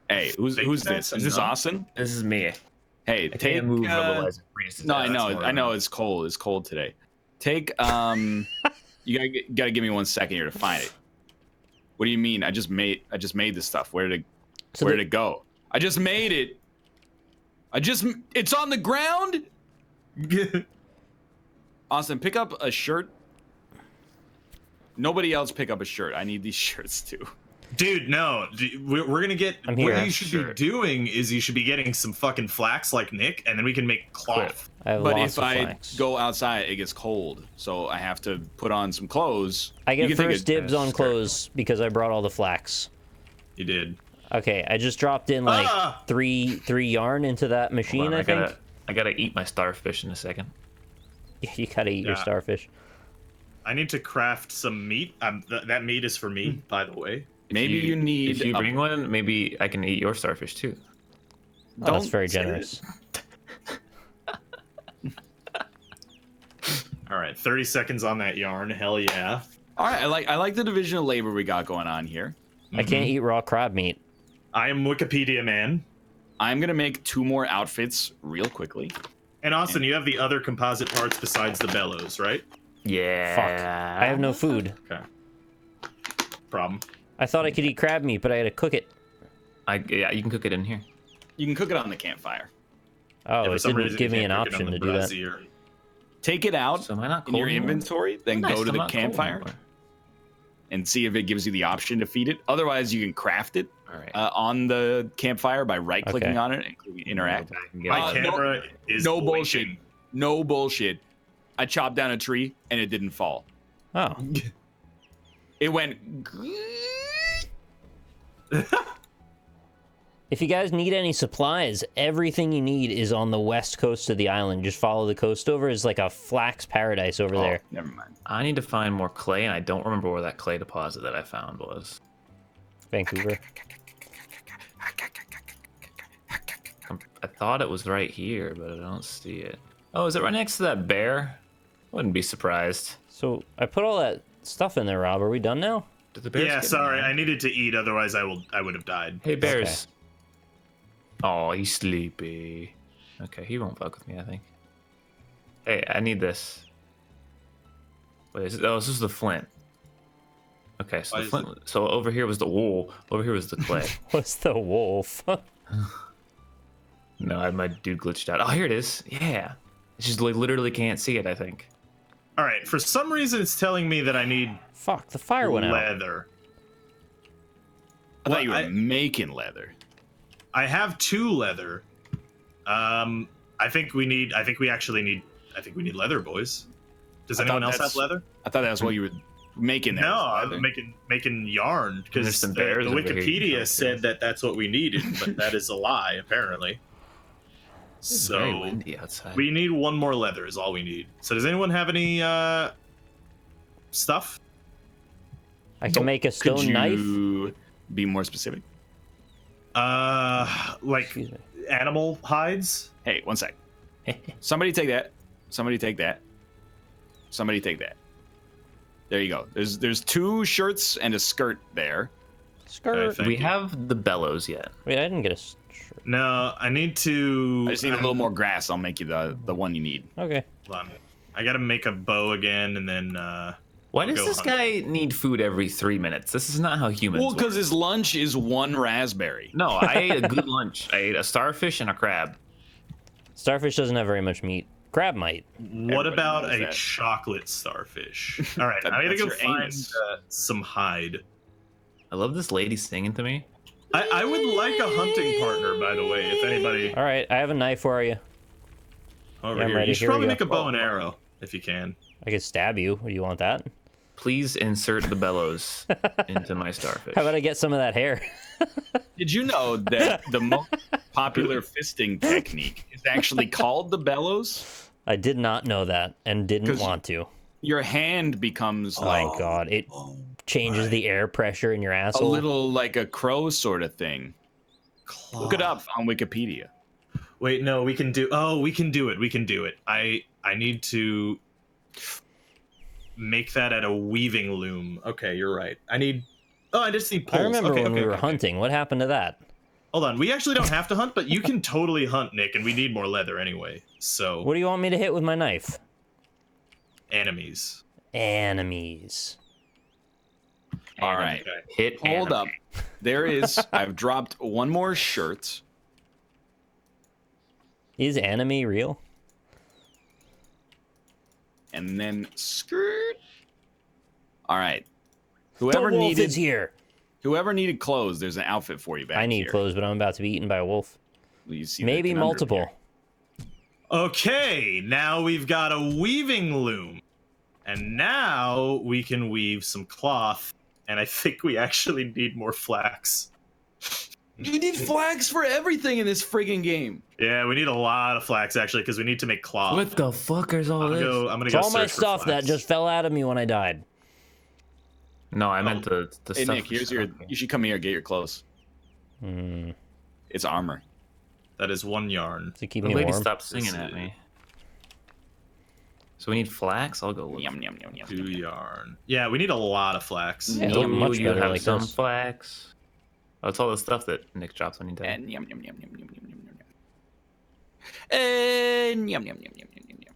Hey, who's this? Is this Austin?
This is me.
Hey,
I
take.
can't move, otherwise it freezes to
No,
death.
I know. It's cold. It's cold today. Take. You gotta give me 1 second here to find it. What do you mean? I just made this stuff. Where did it go? I just made it. It's on the ground. Austin, pick up a shirt. Nobody else pick up a shirt. I need these shirts too.
Dude, no. We're gonna get.
I'm here.
What you should be doing is you should be getting some fucking flax like Nick, and then we can make cloth.
I have
But
lots
if
of
I
flax.
go outside, it gets cold, so I have to put on some clothes.
I
You
get
can take
first dibs on
skirt.
clothes because I brought all the flax.
You did.
Okay, I just dropped in like three yarn into that machine,
Hold on,
I think.
I gotta eat my starfish in a second.
You gotta eat your
Yeah.
starfish.
I need to craft some meat. That meat is for me, by the way.
Maybe you need.
If you bring one, maybe I can eat your starfish too.
Oh, that's
Don't
very
say
generous.
All right, 30 seconds on that yarn. Hell yeah.
All right, I like the division of labor we got going on here.
I can't eat raw crab meat.
I am Wikipedia man.
I'm gonna make 2 more outfits real quickly.
And Austin, you have the other composite parts besides the bellows, right?
Yeah.
Fuck. I have no food.
Okay. Problem.
I thought I could eat crab meat, but I had to cook it.
Yeah, you can cook it in here.
You can cook it on the campfire.
Oh,
Yeah, for
it
some
didn't
reason
give
you
me an
can't cook it on
option
the
to do that.
brazier.
Take it out
So am I not
in
cold
your
anymore?
inventory, then
Nice,
go to
I'm
the
not cold
campfire
anymore.
and see if it gives you the option to feed it. Otherwise, you can craft it
All right.
on the campfire by right-clicking
Okay.
on it and clicking interact.
Go back and get
My
my-
camera is
No
blinking.
bullshit. No bullshit. I chopped down a tree and it didn't fall.
Oh,
It went.
if you guys need any supplies, everything you need is on the west coast of the island. Just follow the coast over. It's like a flax paradise over there.
Never mind.
I need to find more clay, and I don't remember where that clay deposit that I found was.
Vancouver.
I thought it was right here, but I don't see it. Oh, is it right next to that bear? Wouldn't be surprised.
So I put all that stuff in there, Rob. Are we done now?
Did the bears
Yeah,
get
sorry.
mad?
I needed to eat, otherwise I would have died.
Hey, bears. Oh, he's sleepy. Okay, he won't fuck with me, I think. Hey, I need this. Wait, this is the flint. Okay, so
Why
the
is
flint. So over here was the wool. Over here was the clay.
What's the wolf?
No, my dude glitched out. Oh, here it is. Yeah. It's just like literally can't see it, I think.
All right. For some reason, it's telling me that I need
Fuck, the fire went out.
leather.
I thought you were
I-
making leather.
I have 2 leather. I think we actually need. I think we need leather, boys. Does
I
anyone
thought
else have
that's-
leather?
I thought that's what you were Making
No, I'm making yarn because
There's some
the
bears over here you can
Wikipedia
kill,
said
too.
that that's what we needed, but that is a lie apparently.
It's very
So
windy outside.
we need one more leather is all we need. So does anyone have any stuff?
I can make a
Could
stone knife.
you be more specific?
Like
Excuse me.
animal hides?
Hey, one sec. Somebody take that. Somebody take that. Somebody take that. There you go. There's 2 shirts and a skirt there.
Skirt.
Thank
we
you.
have the bellows yet.
Wait, I didn't get a shirt.
No, I need to.
I just need a little more grass. I'll make you the one you need.
Okay.
Hold on. I gotta make a bow again, and then.
Why
I'll
does
go
this
hunt.
guy need food every 3 minutes? This is not how humans
Well,
work.
because his lunch is 1 raspberry.
No, I ate a good lunch. I ate a starfish and a crab.
Starfish doesn't have very much meat. Crab might.
What
Everybody
about
knows
a
that.
chocolate starfish? All right,
That-
I gotta
that's
go
your
find
anus.
some hide.
I love this lady singing to me.
I would like a hunting partner, by the way. If anybody
All right, I have a knife for you.
over
Yeah, I'm
here,
ready.
you should
Here we
probably
go.
make a bow and arrow if you can.
I could stab you. Do you want that?
Please insert the bellows into my starfish.
How about I get some of that hair?
Did you know that the most popular fisting technique is actually called the bellows?
I did not know that and didn't
'Cause-
want to.
Your hand becomes
Oh my
like
god, it changes the air pressure in your
a
asshole.
little like a crow sort of thing. Look it up on Wikipedia.
Wait, no, we can do. Oh, we can do it. We can do it. I need to make that at a weaving loom. Okay, you're right. I need. Oh, I just need poles.
I remember
Okay,
when
okay,
we were
okay.
hunting. What happened to that?
Hold on. We actually don't have to hunt, but you can totally hunt, Nick, and we need more leather anyway. So
What do you want me to hit with my knife?
enemies.
Enemies.
All right.
Okay.
Hit
Hold
anime.
up. There is. I've dropped 1 more shirt.
Is anime real?
And then skirt. All right.
The
Whoever
wolf
needed
is here.
whoever needed clothes, there's an outfit for you back
I need
here.
clothes, but I'm about to be eaten by a wolf.
You see the
Maybe
conundrum
multiple.
here.
Okay, now we've got a weaving loom. And now we can weave some cloth. And I think we actually need more flax.
You need flags for everything in this friggin' game.
Yeah, we need a lot of flax actually, because we need to make cloth.
What the fuck is all
I'm
this?
gonna
It's
go
all my
search for
stuff that
flax.
just fell out of me when I died.
No, I meant the
Hey
stuff.
Nick, here's your. You should come here. Get your clothes.
Hmm.
It's armor.
That is 1 yarn.
To keep
The
me
lady
warm.
stopped singing
This
at
is-
me. So we need flax. I'll go look.
Yum yum yum yum.
2 yarn. Yeah, we need a lot of flax.
Yeah,
You,
much
you
better
have
like
some
this.
flax. Oh, it's all the stuff that Nick drops when he dies.
And yum yum yum yum yum yum yum yum. And yum yum yum yum yum yum yum.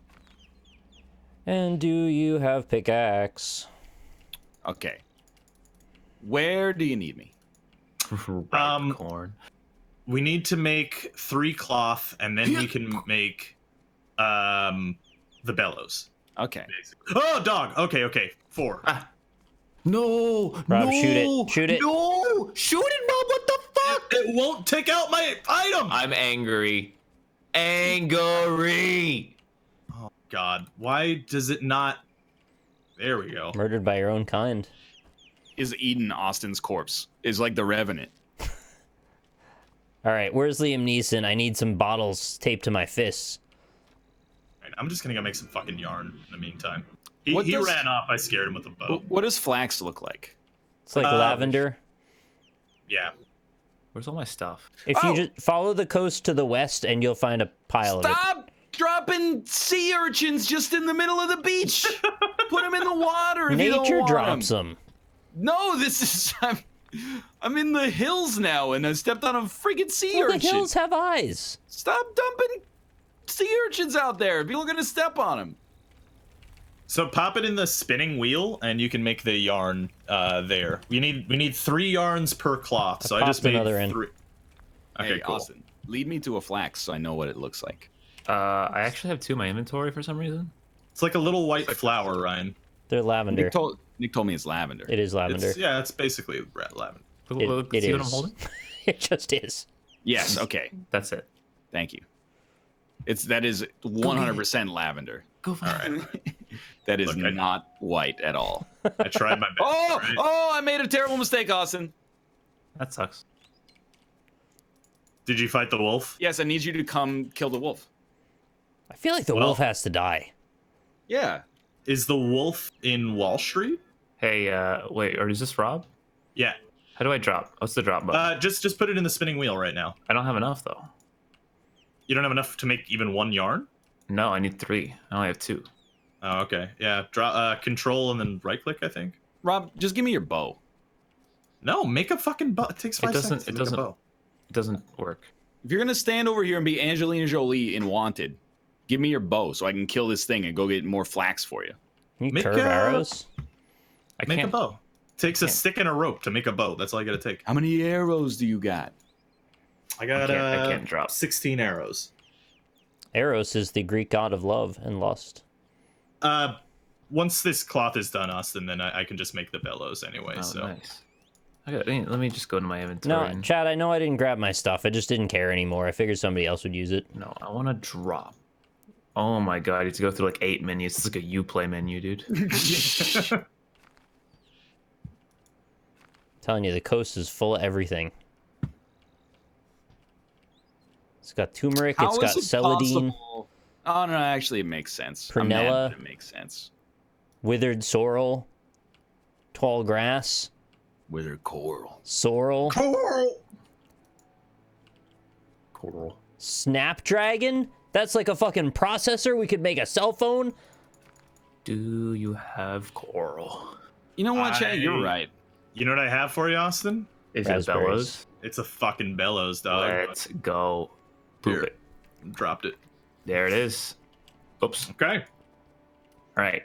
And do you have pickaxe?
Okay. Where do you need me?
Ripe corn.
We need to make 3 cloth, and then we can make the bellows.
Okay.
Oh, dog. Okay. 4.
No,
Rob, shoot it. Shoot it.
No, shoot it, Bob. What the fuck?
It won't take out my item.
I'm angry. Angry.
Oh God, why does it not? There we go.
Murdered by your own kind.
Is Eden Austin's corpse? Is like the Revenant.
All right, where's Liam Neeson? I need some bottles taped to my fists.
Right, I'm just gonna go make some fucking yarn in the meantime. He
What does-
ran off. I scared him with a bow.
What does flax look like?
It's like lavender.
Yeah.
Where's all my stuff?
If
Oh!
you just follow the coast to the west, and you'll find a pile of it.
Stop dropping sea urchins just in the middle of the beach. Put them in the water if you don't
Nature
want
drops
'em.
them.
No, this is. I'm in the hills now, and I stepped on a friggin' sea
Well, the
urchin.
hills have eyes.
Stop dumping sea urchins out there. People are gonna step on them.
So pop it in the spinning wheel, and you can make the yarn there. We need 3 yarns per cloth. So I just
popped
made
another in.
3. Okay,
Hey,
cool.
Austin, lead me to a flax so I know what it looks like.
I actually have 2 in my inventory for some reason.
It's like a little white flower, Ryan.
They're lavender.
Nick told me it's lavender.
It is lavender.
It's basically red lavender.
Look,
It
see what I'm
is.
holding?
It just is.
Yes. Okay.
That's it.
Thank you. That is 100% lavender.
Go for it.
That is
Look,
not white at all.
I tried my best.
Oh,
right?
oh! I made a terrible mistake, Austin.
That sucks.
Did you fight the wolf?
Yes, I need you to come kill the wolf.
I feel like the
Well-
wolf has to die.
Yeah.
Is the wolf in Wall Street?
Hey, wait, or is this Rob?
Yeah.
How do I drop? What's the drop button?
Just put it in the spinning wheel right now.
I don't have enough though.
You don't have enough to make even one yarn?
No, I need 3. I only have 2.
Oh, okay. Yeah. Draw control and then right click, I think.
Rob, just give me your bow.
No, make a fucking bow. It takes 5 seconds to make a bow.
It doesn't work.
If you're gonna stand over here and be Angelina Jolie in Wanted, give me your bow so I can kill this thing and go get more flax for you.
Can you
Make
curve
a-
arrows?
I
Make a
can't.
bow. Takes a stick and a rope to make a bow. That's all you gotta take.
How many arrows do you got?
I got
I can't drop.
16 arrows.
Eros is the Greek god of love and lust.
Once this cloth is done, Austin, then I can just make the bellows anyway.
Oh,
so
nice. Let me just go to my inventory.
No, Chad, I know I didn't grab my stuff. I just didn't care anymore. I figured somebody else would use it.
No, I want to drop. Oh my god, you have to go through like 8 menus. It's like a Uplay menu, dude.
Telling you, the coast is full of everything. It's got turmeric,
How
it's got
is it
celandine,
possible- Oh no, actually it makes sense.
Prunella.
I'm mad, but it makes sense.
withered sorrel, tall grass,
Withered coral.
sorrel,
Coral.
snapdragon? That's like a fucking processor. We could make a cell phone.
Do you have coral?
You know what, Chad? You're right.
you know what I have for you, Austin?
Is it
Raspberries.
bellows?
It's a fucking bellows, dog.
Let's go. Poop
Here.
it.
Dropped it.
There it is. Oops.
Okay.
All right.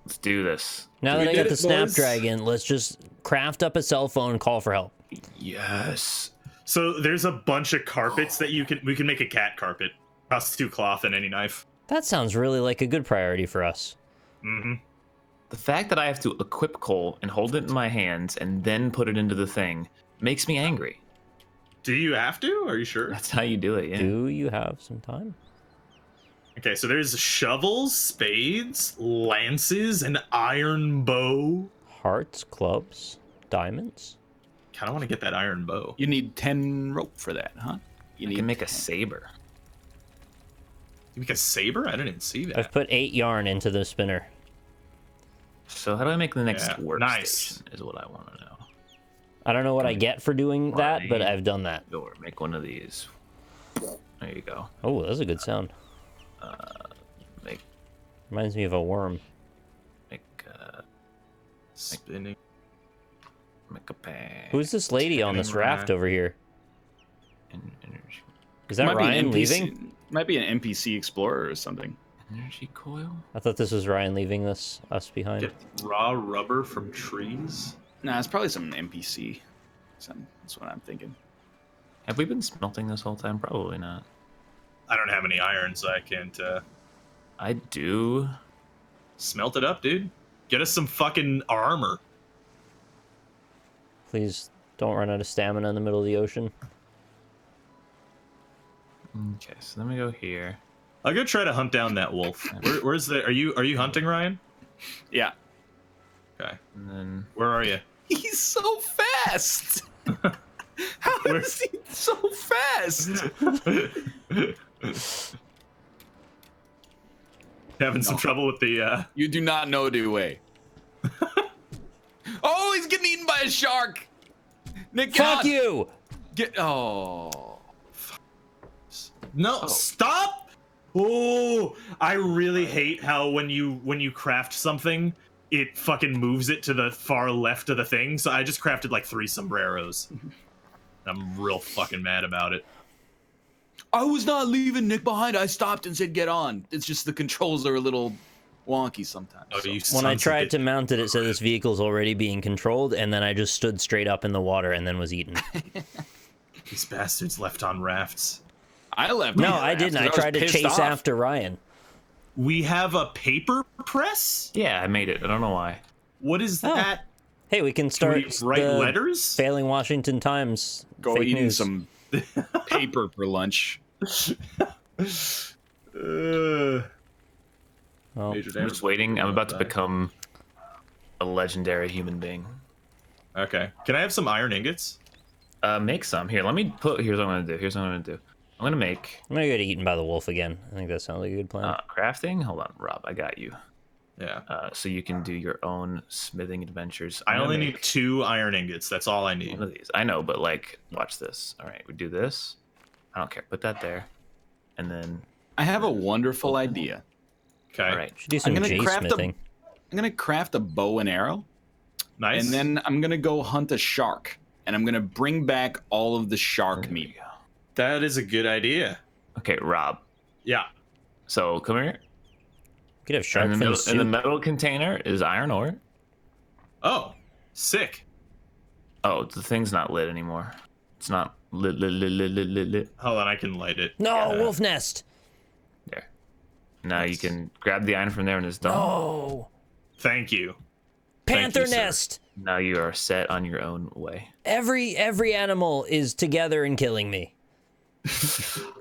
Let's do this.
Now
We
that I
did
got the
it, boys.
snapdragon, let's just craft up a cell phone and call for help.
Yes.
So there's a bunch of carpets that we can make a cat carpet. Costs 2 cloth and any knife.
That sounds really like a good priority for us.
Mm-hmm.
The fact that I have to equip coal and hold it in my hands and then put it into the thing makes me angry.
Do you have to? Are you sure?
That's how you do it, yeah.
Do you have some time?
Okay, so there's shovels, spades, lances, an iron bow.
Hearts, clubs, diamonds.
Kind of want to get that iron bow.
You need 10 rope for that, huh? You
You can make a saber.
You make a saber? I didn't even see that.
I've put 8 yarn into the spinner.
So how do I make the next
Yeah,
workstation?
nice.
Is what I want to know.
I don't know what I get for doing that, but I've done that.
Or make one of these. There you go.
Oh, that's a good sound.
Make
Reminds me of a worm.
Spinning.
make a pan.
Who's this lady on this raft over here?
Energy,
Is that Ryan leaving?
Might be an NPC explorer or something.
energy coil.
I thought this was Ryan leaving us behind.
Get raw rubber from trees.
Nah, it's probably some NPC. That's what I'm thinking.
Have we been smelting this whole time? Probably not.
I don't have any iron, so I can't
I do.
smelt it up, dude. Get us some fucking armor.
Please don't run out of stamina in the middle of the ocean.
Okay, so let me go here.
I'll go try to hunt down that wolf. Where's the? Are you hunting, Ryan?
Yeah.
Okay.
And then
Where are you?
He's so fast. How is he so fast?
Having some trouble with the.
You do not know Dewey. Oh, he's getting eaten by a shark. Nick, get
Fuck
on.
you!
Get. Oh.
No, stop! Oh, I really hate how when you craft something, it fucking moves it to the far left of the thing. So I just crafted like 3 sombreros. I'm real fucking mad about it.
I was not leaving Nick behind. I stopped and said, "Get on." It's just the controls are a little wonky sometimes.
Oh,
so.
you
When I
sons of
tried
bitch.
to mount it, it said this vehicle's already being controlled, and then I just stood straight up in the water and then was eaten.
These bastards left on rafts.
I left.
No,
him
I didn't. I
was
tried to
pissed
chase
off.
after Ryan.
We have a paper press?
yeah, I made it. I don't know why.
What is
Oh.
that?
Hey, we can
Can
start
we write
the
letters?
failing Washington Times
Go
fake
eating
news.
some paper for lunch.
Uh,
Well,
Major
I'm
damage.
just waiting. I'm about to become a legendary human being.
Okay. Can I have some iron ingots?
Make some. Here, let me put. Here's what I'm gonna do. I'm gonna make
I'm gonna get eaten by the wolf again. I think that sounds like a good plan.
crafting. Hold on, Rob. I got you.
Yeah.
So you can do your own smithing adventures.
I
I'm gonna
only
make
need 2 iron ingots. That's all I need.
one of these. I know, but like, watch this. All right, we do this. I don't care. Put that there, and then.
I have a wonderful idea.
Okay.
All right.
Should do some
gonna
J
craft a-
smithing.
I'm gonna craft a bow and arrow,
Nice.
and then I'm gonna go hunt a shark, and I'm gonna bring back all of the shark
There we
meat.
go.
that is a good idea.
Okay, Rob.
Yeah.
So come here.
You could have shark
In the,
fin
middle, in the
soup.
metal container is iron ore.
Oh, sick.
Oh, the thing's not lit anymore. It's not lit.
Hold on, I can light it.
No, wolf nest.
There. Now you can grab the iron from there and it's done.
Oh,
Thank you.
panther
you, sir.
nest.
Now you are set on your own way.
Every animal is together and killing me.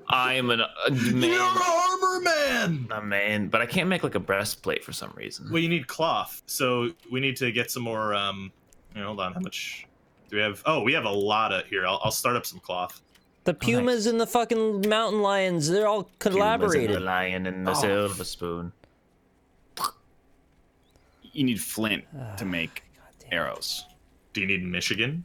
I am a
You're
man.
an armor man.
A man, but I can't make like a breastplate for some reason.
Well, you need cloth, so we need to get some more. Hold on, how much do we have? Oh, we have a lot of here. I'll start up some cloth.
The pumas and the fucking mountain lions, they're all collaborated.
The lion and the silver spoon.
You need flint to make arrows.
Do you need Michigan?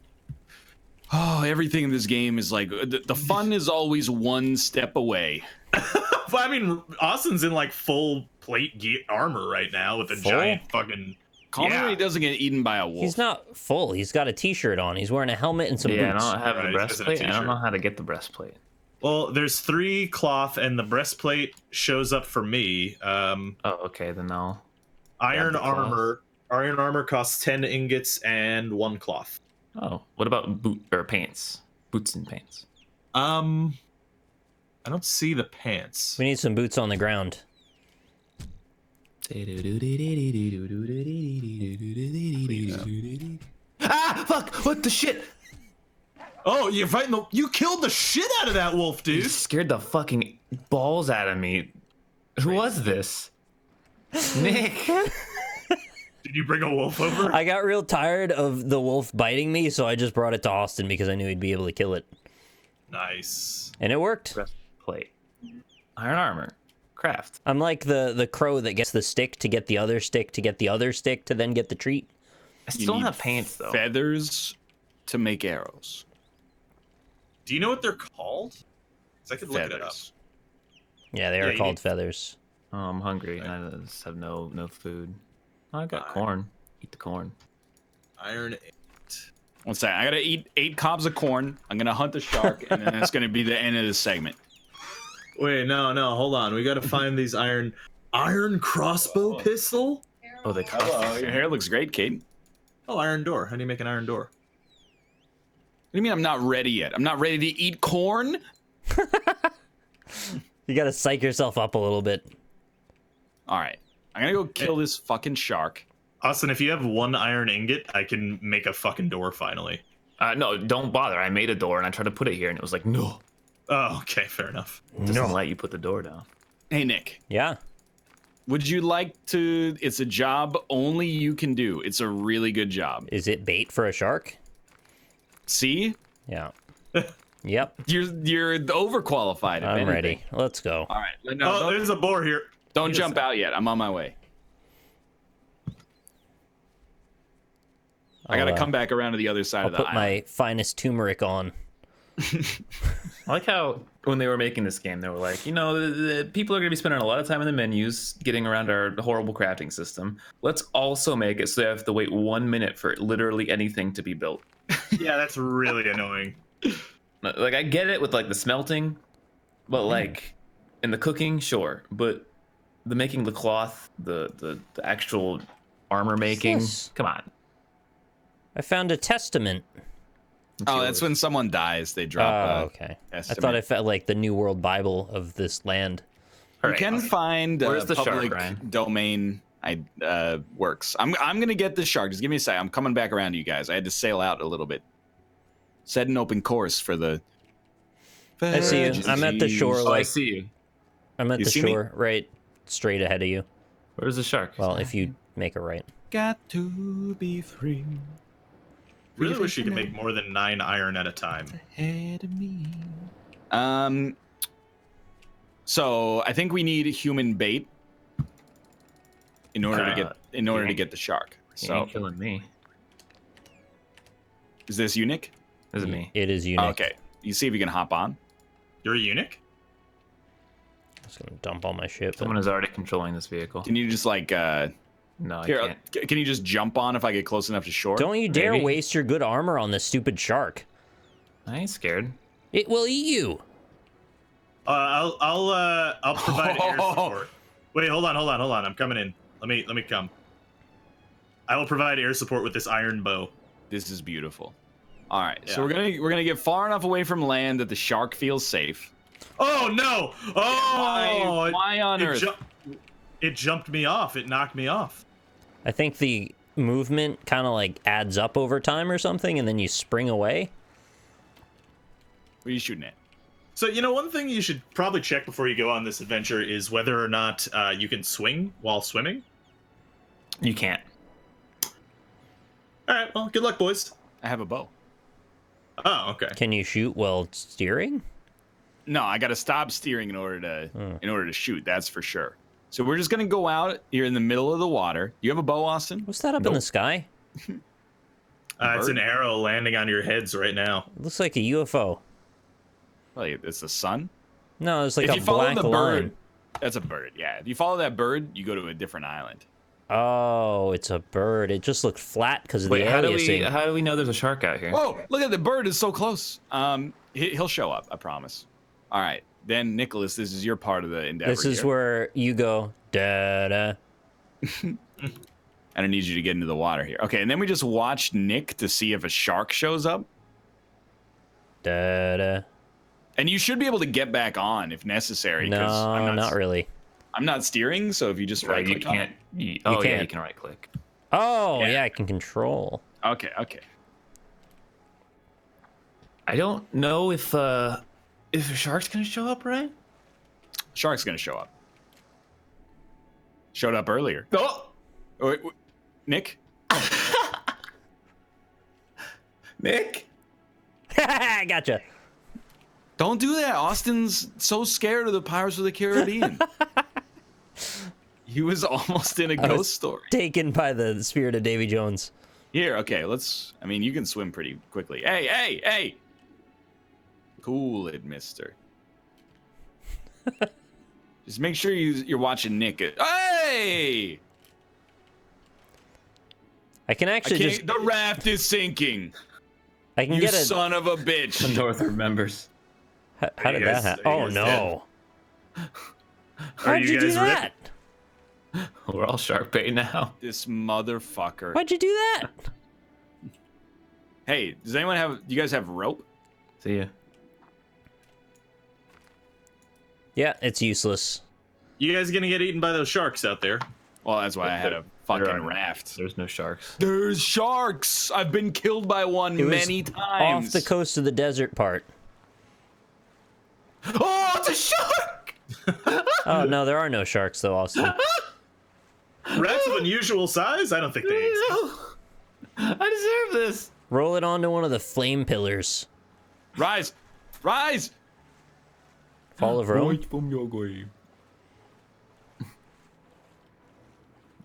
Oh, everything in this game is like the fun is always one step away.
Well, I mean, Austin's in like full plate armor right now with a
Full?
giant fucking.
Call me when he doesn't get eaten by a wolf.
He's not full. He's got a t-shirt on. He's wearing a helmet and some
Yeah, I
boots.
don't have
Right,
the
he doesn't have a
breastplate. I don't
t-shirt.
know how to get the breastplate.
Well, there's 3 cloth, and the breastplate shows up for me.
Oh, okay, then I'll.
Iron
the cloth.
armor. Iron armor costs 10 ingots and 1 cloth.
Oh, what about boot or pants? Boots and pants.
I don't see the pants.
We need some boots on the ground.
Ah, fuck! What the shit?
Oh, you're fighting the. You killed the shit out of that wolf,
You
dude.
scared the fucking balls out of me. Who was this? Nick.
Did you bring a wolf over?
I got real tired of the wolf biting me, so I just brought it to Austin because I knew he'd be able to kill it.
Nice.
And it worked.
Breastplate. Iron armor. Craft.
I'm like the crow that gets the stick to get the other stick to get the other stick to then get the treat.
I
You
still don't
need
have pants though.
feathers to make arrows.
Do you know what they're called? 'Cause I could look it up.
Feathers.
Yeah, they
Yeah,
are
you
called
need-
feathers.
Oh, I'm hungry. And I just have no food. Oh, I got corn. Eat the corn.
Iron 8.
One second. I gotta eat 8 cobs of corn. I'm gonna hunt the shark, and then that's gonna be the end of the segment.
Wait, no, hold on. We gotta find these iron crossbow pistol.
Oh, they cost.
Hello, your hair looks great, Kate.
Oh, iron door. How do you make an iron door?
What do you mean I'm not ready yet? I'm not ready to eat corn?
You gotta psych yourself up a little bit.
All right. I'm gonna go kill this fucking shark.
Austin, if you have 1 iron ingot, I can make a fucking door finally.
No, don't bother. I made a door and I tried to put it here and it was like, no.
Oh, okay, fair enough.
It doesn't let you put the door down.
Hey, Nick.
Yeah.
Would you like to? It's a job only you can do. It's a really good job.
Is it bait for a shark?
See?
Yeah. Yep.
You're overqualified. if
I'm
anything.
ready. Let's go.
All right. No,
Oh,
don't,
there's a boar here.
don't jump out yet. I'm on my way. I gotta
I'll,
come back around to the other side
I'll
of the
put
aisle.
my finest turmeric on.
I like how when they were making this game, they were like, the people are going to be spending a lot of time in the menus getting around our horrible crafting system. Let's also make it so they have to wait 1 minute for literally anything to be built.
Yeah, that's really annoying.
Like, I get it with like the smelting, but like in the cooking, sure. But the making the cloth, the actual armor making,
this?
come on.
I found a testament.
Oh, that's when someone dies. They drop.
Okay. I
estimate.
thought I felt like the New World Bible of this land.
All
You
right,
can find
Where's the shark,
public
Ryan?
domain. Works. I'm gonna get this shark. Just give me a sec. I'm coming back around to you guys. I had to sail out a little bit. Set an open course for the.
I see you. I'm at the shore,
Oh, I
like
see you.
I'm at
You
the
see me?
shore, right straight ahead of you.
Where's the shark?
Well, if you make a right.
Got to be free.
Really wish you could make more than 9 iron at a time.
Ahead of me. So I think we need human bait in order to get the shark.
He
So
ain't killing me.
is this you, Nick?
This is me.
It is unique.
Okay. You see if you can hop on.
You're a eunuch?
I'm just gonna dump all my shit. But...
Someone is already controlling this vehicle.
Can you just like
No, I
here?
can't.
Can you just jump on if I get close enough to shore?
Don't you dare
Maybe.
waste your good armor on this stupid shark.
I ain't scared.
It will eat you.
I'll provide air support. Wait, hold on. I'm coming in. Let me come. I will provide air support with this iron bow.
This is beautiful. All right, so
Yeah.
we're gonna get far enough away from land that the shark feels safe.
Oh no! Oh,
Why on earth?
It jumped me off. It knocked me off.
I think the movement kind of like adds up over time or something, and then you spring away.
What are you shooting at?
So, one thing you should probably check before you go on this adventure is whether or not you can swing while swimming.
You can't.
All right, well, good luck, boys.
I have a bow.
Oh, okay.
Can you shoot while steering?
No, I got to stop steering in order to shoot. That's for sure. So we're just gonna go out here in the middle of the water. You have a bow, Austin?
What's that up in the sky?
It's an arrow landing on your heads right now.
It looks like a UFO.
Well, it's the sun.
No, it's like
If
a
you follow
black
the
line.
bird, that's a bird. Yeah. If you follow that bird, you go to a different island.
Oh, it's a bird. It just looked flat because of
Wait,
the
how do
aliasing.
we know there's a shark out here?
Whoa! Look at the bird. Is so close. He'll show up. I promise. All right. Then Nicholas, this is your part of the endeavor.
This is
here.
where you go, da-da.
I don't need you to get into the water here. Okay, and then we just watch Nick to see if a shark shows up.
Da-da.
And you should be able to get back on if necessary.
No,
'cause I'm
not really.
I'm not steering, so if you just
Right,
right
you
click on
can't.
it.
Yeah,
can't.
you can right click.
Oh,
Yeah.
yeah, I can control.
Okay.
I don't know if a shark's gonna show up, right?
Shark's gonna show up. Showed up earlier.
Oh,
Wait, Nick?
Nick.
I gotcha.
Don't do that. Austin's so scared of the Pirates of the Caribbean. He was almost in a ghost story.
Taken by the spirit of Davy Jones.
Here, okay, you can swim pretty quickly. Hey! Cool it, mister. Just make sure you're watching Nick. Hey!
I can actually just...
The raft is sinking.
I can
You
get a...
son of a bitch.
The North remembers.
How did that happen? Oh, no. How'd
you
you do
guys
that?
We're all shark bait now.
This motherfucker.
Why'd you do that?
Hey, does anyone have? You guys have rope?
See ya.
Yeah, it's useless.
You guys gonna get eaten by those sharks out there?
Well, that's why I had a
There
fucking
are-
raft.
There's no sharks.
There's sharks. I've been killed by one
It was
many times.
Off the coast of the desert part.
Oh, it's a shark!
Oh, no, there are no sharks, though, Austin.
Rats of unusual size? I don't think they exist.
I deserve this.
Roll it onto one of the flame pillars.
Rise!
Fall of Rome.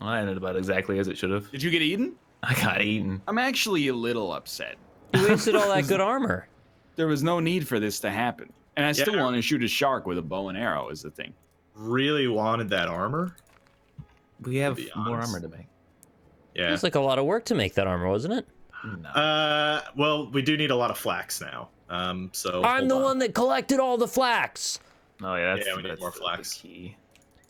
Well, I ended about exactly as it should have.
Did you get eaten?
I got eaten.
I'm actually a little upset.
You wasted all that good armor.
There was no need for this to happen. And I still
Yeah.
want to shoot a shark with a bow and arrow is the thing.
Really wanted that armor?
We have
be
more
honest.
armor to make.
It
Yeah.
was like a lot of work to make that armor, wasn't it?
No.
Well, we do need a lot of flax now. So
I'm
hold
the
on.
one that collected all the flax.
Oh yeah, that's,
Yeah, we need
that's
more
the
flax.
key.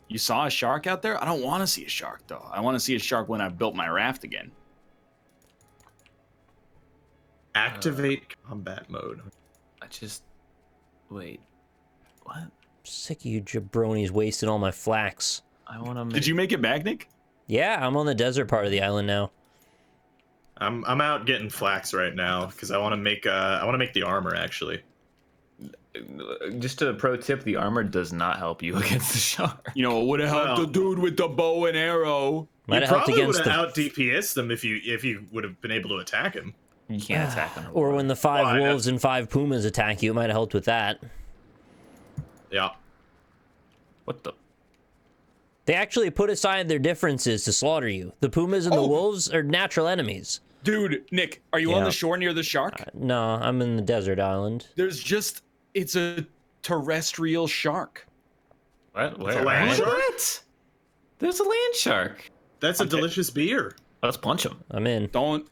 You saw a shark out there? I don't want to see a shark, though. I want to see a shark when I've built my raft again.
Activate combat mode.
I just wait. What?
I'm sick of you jabronis wasting all my flax.
I want to.
Did you make it back, Nick?
Yeah, I'm on the desert part of the island now.
I'm out getting flax right now because I want to make the armor actually.
just a pro tip: the armor does not help you against the shark.
You know, it would have helped the dude with the bow and arrow.
Might
You
have helped
probably would
against
have
the
out DPS them if you would have been able to attack him.
You can't attack them.
or when the 5
Well, I-
wolves and 5 pumas attack you, it might have helped with that.
Yeah.
What the?
They actually put aside their differences to slaughter you. The pumas and the wolves are natural enemies.
Dude, Nick, are you on
Yeah.
the shore near the shark?
No, I'm in the desert island.
It's a terrestrial shark.
What?
a
Where?
land shark?
What? There's a land shark.
That's a delicious beer.
Let's punch him.
I'm in.
Don't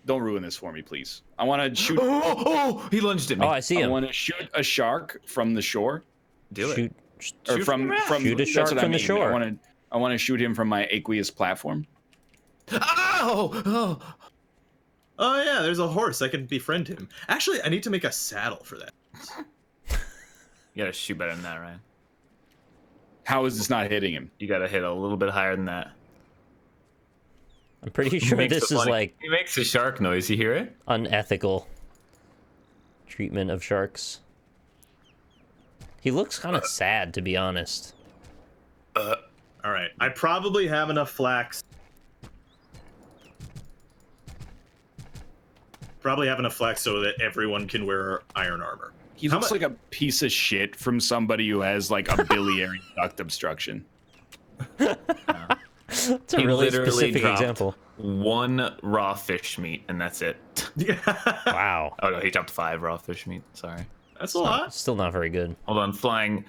ruin this for me, please. I want to shoot.
Oh, he lunged at me.
Oh, I see
I
him.
want to shoot a shark from the shore,
Do it.
Shoot.
or
Shoot
from
Shoot a
that's
shark
what I
from the
mean.
shore.
I want to shoot him from my aqueous platform.
Oh!
Oh yeah, there's a horse. I can befriend him. Actually, I need to make a saddle for that.
You gotta shoot better than that, Ryan.
How is this not hitting him?
You gotta hit a little bit higher than that.
I'm pretty
He
sure
makes
this
the
is
funny-
like
He makes a shark noise. You hear it?
unethical treatment of sharks. He looks kind of sad, to be honest.
All right, I probably have enough flax. Probably have enough flax so that everyone can wear iron armor.
He
How
looks
mu-
like a piece of shit from somebody who has like a biliary duct obstruction.
It's a
He
really
literally
specific
dropped
example.
1 raw fish meat, and that's it.
Wow.
Oh no, he dropped 5 raw fish meat. Sorry.
That's a lot.
Still not very good.
Hold on, flying.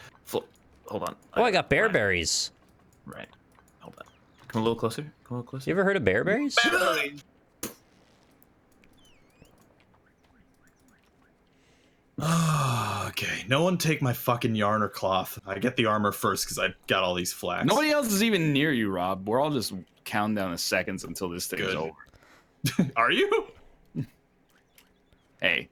Hold on.
Oh, I got
Right.
bearberries.
Right. Hold on. Come a little closer. Come a little closer.
You ever heard of bearberries?
Okay, no one take my fucking yarn or cloth. I get the armor first because I got all these flax.
Nobody else is even near you, Rob. We're all just counting down the seconds until this thing is
Good.
over.
Are you?
Hey,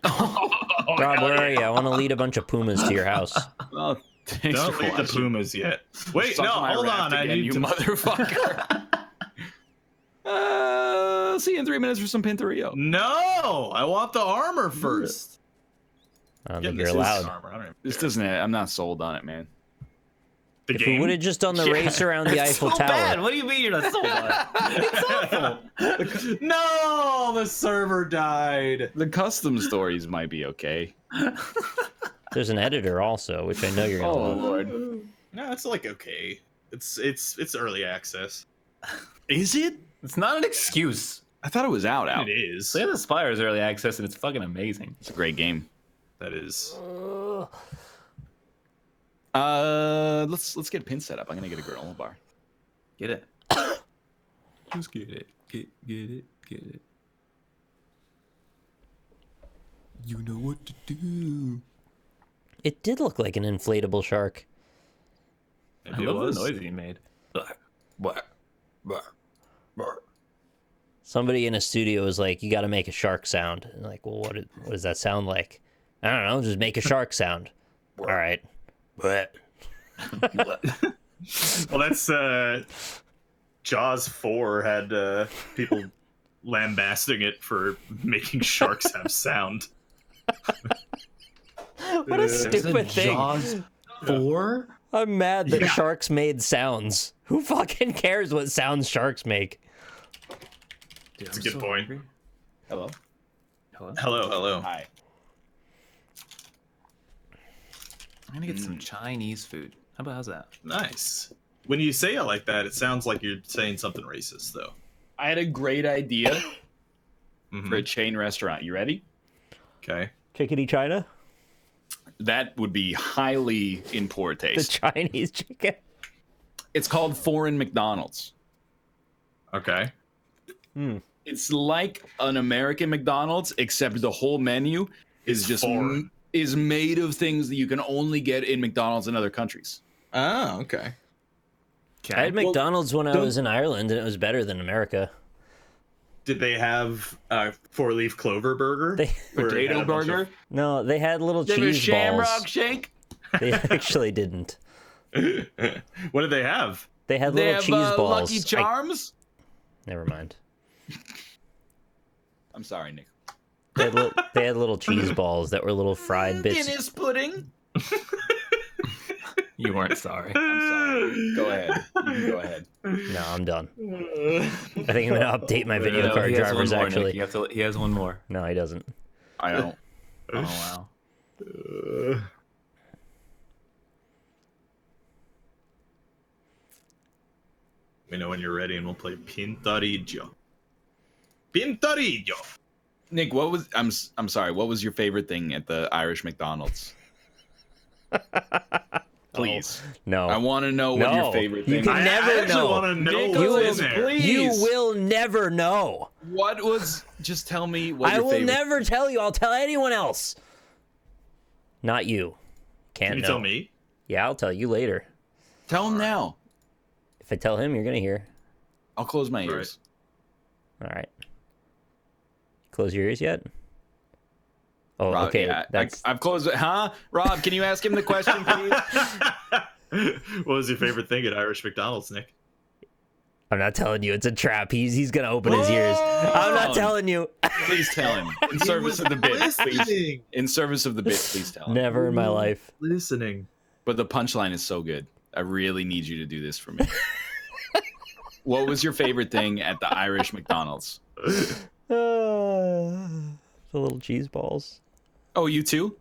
Rob, where are you? I want to lead a bunch of pumas to your house.
well, thanks
Don't
for
leave the
watching.
pumas yet. Wait,
Suck
no,
my
hold
raft
on. I
again,
need
you
to.
motherfucker. See you in 3 minutes for some Pinturillo.
No, I want the armor first.
I don't
Yeah,
think you're
this is
allowed.
armor. I don't even
This
care.
doesn't. I'm not sold on it, man.
The
If we
game.
would have just done the
Yeah.
race around the Eiffel
so
Tower.
bad. What do you mean you're not so bad? It's awful.
No, the server died.
The custom stories might be okay.
There's an editor also, which I know you're gonna love.
Lord,
No, it's like okay. It's early access.
is it?
It's not an excuse.
I thought it was out.
It is.
Slay the Spire is early access, and it's fucking amazing.
It's a great game.
That is.
Let's get a pin set up. I'm gonna get a granola bar.
Get it. Just get it. Get it. Get it. You know what to do.
It did look like an inflatable shark.
I
Maybe it
love
was.
the noise he made.
Somebody in a studio was like, "You got to make a shark sound." And like, well, what does that sound like? I don't know. Just make a shark sound. All right.
Well, that's Jaws 4 had people lambasting it for making sharks have sound.
What a stupid thing.
Jaws 4?
I'm mad that
Yeah.
sharks made sounds. Who fucking cares what sounds sharks make?
That's a good point.
Hello.
Hello.
Hi.
I'm gonna get some Chinese food. How's that?
Nice. When you say it like that, it sounds like you're saying something racist, though.
I had a great idea
Mhm.
for a chain restaurant. You ready?
Okay.
Chickadee China?
That would be highly in poor
The
taste.
Chinese chicken?
It's called Foreign McDonald's.
Okay.
It's like an American McDonald's, except the whole menu is
It's
just
foreign.
is made of things that you can only get in McDonald's in other countries.
Oh, okay.
I had McDonald's when I was in Ireland, and it was better than America.
Did they have a 4-leaf clover burger?
They-
Where it
Potato
had a bunch
burger.
No, they had little
They have a
cheese
Shamrock
balls.
Shake.
They actually didn't.
of- What did they have?
They had
They
little
have
cheese balls.
Lucky Charms.
Never mind.
I'm sorry, Nick.
They had little cheese balls that were little fried bits.
Guinness pudding.
You weren't sorry.
I'm sorry. Go ahead. You can go ahead.
No, I'm done. I think I'm gonna update my video
No,
card
he has
drivers.
one more,
Actually,
Nick. He has one more.
no, he doesn't.
I don't.
Oh wow.
Let me know when you're ready, and we'll play Pinturillo. Pinturillo.
Nick, what was I'm sorry. What was your favorite thing at the Irish McDonald's? Please.
No.
I want to know what your
No.
favorite
You
thing.
can
I
never
actually
know.
want to know
Nicholas,
what's in there.
please.
You will never know.
What was? Just tell me what
I
your
will
favorite.
never tell you. I'll tell anyone else. Not you. Can't
Can you
know.
tell me?
Yeah, I'll tell you later.
Tell him now.
If I tell him, you're gonna hear.
I'll close my
All
ears.
All right. Close your ears yet? Oh,
Rob,
okay.
yeah,
That's
I've closed it. Huh? Rob, can you ask him the question, please?
What was your favorite thing at Irish McDonald's, Nick?
I'm not telling you. It's a trap. He's gonna open his ears. I'm not telling you.
Please tell him. In service of the bit, please. In service of the bit, please tell him.
Never in my life.
Listening.
But the punchline is so good. I really need you to do this for me. What was your favorite thing at the Irish McDonald's?
The little cheese balls.
Oh, you too?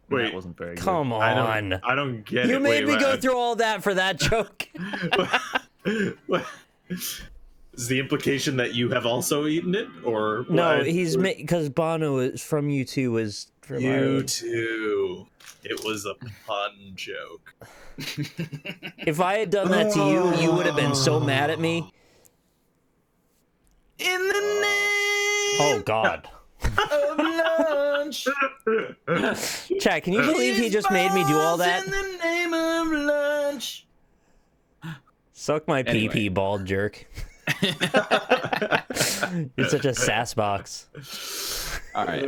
Wait,
That wasn't very good.
Come on.
I don't get it.
You made
Wait,
me go through all that for that joke.
What? Is the implication that you have also eaten it, or
No,
what?
he's because Bono is from U2 was from
You
Ireland.
too. It was a pun joke.
If I had done that to you, you would have been so mad at me.
In the name
Oh God.
of lunch.
Chad, can you believe he just made me do all that?
In the name of lunch.
Suck my
Anyway.
pee-pee, bald jerk. You're such a sass box.
All right.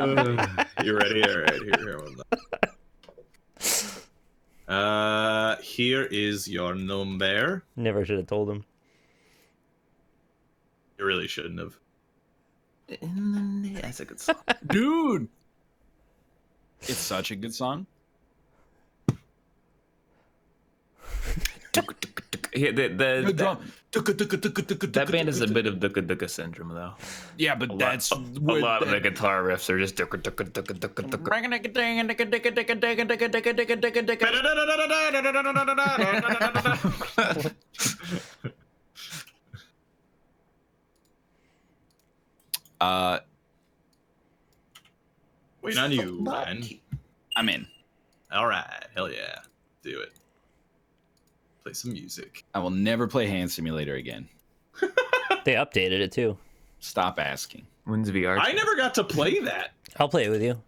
You ready? All right, here one. Here is your number.
Never should have told him.
You really shouldn't have.
That's a good song.
Dude. It's such a good song.
Yeah,
The drum.
that band is a bit of Duka Duka syndrome, though.
Yeah, but that's
a lot of the guitar riffs are just Duka Duka Duka Duka Duka.
Waiting on you, man.
I'm in.
All right, hell yeah, do it. Play some music.
I will never play Hand Simulator again.
They updated it too.
Stop asking.
When's VR?
I never got to play that.
I'll play it with you.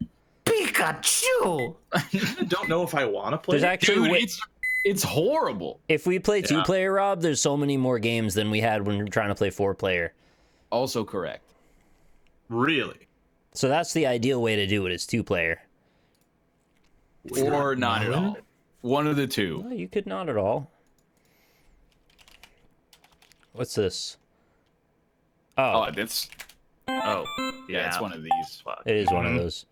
Pikachu.
I don't know if I want to play.
There's actually
Dude, it's horrible.
if we play
Yeah.
2-player, Rob, there's so many more games than we had when we were trying to play 4-player.
Also correct.
Really?
So that's the ideal way to do it is 2-player.
Or not at all. One of the two.
Well, you could not at all. What's this?
Oh,
Oh,
that's
Oh,
yeah, it's one of these.
Fuck.
it is one of those.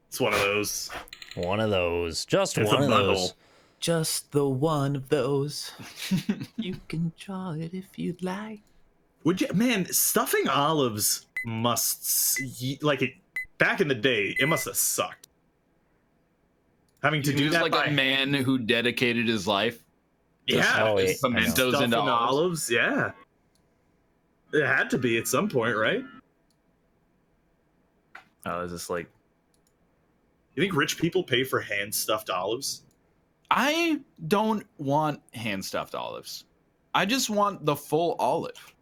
It's one of those.
One of those. Just
It's
one
a
of
bundle.
those.
Just the one of those. You can draw it if you'd like.
Would you, man? Stuffing olives like it back in the day. It must have sucked. Having to
He
do
was
that
like
by
a man who dedicated his life.
yeah,
Oh, yeah.
Pimentos
stuffing
into olives.
olives. Yeah, it had to be at some point, right?
Oh, is this like?
You think rich people pay for hand stuffed olives?
I don't want hand stuffed olives. I just want the full olive.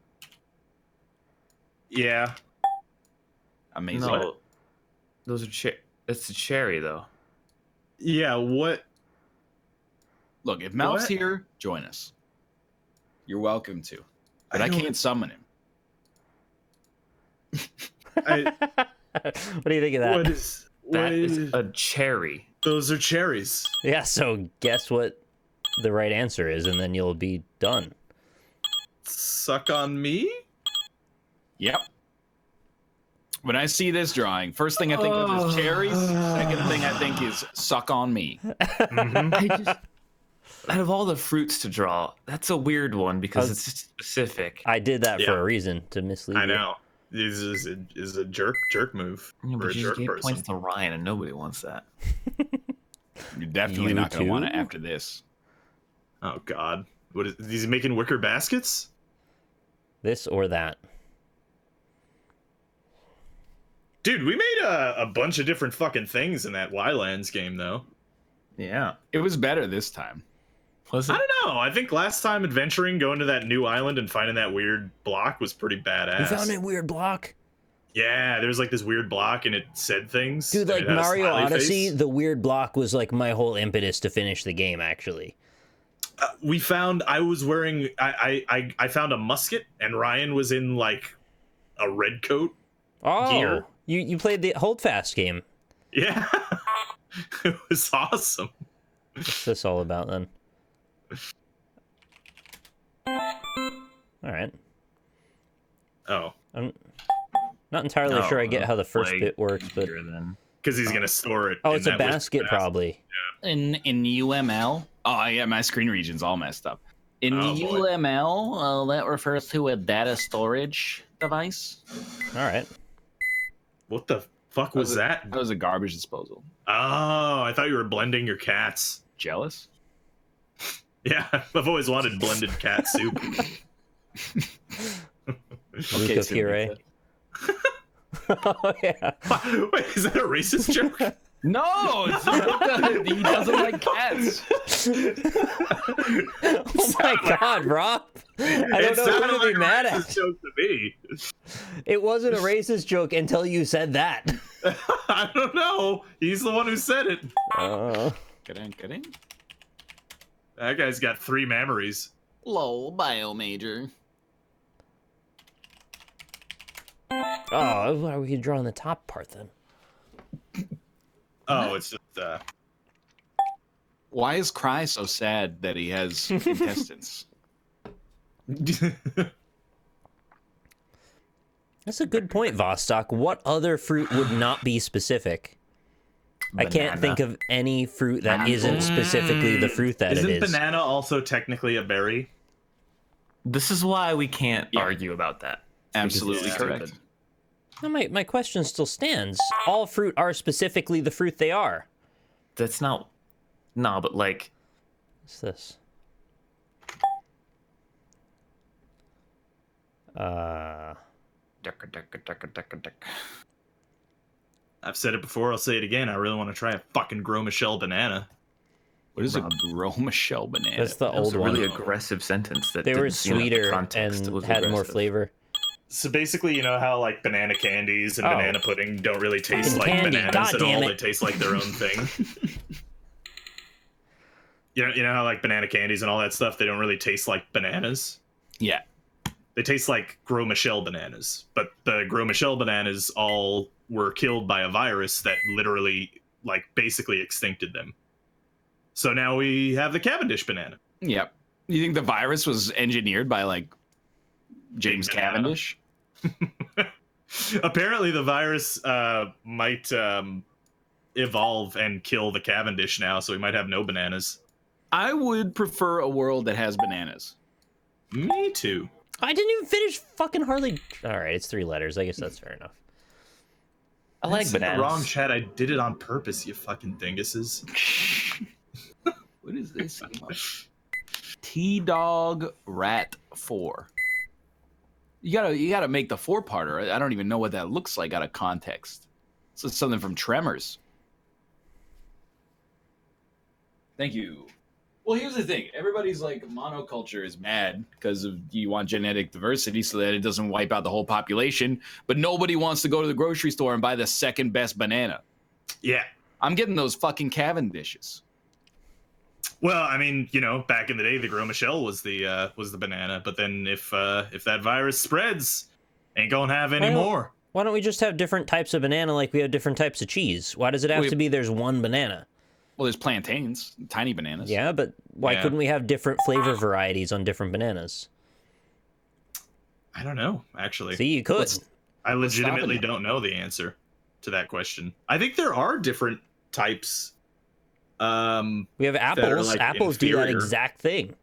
Yeah.
Amazing.
No, those are It's a cherry though.
Yeah. What?
Look, if Mal's
What?
here, join us. You're welcome to. But I
don't-
can't summon him.
What do you think of that?
What is?
That
What
is
is?
a cherry.
Those are cherries.
Yeah, so guess what the right answer is, and then you'll be done.
Suck on me.
Yep. When I see this drawing, first thing I think of is cherries. Second thing I think is suck on me.
Out of all the fruits to draw, that's a weird one because it's just specific.
I did that for a reason, to mislead
I
you.
know. This is a jerk move
Yeah,
for
but
a
you
jerk
just gave
person.
points to Ryan, and nobody wants that.
You're definitely
You
not going to want it
too?
after this.
Oh God, what is he making wicker baskets?
This or that.
Dude, we made a bunch of different fucking things in that Ylands game, though.
Yeah.
It was better this time.
Was
I
it?
don't know. I think last time adventuring, going to that new island and finding that weird block was pretty badass.
You found a weird block?
Yeah, there was like this weird block and it said things.
Dude,
and
like
it had a
Mario
smiley
Odyssey,
face.
the weird block was like my whole impetus to finish the game, actually.
We found I was wearing I found a musket and Ryan was in like a red coat.
Oh,
Gear.
you played the Holdfast game.
Yeah. It was awesome.
What's this all about, then? All right.
Oh,
I'm not entirely sure I get how the first
Like,
bit works, but...
easier then.
because he's gonna store it.
Oh,
in
it's a
that wizard
basket, probably.
In UML, oh yeah, my screen region's all messed up. In
Oh, boy.
UML, that refers to a data storage device.
All right.
What the fuck was that?
That was a garbage disposal.
Oh, I thought you were blending your cats.
Jealous?
Yeah, I've always wanted blended cat soup.
Luke of Hire. Oh, yeah.
Wait, is that a racist joke?
No, he doesn't like cats.
Oh my god, Rob! I don't know
sounded
who to be
like a
mad
racist
at.
joke to me.
It wasn't a racist joke until you said that.
I don't know. He's the one who said it.
Get in.
That guy's got 3 memories.
Low bio major.
Oh, why are we drawing the top part then?
Oh, it's just
Why is Cry so sad that he has intestines?
That's a good point, Vostok. What other fruit would not be specific? I can't think of any fruit that isn't specifically the fruit that
Isn't
it is.
banana also technically a berry?
This is why we can't argue about that.
Absolutely
Yeah.
correct.
No, my question still stands. All fruit are specifically the fruit they are.
That's not. No, but like.
What's this?
I've said it before, I'll say it again. I really want to try a fucking Gros Michel banana.
What is a Gros Michel banana?
That's the
That was
old
a
one.
really aggressive sentence. That
They were
didn't seem like the
sweeter
context
and
was
had more
aggressive.
flavor.
So basically, you know how like banana candies and
Oh.
banana pudding don't really taste
Fucking
like
candy,
bananas
God
at
damn
all.
it.
They taste like their own thing. You know how like banana candies and all that stuff, they don't really taste like bananas.
Yeah.
They taste like Gros Michel bananas, but the Gros Michel bananas all were killed by a virus that literally, like, basically extincted them. So now we have the Cavendish banana.
Yep. You think the virus was engineered by like James
Banana.
Cavendish?
Apparently, the virus might evolve and kill the Cavendish now, so we might have no bananas.
I would prefer a world that has bananas.
Me too.
I didn't even finish fucking hardly. All right, it's 3 letters. I guess that's fair enough.
I like
That's in the
bananas.
wrong chat. I did it on purpose, you fucking dinguses.
What is this? T-Dog Rat 4. You gotta make the 4-parter. I don't even know what that looks like out of context. This is something from Tremors. Thank you. Well, here's the thing. Everybody's like, monoculture is mad because of you want genetic diversity so that it doesn't wipe out the whole population, but nobody wants to go to the grocery store and buy the second best banana.
Yeah.
I'm getting those fucking Cavendishes.
Well, I mean, you know, back in the day, the Gros Michel was the banana. But then if that virus spreads, ain't gonna have any
Well,
more.
Why don't we just have different types of banana like we have different types of cheese? Why does it have to be there's one banana?
Well, there's plantains, tiny bananas.
Yeah, but why
Yeah.
couldn't we have different flavor varieties on different bananas?
I don't know, actually.
See, you could.
I legitimately don't know the answer to that question. I think there are different types.
We have apples.
like,
apples do that
inferior.
exact thing.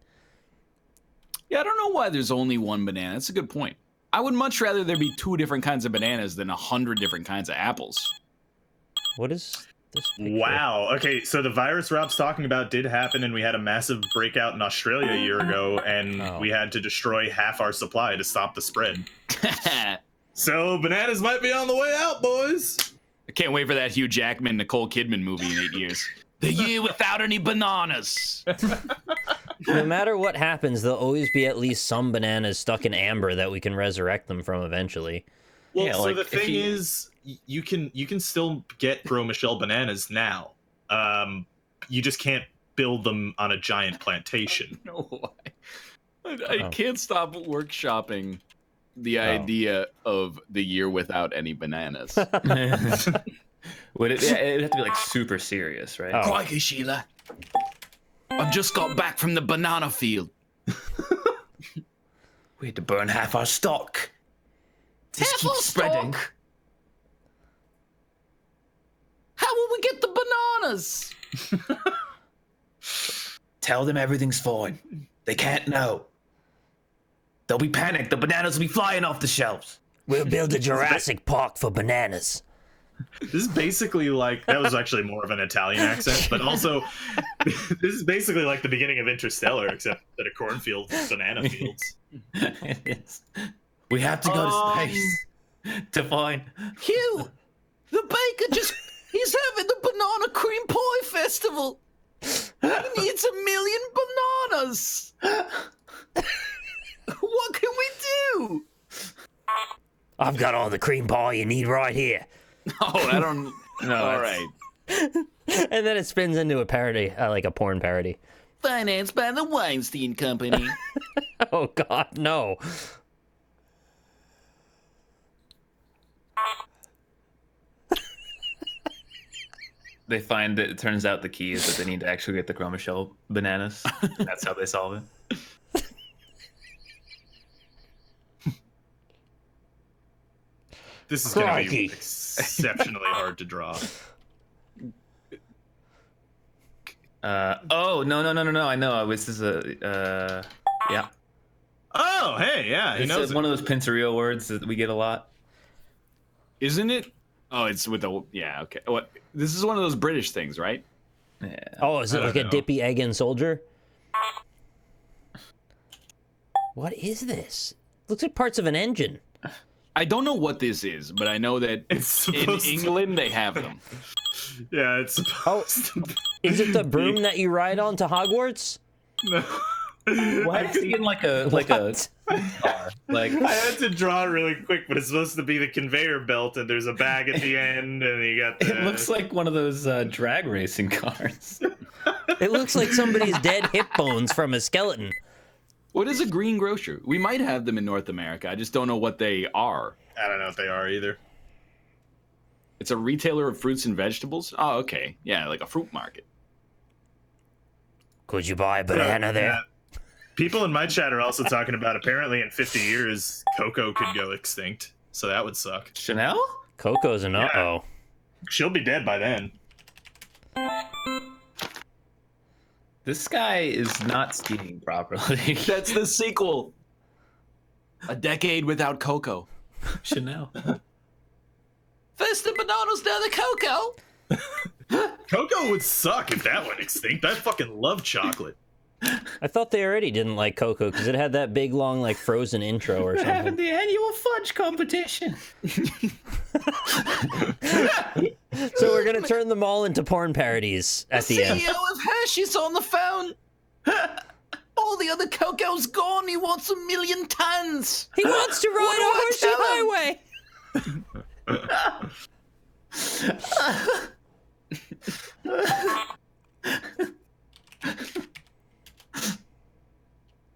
Yeah, I don't know why there's only one banana. That's a good point. I would much rather there be 2 different kinds of bananas than 100 different kinds of apples.
What is this picture?
Wow. Okay, so the virus Rob's talking about did happen, and we had a massive breakout in Australia a year ago, and we had to destroy half our supply to stop the spread. So bananas might be on the way out, boys.
I can't wait for that Hugh Jackman, Nicole Kidman movie in 8 years. The year without any bananas.
No matter what happens, there'll always be at least some bananas stuck in amber that we can resurrect them from eventually.
Well,
Yeah,
so
like,
the
if
thing
you-
is, you can still get Gros Michel bananas now. You just can't build them on a giant plantation.
No, I can't stop workshopping the idea of the year without any bananas.
Would it'd have to be like super serious, right?
Oh.
Crikey, Sheila. I've just got back from the banana field.
We had to burn half our stock. This
Half
keeps
our
spreading.
stock? How will we get the bananas?
Tell them everything's fine. They can't know. They'll be panicked. The bananas will be flying off the shelves.
We'll build a Jurassic Park for bananas.
This is basically like, that was actually more of an Italian accent, but also this is basically like the beginning of Interstellar, except that a cornfield with banana fields.
It is. We have to go to space to find.
Hugh, the baker he's having the banana cream pie festival. He needs 1 million bananas. What can we do?
I've got all the cream pie you need right here.
Oh, I don't.
No,
All
that's-
right.
And then it spins into a parody, like a porn parody.
Financed by the Weinstein Company.
Oh, God, no.
They find that it turns out the key is that they need to actually get the Gros Michel bananas. That's how they solve it.
This is going to
Crikey.
be exceptionally hard to draw.
Oh no! I know. This is a yeah.
Oh, hey, yeah, he
It's
knows
one of those Pinturillo words that we get a lot.
Isn't it? Oh, it's with the. Yeah, okay. What? This is one of those British things, right?
Yeah.
Oh, is it
I
like a
don't know.
dippy egg and soldier? What is this? Looks like parts of an engine.
I don't know what this is, but I know that
It's
in
supposed to-
England they have them.
Yeah, it's
Oh,
supposed to be.
is it the broom that you ride on to Hogwarts?
No.
Why is he in like a
What?
car? Like
I had to draw it really quick, but it's supposed to be the conveyor belt, and there's a bag at the end, and you got the...
it looks like one of those drag racing cars.
It looks like somebody's dead hip bones from a skeleton.
What is a green grocer? We might have them in North America. I just don't know what they are.
I don't know if they are either.
It's a retailer of fruits and vegetables. Oh, okay. Yeah, like a fruit market.
Could you buy a banana there?
Yeah. People in my chat are also talking about apparently in 50 years, cocoa could go extinct. So that would suck.
Chanel?
Coco's an uh-oh.
She'll be dead by then.
This guy is not skiing properly.
That's the sequel. A decade without cocoa.
Chanel.
First the bananas, now the cocoa.
Cocoa would suck if that went extinct. I fucking love chocolate.
I thought they already didn't like Coco because it had that big, long, like, Frozen intro or
We're having
something.
the annual fudge competition.
So we're gonna turn them all into porn parodies at the end.
CEO of Hershey's on the phone. All the other cocoa's gone. He wants 1 million tons.
He wants to ride
do
a
I
Hershey
tell him?
highway.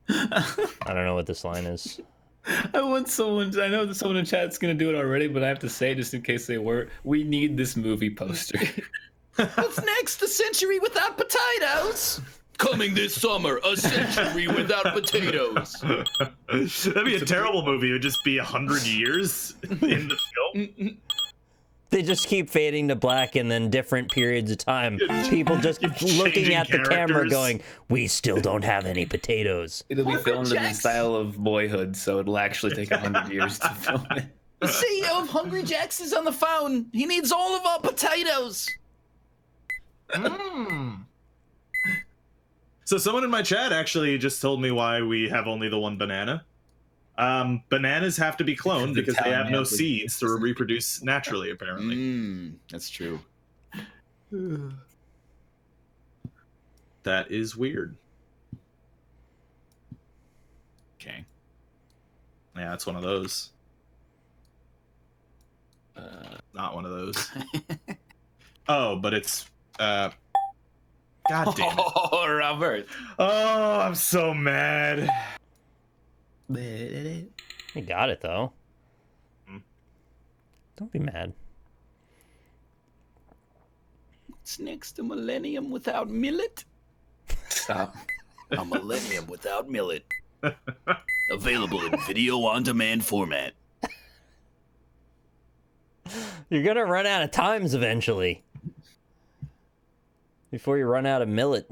I don't know what this line is.
I want someone. I know that someone in chat's gonna do it already, but I have to say, just in case they were, we need this movie poster.
What's next? A century without potatoes. Coming this summer, a century without potatoes.
That'd be a terrible movie. It would just be 100 years in the film.
They just keep fading to black, and then different periods of time, people just looking at the camera going, we still don't have any potatoes.
It'll be filmed in the style of Boyhood, so it'll actually take 100 years to film it.
The CEO of Hungry Jack's is on the phone. He needs all of our potatoes.
So someone in my chat actually just told me why we have only the one banana. Bananas have to be cloned because they have no seeds to reproduce naturally, apparently.
That's true.
That is weird.
Okay.
Yeah, it's one of those. Not one of those. Oh, but it's God damn it.
Oh, Robert.
Oh, I'm so mad.
You got it, though. Don't be mad.
What's next? A millennium without millet?
Stop.
A millennium without millet. Available in video on demand format.
You're gonna run out of times eventually. Before you run out of millet.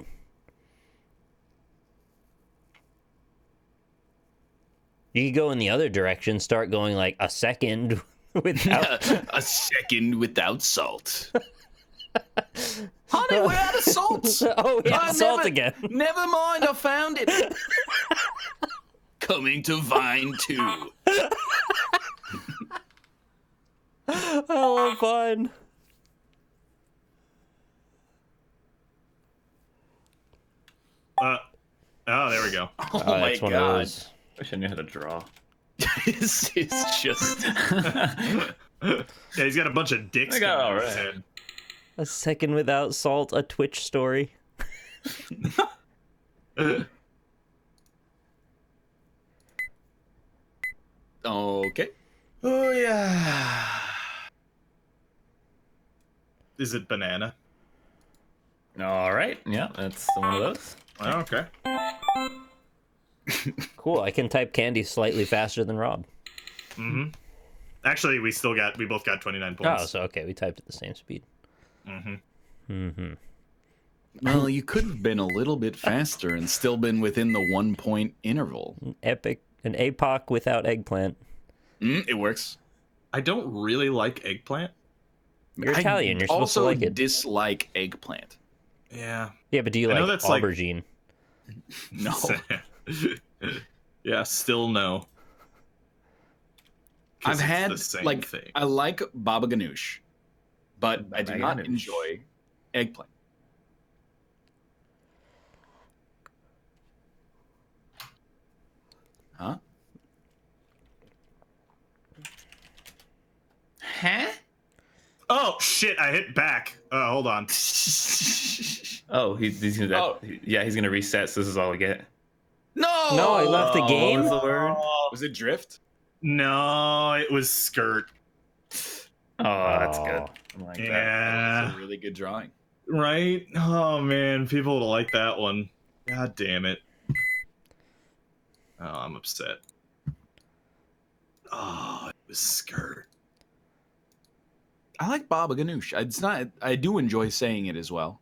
You could go in the other direction, start going like a second without...
A second without salt. Honey, we're out of salt.
Oh, yeah, salt again.
Never mind, I found it. Coming to Vine 2.
I love Vine.
Oh, there we go.
Oh my
that's one
god.
of those.
Wish I knew how to draw.
This is just...
Yeah, he's got a bunch of dicks.
I got
coming
all
out of his
right.
head.
A second without salt, a Twitch story.
Okay.
Oh yeah. Is it banana?
All right. Yeah, that's one of those.
Oh, okay.
Cool, I can type candy slightly faster than Rob.
Mm-hmm. Actually, we both got 29 points.
Oh, so okay, we typed at the same speed.
Well, you could have been a little bit faster and still been within the 1 point interval.
An APOC without eggplant.
It works.
I don't really like eggplant.
You're Italian, you're supposed to
also
like it.
dislike eggplant.
Yeah.
Yeah, but do you
I know
like
that's like-
aubergine?
No.
Yeah, still no. 'Cause
I've
it's
had
the same
like
thing.
I like baba ganoush, but I do not
Ganoush.
enjoy eggplant. Huh? Huh?
Oh shit! I hit back. Hold on.
Oh, he's gonna.
Oh.
Yeah, he's gonna reset. So this is all we get.
No!
No, I left the
What
game.
was the word?
Was it drift?
No, it was skirt.
Oh, that's good.
Oh.
I like that.
Yeah.
That's a really good drawing.
Right? Oh man, people would like that one. God damn it. Oh, I'm upset. Oh, it was skirt.
I like baba ganoush. It's not. I do enjoy saying it as well.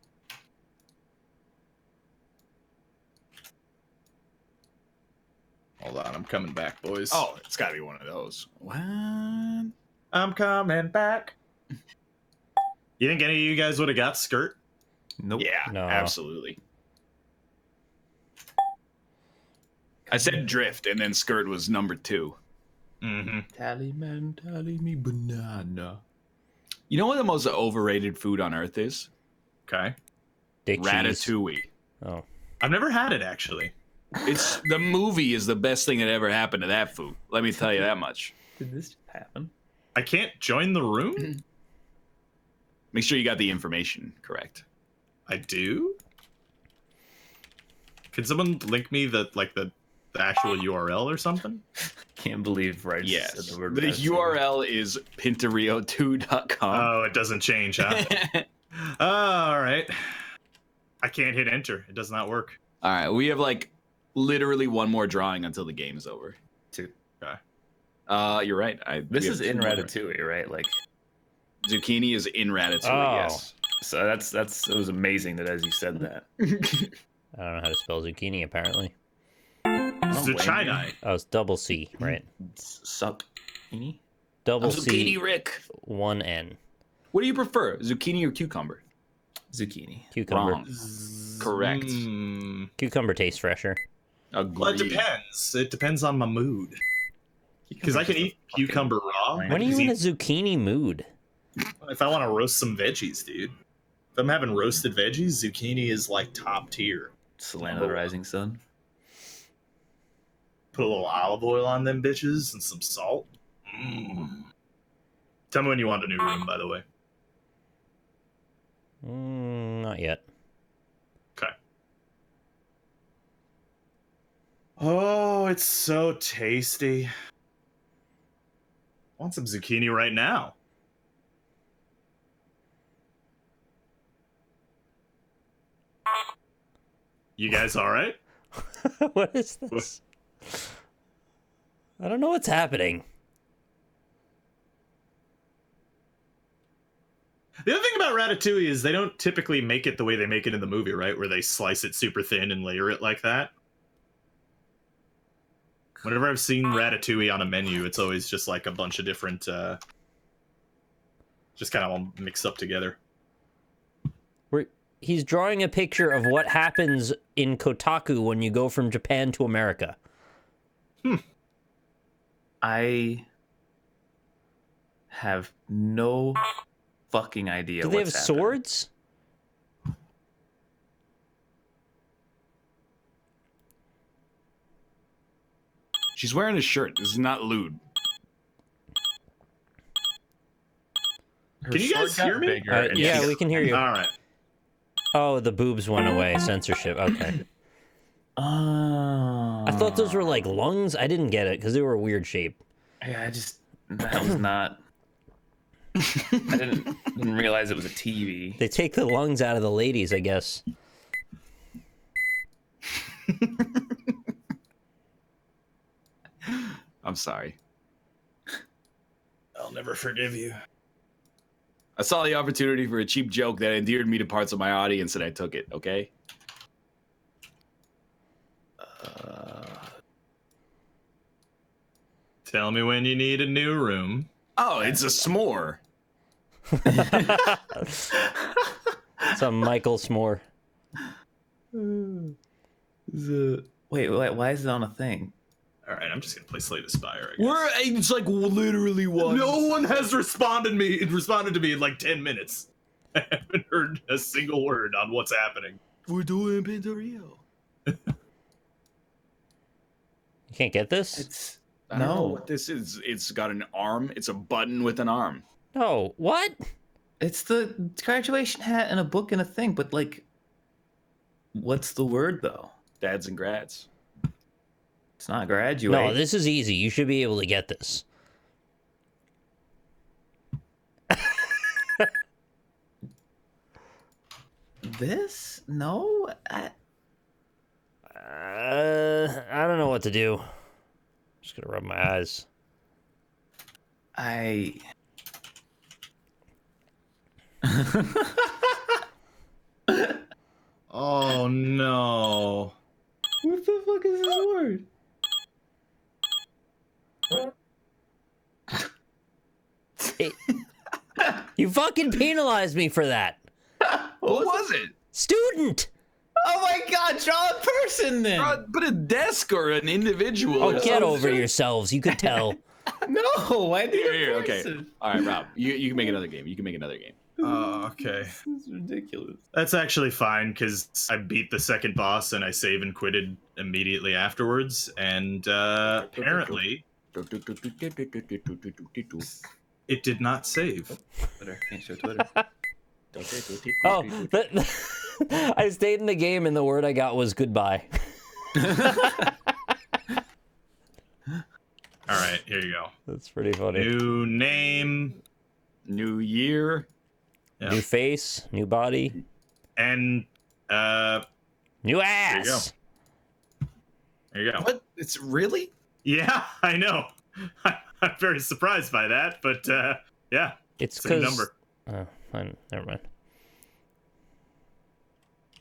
Hold on, I'm coming back, boys.
Oh, it's got to be one of those. What?
I'm coming back. You think any of you guys would have got skirt?
Nope.
Yeah,
No.
absolutely. I said drift, and then skirt was number 2.
Mm-hmm.
Tally man, tally me banana.
You know what the most overrated food on earth is?
Okay.
Dick cheese.
Ratatouille.
Oh.
I've never had it actually.
It's the movie is the best thing that ever happened to that food. Let me tell you that much.
Did this just happen?
I can't join the room?
Make sure you got the information correct.
I do? Can someone link me the actual URL or something?
Can't believe right.
Yes.
Said the word
The
ratatouille.
URL is Pinturillo2.com.
Oh, it doesn't change, huh? All right. I can't hit enter. It does not work.
All right, we have like literally one more drawing until the game is over.
2.
You're right.
This
we
is
have
in
2 more.
Ratatouille, right? Like,
Zucchini is in Ratatouille.
Oh.
Yes.
so it was amazing that as you said that.
I don't know how to spell zucchini, apparently.
Zucchini.
Oh, it's double C, right?
Zucchini?
Double
Zucchini
C,
Rick.
1 N.
What do you prefer, zucchini or cucumber?
Zucchini.
Cucumber.
Wrong. Correct.
Cucumber tastes fresher.
Agreed.
Well, it depends. It depends on my mood. Because I can eat cucumber raw.
When are you in a zucchini mood?
If I want to roast some veggies, dude. If I'm having roasted veggies, zucchini is like top tier.
It's the land of the rising sun.
Put a little olive oil on them bitches and some salt. Tell me when you want a new room, by the way.
Not yet.
Okay. Oh, it's so tasty. I want some zucchini right now. You guys all right?
What is this? I don't know what's happening.
The other thing about Ratatouille is they don't typically make it the way they make it in the movie, right? Where they slice it super thin and layer it like that. Whenever I've seen Ratatouille on a menu, it's always just like a bunch of different, just kind of all mixed up together.
He's drawing a picture of what happens in Kotaku when you go from Japan to America.
I have no fucking idea.
Do they have
what's happening.
swords?
She's wearing a shirt. This is not lewd.
Her
Can you guys
sword got
hear me?
bigger and
Yeah,
she-
we can hear you.
All right.
Oh, the boobs went away. Censorship. Okay.
Oh.
I thought those were like lungs. I didn't get it because they were a weird shape.
Yeah, that was not. I didn't realize it was a TV.
They take the lungs out of the ladies, I guess.
I'm sorry.
I'll never forgive you.
I saw the opportunity for a cheap joke that endeared me to parts of my audience, and I took it. Okay.
Tell me when you need a new room.
Oh, it's a s'more.
It's a Michael S'more.
Wait, why is it on a thing?
All right, I'm just gonna play Slay the Spire. I guess.
It's like literally one.
No one has responded to me in like 10 minutes. I haven't heard a single word on what's happening.
We're doing Pinturillo.
You can't get this?
It's
I don't know what this is. It's got an arm. It's a button with an arm.
No. What?
It's the graduation hat and a book and a thing, but like, what's the word though?
Dads and grads.
It's not graduate.
No, this is easy. You should be able to get this.
This? No.
I don't know what to do. Just gonna rub my eyes.
Oh no.
What the fuck is this word?
You fucking penalized me for that.
What was it?
Student!
Oh my god, draw a person then!
But a desk or an individual.
Oh,
or
get
something.
over yourselves. You could tell.
No, why do
Here,
you
here, okay. All right, Rob. You can make another game. You can make another game.
Okay.
This is ridiculous.
That's actually fine because I beat the second boss and I save and quitted immediately afterwards. And apparently, it did not save.
Twitter. Can't show Twitter.
Oh, I stayed in the game and the word I got was goodbye.
All right, here you go.
That's pretty funny.
New name.
New year.
Yeah.
New face, new body.
And
New ass.
There you go.
What? It's really?
Yeah, I know. I'm very surprised by that, but yeah.
It's
Same
because.
number.
Never mind.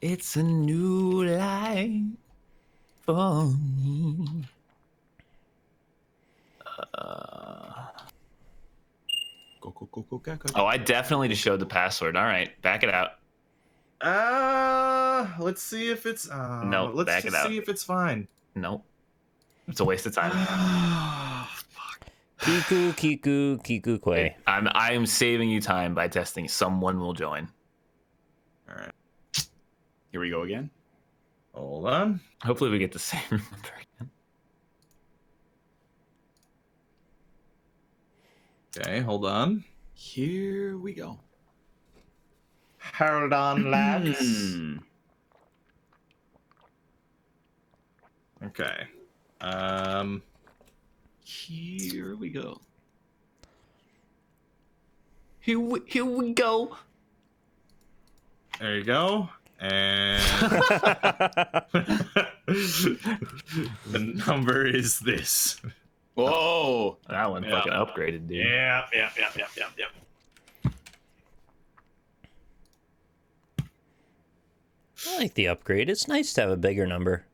It's a new life for me.
Go.
Oh, I definitely just showed the password. All right, back it out.
Let's see if it's.
No,
let's
back
just
it out.
see if it's fine.
Nope. It's a waste of time.
Kiku Kwe.
I am saving you time by testing. Someone will join.
All right.
Here we go again.
Hold on.
Hopefully, we get the same number again.
Okay, hold on.
Here we go.
Hold on, lads. Okay.
Here we go.
Here we go.
There you go. And the number is this.
Whoa!
That one fucking upgraded, dude.
Yeah.
I like the upgrade. It's nice to have a bigger number.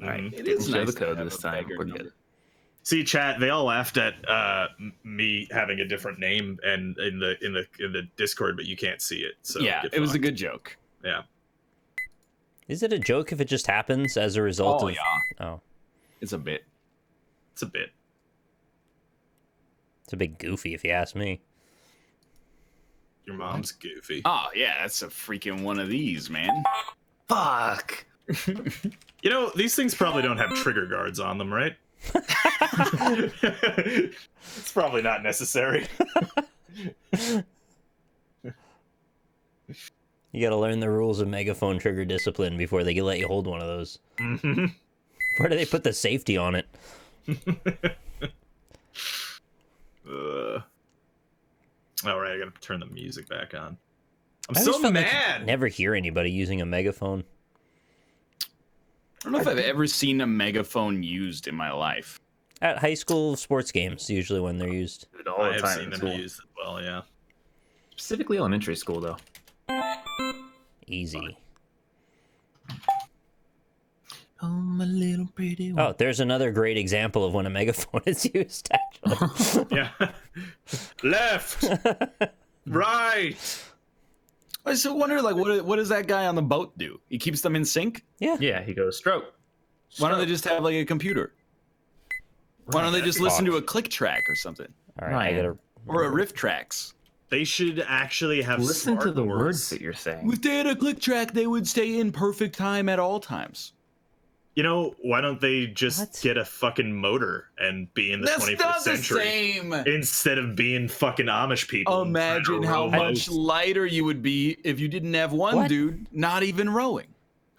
All right,
It is
show
nice
the
to
code
have
this
a
time.
bigger
We're
number.
good.
See, chat. They all laughed at me having a different name and in the Discord, but you can't see it. So
Yeah,
get
it was a
fucked.
good joke.
Yeah.
Is it a joke if it just happens as a result of?
Yeah,
Oh,
it's a bit.
It's a bit.
it's a bit goofy if you ask me.
Your mom's goofy.
Oh yeah, that's a freaking one of these, man.
Fuck.
You know, these things probably don't have trigger guards on them, right? It's probably not necessary.
You gotta learn the rules of megaphone trigger discipline before they can let you hold one of those.
Mm-hmm.
Where do they put the safety on it?
All right, I gotta turn the music back on. I'm
I
so
always felt like
mad.
you never hear anybody using a megaphone.
I don't know if I've ever seen a megaphone used in my life.
At high school sports games, usually when they're used.
Dude, all
I
the
have
time
seen
in
them
school.
used as well. Yeah.
Specifically elementary school, though.
Easy.
Oh, my little pretty one.
Oh, there's another great example of when a megaphone is used, actually.
Yeah. Left. Right.
I just wonder, like, what does that guy on the boat do? He keeps them in sync?
Yeah.
Yeah, he goes stroke.
Why don't they just have like a computer? Why don't they just listen to a click track or something,
All right, I
Ryan.
gotta.
or a riff tracks?
They should actually have
Listen to
smart
the
words.
words that you're saying.
If they had a click track, they would stay in perfect time at all times.
You know, why don't they just
What?
get a fucking motor and be in the
That's
21st
not the
century
same.
instead of being fucking Amish people? and trying
Imagine
to
how
row
much
boats?
lighter you would be if you didn't have one
What?
dude not even rowing.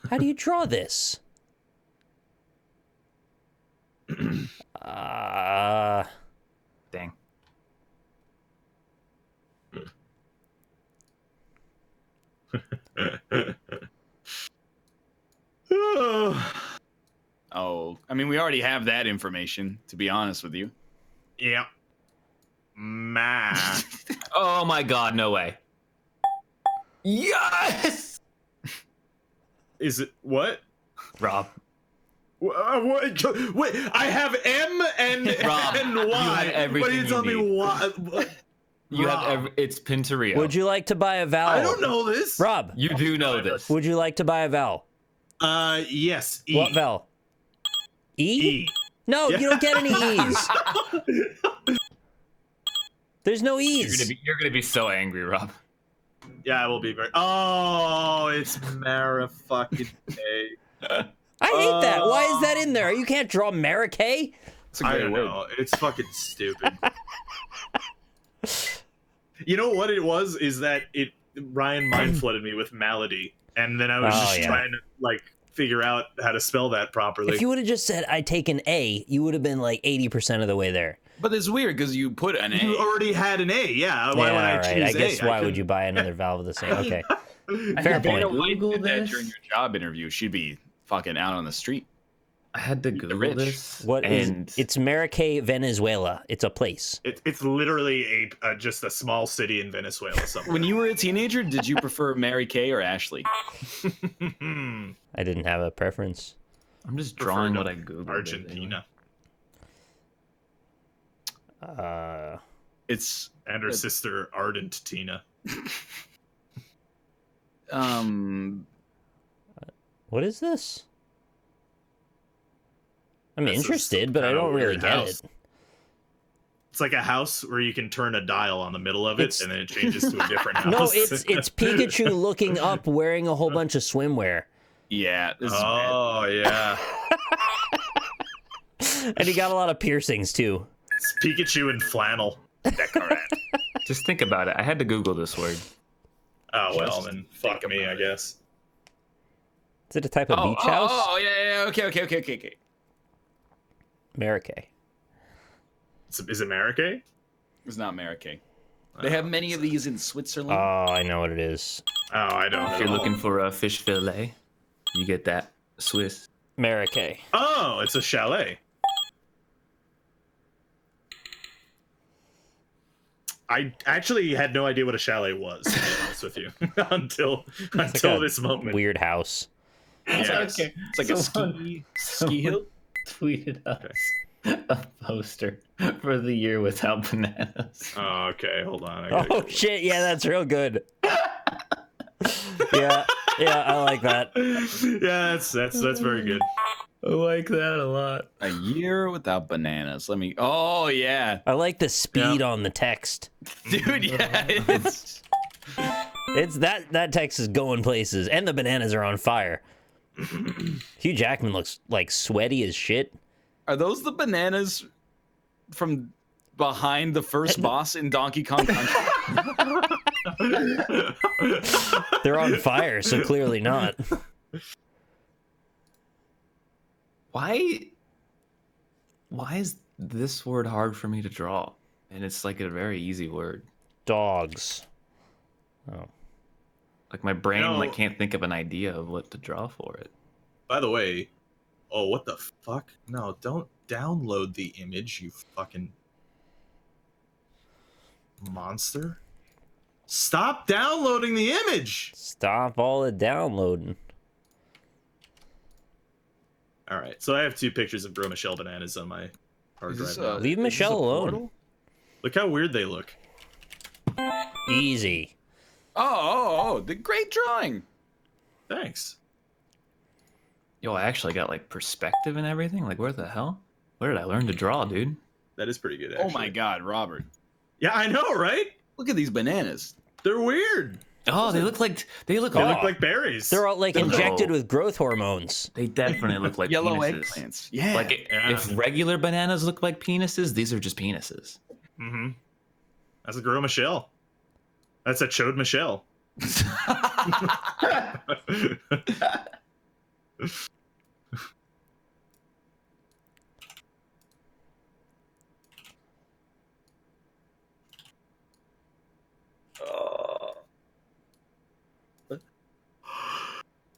How do you draw this?
Dang.
Oh, I mean, we already have that information, to be honest with you.
Yeah. Man.
Oh my god, no way.
Yes!
Is it what?
Rob.
Wait, I have M and
Rob,
and
you
Y.
have everything
But you tell
you
me
need.
why.
You
Rob.
have it's Pinturillo.
Would you like to buy a vowel?
I don't know this.
Rob,
You do know this.
would you like to buy a vowel?
Yes. E.
What vowel? E?
E.
No,
Yeah.
you don't get any E's. There's no E's.
You're gonna be so angry, Rob.
Yeah, I will be very. Oh, it's Mara fucking A.
I hate that. Why is that in there? You can't draw Marikay.
It's a
I
great
don't
word.
know. It's fucking stupid. You know what it was? Is that Ryan mind flooded me with Malady, and then I was
Oh,
just
yeah.
trying to like figure out how to spell that properly.
If you would have just said I take an A, you would have been like 80% of the way there.
But it's weird because you put an
You
A.
already had an A, yeah. Why would I
all right.
choose
I guess
A?
why would you buy another vowel with the same? Okay. Fair
Vanna
point.
White
Google
did that
this.
during your job interview. She'd be fucking out on the street.
I had to
the
Google
rich.
this.
What is?
and
It's Maracay, Venezuela. It's a place.
It's literally just a small city in Venezuela somewhere.
When you were a teenager, did you prefer Mary Kay or Ashley?
I didn't have a preference.
I'm just
Prefer
drawing
to
what I Googled.
Argentina.
It's
And her sister, Ardent Tina.
What is this? I'm
This is
interested,
some
but I
kinda
don't really
weird
get
house.
it.
It's like a house where you can turn a dial on the middle of it,
It's-
and then it changes to a different house.
No, it's Pikachu looking up, wearing a whole bunch of swimwear,
yeah. This is
Oh yeah,
and he got a lot of piercings too.
it's Pikachu in flannel.
decorate.
Just think about it. I had to Google this word.
Oh well,
Just
then fuck me, I guess.
Is it a type of beach house?
Oh, yeah. Okay.
Maracay.
Is it Maracay?
It's not Mary Kay. They have many of these in Switzerland.
Oh, I know what it is.
Oh, I don't know.
If you're looking for a fish fillet, you get that Swiss.
Maracay.
Oh, it's a chalet. I actually had no idea what a chalet was, to be honest with you, until
It's like a
this moment.
Weird house.
Yes.
It's like a ski hill.
Tweeted us a poster for the year without bananas.
Oh, okay, hold on. I gotta
Oh
go.
shit! Yeah, that's real good. yeah, I like that.
Yeah, that's very good.
I like that a lot.
A year without bananas. Let me. Oh yeah,
I like the speed on the text.
dude. Yeah, it's.
It's that text is going places, and the bananas are on fire. Hugh Jackman looks like sweaty as shit.
Are those the bananas from behind the first boss in Donkey Kong Country?
They're on fire, so clearly not.
Why is this word hard for me to draw? And it's like a very easy word.
Dogs. Oh.
Like my brain
No.
like can't think of an idea of what to draw for it.
By the way, oh, what the fuck? No, don't download the image, you fucking monster. Stop downloading the image!
Stop all the downloading.
All right, so I have 2 pictures of Grow Michelle bananas on my hard
Is
drive.
this,
now.
Leave
is this
Michelle
a
alone.
portal?
Look how weird they look.
Easy.
Oh, the great drawing.
Thanks.
Yo, I actually got like perspective and everything. Like where the hell? Where did I learn to draw, dude?
That is pretty good,
Oh
actually.
my God, Robert.
Yeah, I know, right?
Look at these bananas.
They're weird.
Oh, they look like
They
oh,
look like berries.
They're all like
No.
injected with growth hormones.
they definitely look like
Yellow
penises.
eggplants. Yeah.
Like
Yeah.
if regular bananas look like penises, these are just penises.
Mm-hmm. That's a Grow Michelle. That's a Chode Michelle.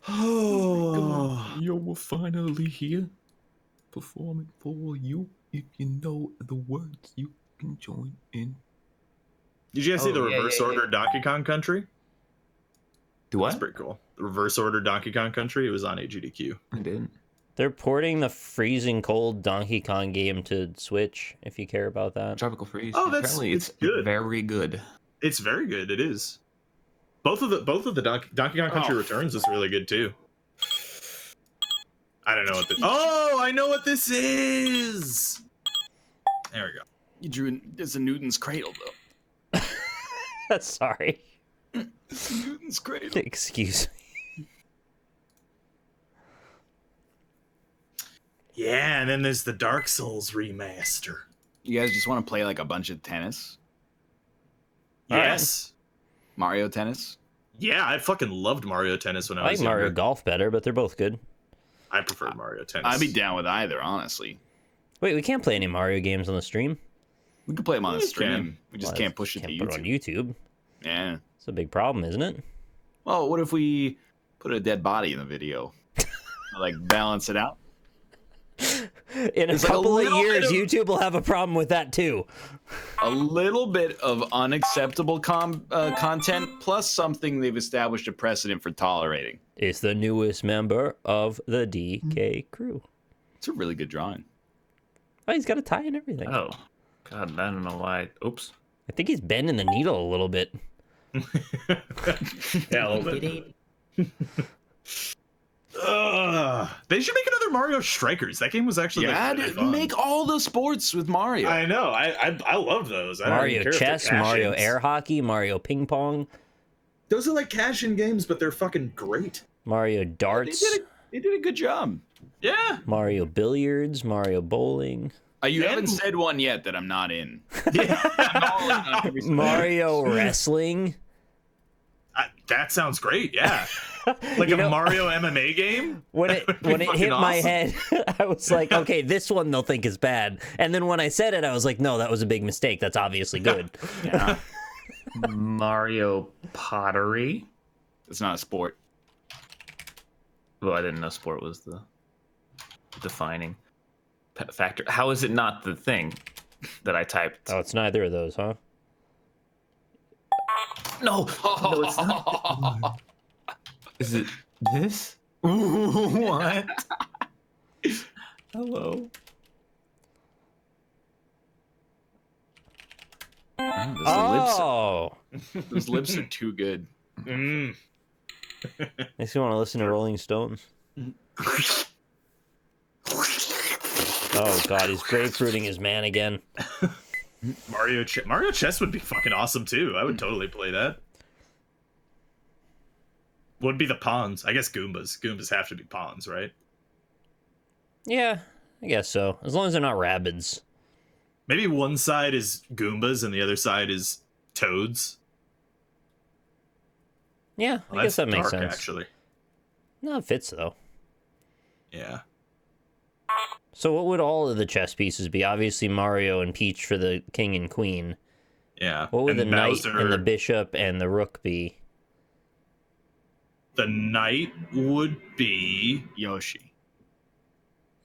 Oh,
Yo, we're finally here. Performing for you. If you know the words, you can join in.
did you guys see the
Oh, yeah,
reverse
yeah,
order Donkey Kong Country?
Do
That's
what?
pretty cool. The reverse order Donkey Kong Country. It was on AGDQ.
I didn't.
They're porting the freezing cold Donkey Kong game to Switch, if you care about that.
Tropical Freeze.
Oh, that's-
Apparently
it's
it's
good.
very good.
It's very good. It is. Both of the Donkey Kong Country
Oh.
Returns is really good too. I don't know what this. Oh, I know what this is. There we go.
You drew it's a Newton's cradle though.
Sorry.
It's a Newton's cradle.
Excuse me.
Yeah, and then there's the Dark Souls remaster.
You guys just want to play like a bunch of tennis?
All right.
Yes.
Mario Tennis?
Yeah, I fucking loved Mario Tennis when I
I
was
like Mario
younger.
Golf better, but they're both good.
I preferred Mario Tennis.
I'd be down with either, honestly.
Wait, we can't play any Mario games on the stream.
We could play them on the
You
stream.
can.
We just
Well,
can't push it to
Can't put it on
YouTube.
YouTube.
Yeah.
It's a big problem, isn't it?
Well, what if we put a dead body in the video? Like balance it out.
In a
It's like a
couple of
little
years,
bit of-
YouTube will have a problem with that too.
A little bit of unacceptable content plus something they've established a precedent for tolerating.
It's the newest member of the DK crew.
It's a really good drawing.
Oh, he's got a tie and everything.
Oh, God, I don't know why. Oops.
I think he's bending the needle a little bit.
Yeah, a little bit. They should make another Mario Strikers. That game was actually
Yeah,
really fun.
make all the sports with Mario.
I know. I love those. I don't
Mario
even care if they're
chess, Mario
cash-ins.
air hockey, Mario ping pong,
Those are like cash-in games, but they're fucking great.
Mario darts,
They did a good job.
Yeah.
Mario billiards, Mario bowling,
You
And-
haven't said one yet that I'm not in.
Yeah.
I'm all in on every single
Mario wrestling.
That sounds great. Yeah. Like
You
a
know-
Mario MMA game.
When it
That would be
hit
fucking
my
awesome.
head, I was like, okay, this one they'll think is bad. And then when I said it, I was like, no, that was a big mistake. That's obviously good.
Yeah,
Mario pottery.
it's not a sport.
Well, I didn't know sport was the defining factor. How is it not the thing that I typed?
Oh, it's neither of those, huh?
No, no, it's not. Is it this? What? Hello.
Oh,
Those lips are too good.
Mm.
makes me want to listen to Rolling Stones. Oh God, he's grapefruiting his man again.
Mario Chess would be fucking awesome too. I would totally play that. What would be the pawns? I guess Goombas. Goombas have to be pawns, right?
Yeah, I guess so. As long as they're not rabbits.
Maybe one side is Goombas and the other side is Toads.
Yeah,
Well,
I guess that
that's
makes
dark,
sense.
actually.
No, it fits though.
Yeah.
So what would all of the chess pieces be? Obviously Mario and Peach for the king and queen.
Yeah.
What would
And
the knight
Bowser-
and the bishop and the rook be?
The knight would be
Yoshi.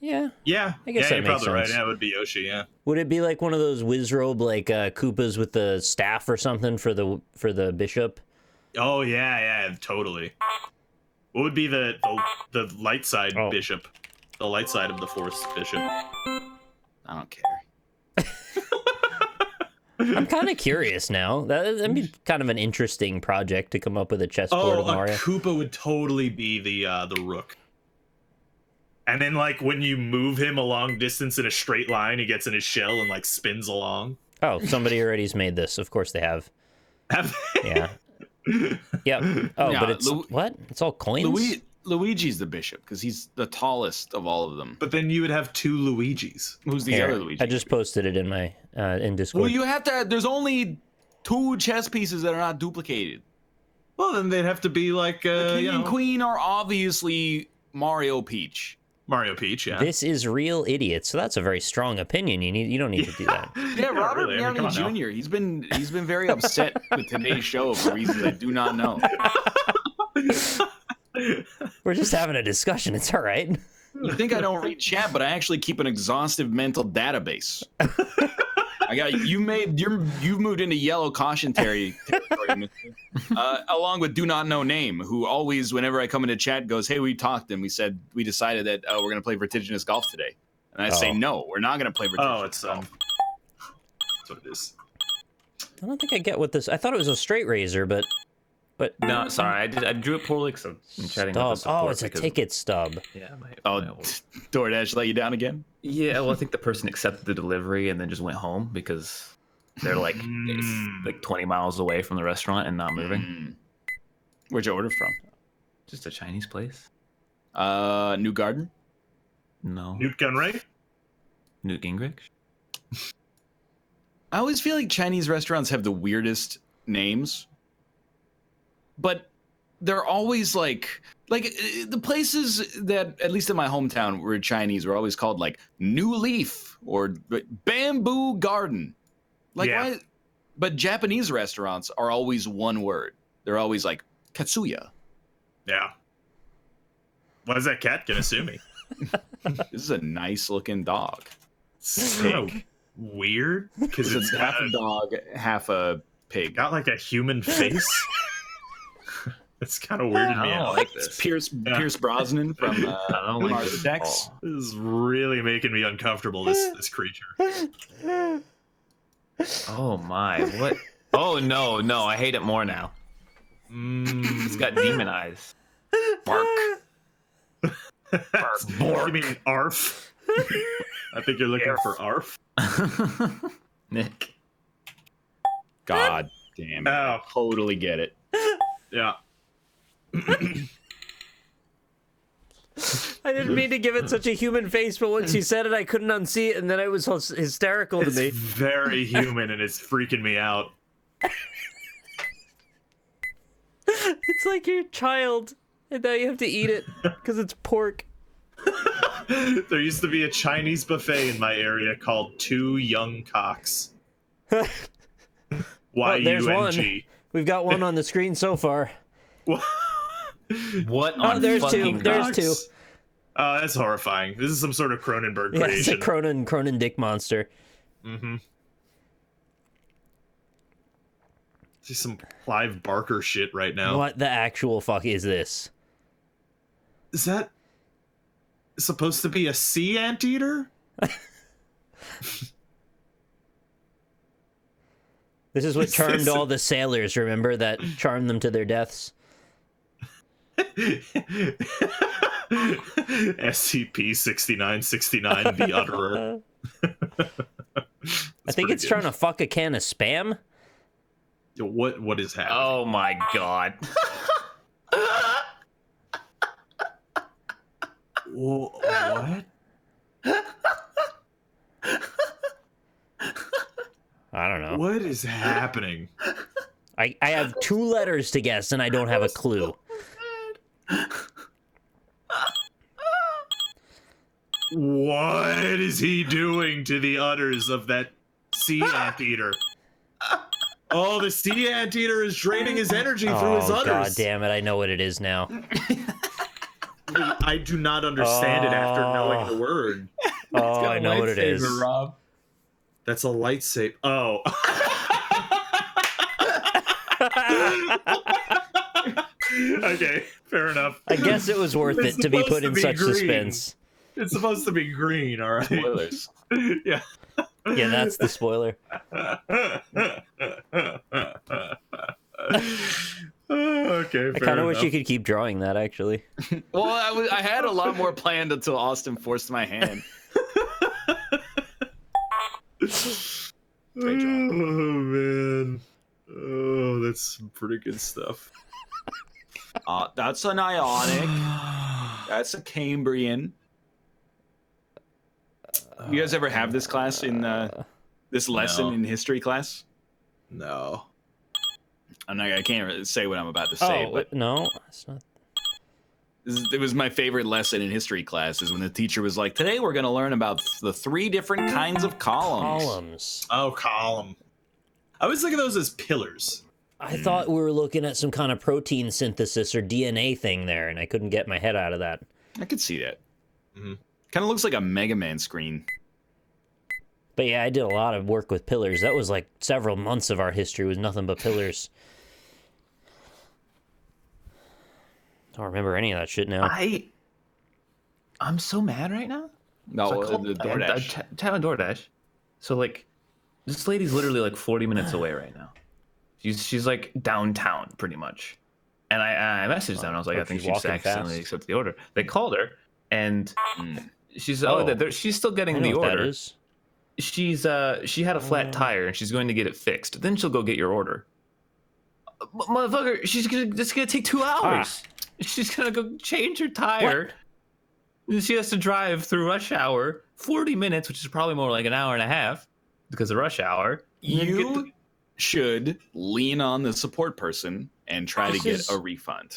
Yeah.
yeah.
I guess
yeah,
that
you're
makes
probably right.
sense.
Yeah, it would be Yoshi. Yeah.
Would it be like one of those Wizrobe like Koopas with the staff or something for the bishop?
Oh yeah, totally. What would be the light side
Oh.
bishop? The light side of the Force bishop.
I don't care.
I'm kind of curious now. That'd be kind of an interesting project to come up with a chessboard
Oh,
of
a
Mario.
Koopa would totally be the rook. And then like when you move him a long distance in a straight line, he gets in his shell and like spins along.
Oh, somebody already's made this. Of course they have.
Have they?
Yeah. Yep. Oh,
Yeah,
but it's what? It's all coins.
Luigi's the bishop because he's the tallest of all of them.
But then you would have two Luigis.
Who's the
Here,
other Luigi?
I just posted it in my in Discord.
Well, you have to. There's only 2 chess pieces that are not duplicated.
Well, then they'd have to be like
King
you
and
know,
Queen are obviously Mario Peach.
Mario Peach. Yeah.
This is real idiots. So that's a very strong opinion. You don't need to do that.
Yeah, Robert
really, I mean,
Downey
come on now.
Jr. He's been very upset with today's show for reasons I do not know.
We're just having a discussion. It's all right.
You think I don't read chat, but I actually keep an exhaustive mental database. I got you've moved into yellow caution territory, along with Do Not Know Name, who always, whenever I come into chat, goes, "Hey, we talked and we decided that we're gonna play vertiginous golf today," and I say,
Oh.
"No, we're not gonna play vertiginous
Oh, it's
golf."
that's what it is.
I don't think I get what this. I thought it was a straight razor, but
No, sorry, I drew it poorly because I'm chatting with the
stub.
support.
Oh, it's a
because-
ticket stub.
Yeah.
Oh, DoorDash let you down again?
Yeah, well, I think the person accepted the delivery and then just went home because they're like it's like 20 miles away from the restaurant and not moving.
Mm. Where'd you order from?
Just a Chinese place?
New Garden.
No.
Newt Gunray.
Newt Gingrich?
I always feel like Chinese restaurants have the weirdest names, but they're always like the places that, at least in my hometown, were Chinese were always called like New Leaf or Bamboo Garden. Like,
Yeah.
why? But Japanese restaurants are always one word. They're always like Katsuya.
Yeah. Why is that cat gonna sue me?
This is a nice looking dog.
It's kind of weird because
It's half a dog, half a pig.
got like a human face. It's kind of weirded me
I don't
out.
like
It's
this.
Pierce Brosnan from
I don't like
Mars
this
Attacks.
at all.
This is really making me uncomfortable. This creature.
Oh my! What? Oh no! I hate it more now. It's got demon eyes.
Bark.
You mean ARF? I think you're looking for ARF.
Nick.
God damn it.
Oh.
I totally get it.
Yeah.
I didn't mean to give it such a human face, but once you said it, I couldn't unsee it, and then it was hysterical to
It's
me.
very human and it's freaking me out.
It's like your child, and now you have to eat it because it's pork.
There used to be a Chinese buffet in my area called Two Young Cocks.
there's one.
YUNG.
We've got one on the screen so far.
What
Oh,
on
there's
fucking
two. There's
God's-
two.
That's horrifying. This is some sort of Cronenberg
Yeah, it's a
creation.
Cronin dick monster.
Mm-hmm. See some Clive Barker shit right now.
What the actual fuck is this?
Is that supposed to be a sea anteater?
This is what
Is
charmed
this-
all the sailors, remember? That charmed them to their deaths.
SCP-6969, the Utterer.
I think it's trying to fuck a can of Spam.
What is happening?
Oh my god.
What?
I don't know.
What is happening?
I have 2 letters to guess, and I don't have a clue.
What is he doing to the udders of that sea anteater? Oh, the sea anteater is draining his energy through his
Oh,
udders.
god damn it, I know what it is now.
I do not understand it after knowing the word.
Oh, I know what it is.
Rob.
That's a lightsaber. Oh. Okay, fair enough.
I guess it was worth
It's
it to be
supposed
put
to
in
be
such
green.
suspense.
It's supposed to be green, all right.
Spoilers.
Yeah.
Yeah, that's the spoiler.
Okay,
I kind of wish you could keep drawing that, actually.
Well, I had a lot more planned until Austin forced my hand. Great job.
Oh man. Oh, that's some pretty good stuff.
That's an Ionic. That's a Cambrian. You guys ever have this class in this lesson
No.
in history class?
No.
I can't really say what I'm about to say,
Oh,
but
no, it's not.
it was my favorite lesson in history class is when the teacher was like, today we're going to learn about the 3 different kinds of columns.
Columns.
Oh, column. I always think of those as pillars.
I thought we were looking at some kind of protein synthesis or DNA thing there, and I couldn't get my head out of that.
I could see that.
Mhm.
Kind of looks like a Mega Man screen.
But yeah, I did a lot of work with pillars. That was like several months of our history was nothing but pillars. I don't remember any of that shit now.
I'm so mad right now.
No,
So I called-
the DoorDash.
Tell DoorDash. So like, this lady's literally like 40 minutes away right now. She's like downtown pretty much. And I messaged them. And I was like,
Oh,
I think
she's
she just
walking
accidentally
fast.
accepted the order. They called her, and
Mm.
she's
Oh.
she's still
I
getting
know
the
what that
order.
is.
She had a flat tire and she's going to get it fixed. Then she'll go get your order. Motherfucker, it's gonna take 2 hours. She's gonna go change her tire. And she has to drive through rush hour 40 minutes, which is probably more like an hour and a half because of rush hour. And then get
You should lean on the support person and try to
This
get
is-
a refund.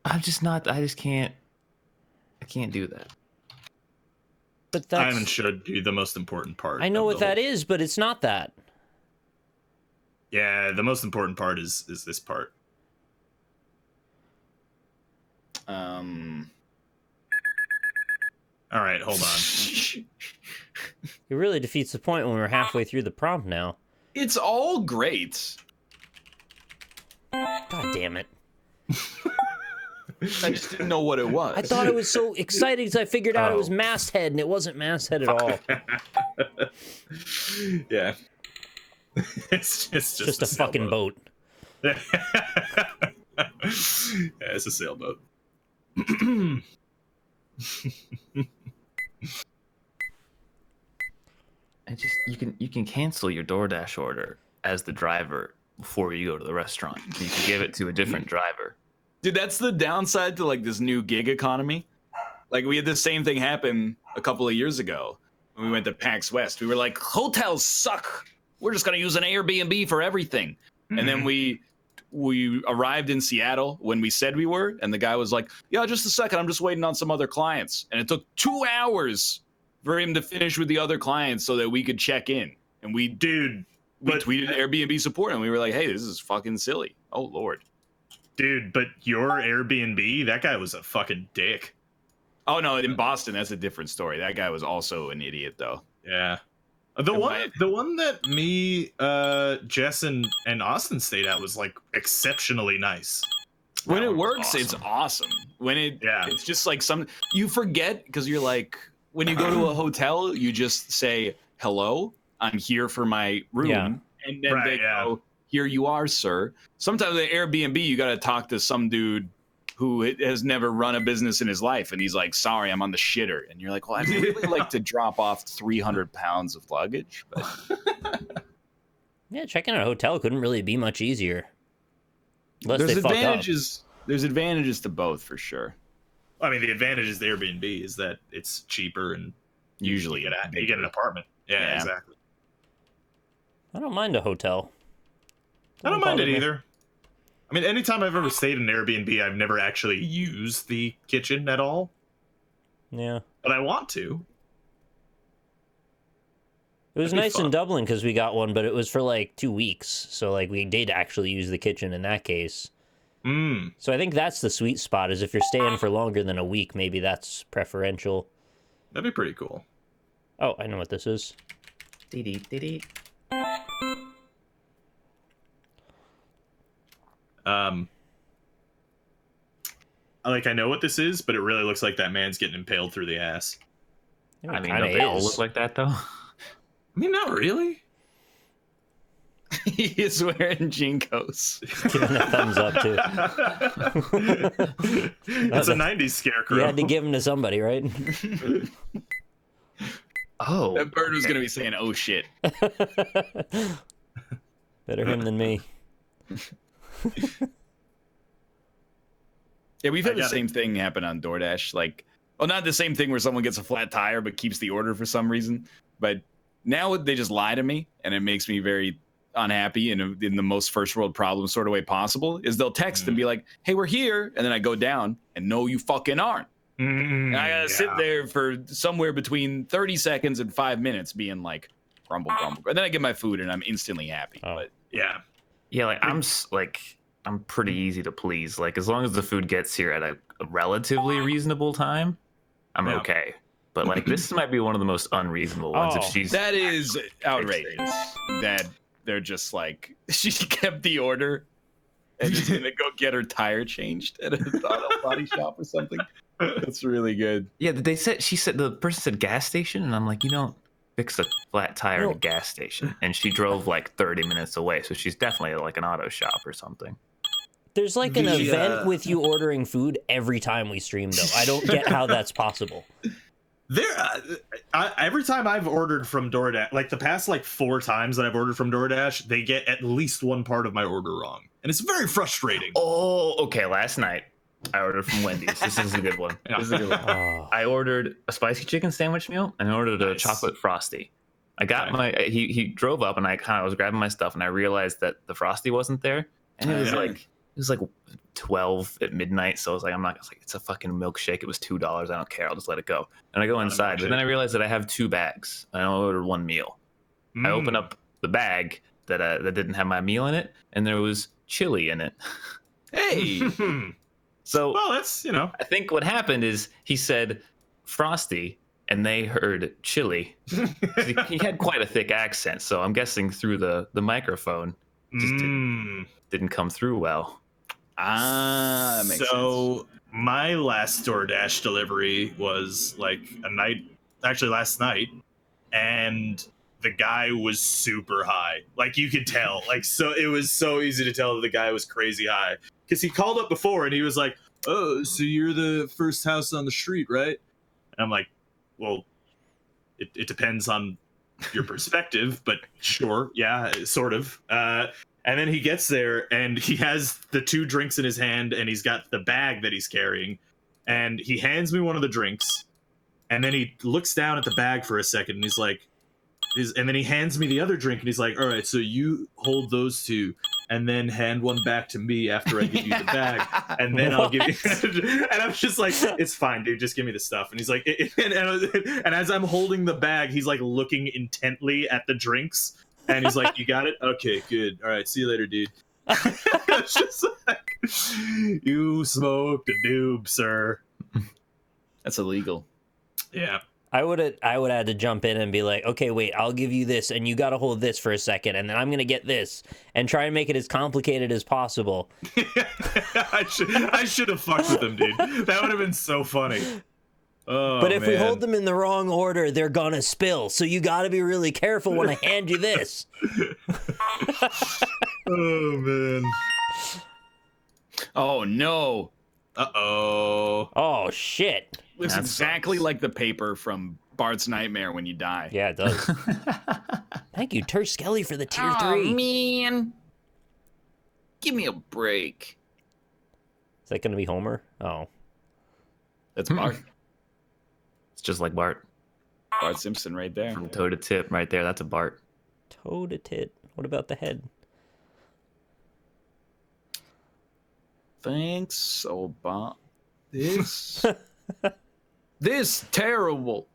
I'm just not. I just can't. I can't do that.
But
Time
that's...
and should be the most important part.
I know
of
what
the
that
whole-
is, but it's not that.
Yeah, the most important part is this part. All right, hold on.
It really defeats the point when we're halfway through the prompt now.
It's all great.
God damn it.
I just didn't know what it was.
I thought it was so exciting because I figured out it was masthead, and it wasn't masthead at all.
Yeah. It's
Just a fucking boat.
Yeah, it's a sailboat.
And just you can cancel your DoorDash order as the driver before you go to the restaurant. You can give it to a different driver.
Dude, that's the downside to like this new gig economy. Like we had the same thing happen a couple of years ago when we went to PAX West. We were like, hotels suck. We're just gonna use an Airbnb for everything. Mm-hmm. And then we arrived in Seattle when we said we were, and the guy was like, yeah, just a second, I'm just waiting on some other clients. And it took 2 hours for him to finish with the other clients so that we could check in. And we tweeted Airbnb support, and we were like, hey, this is fucking silly. Oh, Lord.
Dude, but your Airbnb, that guy was a fucking dick.
Oh, no, in Boston, that's a different story. That guy was also an idiot, though.
Yeah. The one that me, Jess, and Austin stayed at was, like, exceptionally nice.
When it works, awesome. It's awesome. When it's just like you forget, because you're like, when you go to a hotel, you just say, hello, I'm here for my room. Yeah. And then they go, here you are, sir. Sometimes at Airbnb, you got to talk to some dude who has never run a business in his life. And he's like, sorry, I'm on the shitter. And you're like, well, I'd really like to drop off 300 pounds of luggage. But
yeah, checking out a hotel couldn't really be much easier.
There's
advantages to both, for sure.
I mean, the advantage is the Airbnb is that it's cheaper and usually you get an apartment. Yeah, exactly.
I don't mind a hotel.
I don't mind it either. I mean, anytime I've ever stayed in an Airbnb, I've never actually used the kitchen at all.
Yeah.
But I want to.
It was nice in Dublin because we got one, but it was for like 2 weeks. So like we did actually use the kitchen in that case. So I think that's the sweet spot, is if you're staying for longer than a week, maybe that's preferential.
That'd be pretty cool.
Oh, I know what this is.
Dee-dee.
I know what this is, but it really looks like that man's getting impaled through the ass.
I mean, don't they all look like that, though?
I mean, not really.
He is wearing Jinkos.
Giving a thumbs up, too.
That's a 90s scarecrow.
You had to give him to somebody, right?
Oh.
That bird was going to be saying, oh, shit.
Better him than me.
Yeah, we've had the same thing happen on DoorDash. Like, well, not the same thing where someone gets a flat tire but keeps the order for some reason. But now they just lie to me, and it makes me very unhappy in the most first world problem sort of way possible. Is they'll text and be like, hey, we're here. And then I go down and no, you fucking aren't. And I gotta sit there for somewhere between 30 seconds and 5 minutes being like, grumble, grumble. And then I get my food and I'm instantly happy. But
yeah.
Yeah, like I'm pretty easy to please. Like, as long as the food gets here at a relatively reasonable time, I'm okay. But like, this might be one of the most unreasonable ones.
That is outrageous. That they're just like, she kept the order and just gonna go get her tire changed at a body shop or something. That's really good.
Yeah, the person said gas station, and I'm like, you don't fix a flat tire at a gas station. And she drove like 30 minutes away, so she's definitely at like an auto shop or something.
There's like an event with you ordering food every time we stream, though. I don't get how that's possible.
Every time I've ordered from DoorDash, like the past like 4 times that I've ordered from DoorDash, they get at least one part of my order wrong, and it's very frustrating.
Oh, okay. Last night I ordered from Wendy's. This is a good one. I ordered a spicy chicken sandwich meal, and I ordered a chocolate frosty. I got he drove up, and I was grabbing my stuff, and I realized that the frosty wasn't there, and it was like 12 at midnight, so I was like, it's a fucking milkshake. It was $2. I don't care. I'll just let it go. And I go inside, but then I realized that I have 2 bags. I only ordered 1 meal. I open up the bag that didn't have my meal in it, and there was chili in it.
Hey,
So
Well, that's, you know.
I think what happened is he said Frosty, and they heard chili. He had quite a thick accent, so I'm guessing through the microphone, just didn't come through well.
Ah, that makes sense.
My last DoorDash delivery was like last night, and the guy was super high. Like you could tell. Like so it was so easy to tell that the guy was crazy high. Because he called up before and he was like, "Oh, so you're the first house on the street, right?" And I'm like, "Well, it depends on your perspective, but sure, yeah, sort of." And then he gets there and he has the 2 drinks in his hand and he's got the bag that he's carrying, and he hands me one of the drinks, and then he looks down at the bag for a second and he's like, and then he hands me the other drink and he's like, "All right, so you hold those 2 and then hand one back to me after I give you the bag, and then I'll give you." And I'm just like, "It's fine, dude. Just give me the stuff." And he's like, and as I'm holding the bag, he's like looking intently at the drinks, and he's like, "You got it? Okay, good. All right, see you later, dude." It's just like, you smoked a doob, sir.
That's illegal.
Yeah.
I would have had to jump in and be like, okay, wait, I'll give you this, and you got to hold this for a second, and then I'm gonna get this, and try and make it as complicated as possible.
I should have fucked with him, dude. That would have been so funny. Oh,
but if we
man.
hold them in the wrong order, they're gonna spill. So you got to be really careful when I hand you this.
Oh man.
Oh no.
Uh-oh.
Oh shit.
Looks
That
exactly
sucks.
like the paper from Bart's Nightmare when you die.
Yeah, it does. Thank you, Tur Skelly, for the tier 3.
Oh, man. Give me a break.
Is that gonna be Homer? Oh.
That's Bart.
It's just like Bart
Bart Simpson right there.
from toe to tip, right there. That's a Bart.
Toe to tit. What about the head?
Thanks, Obama. This... this terrible.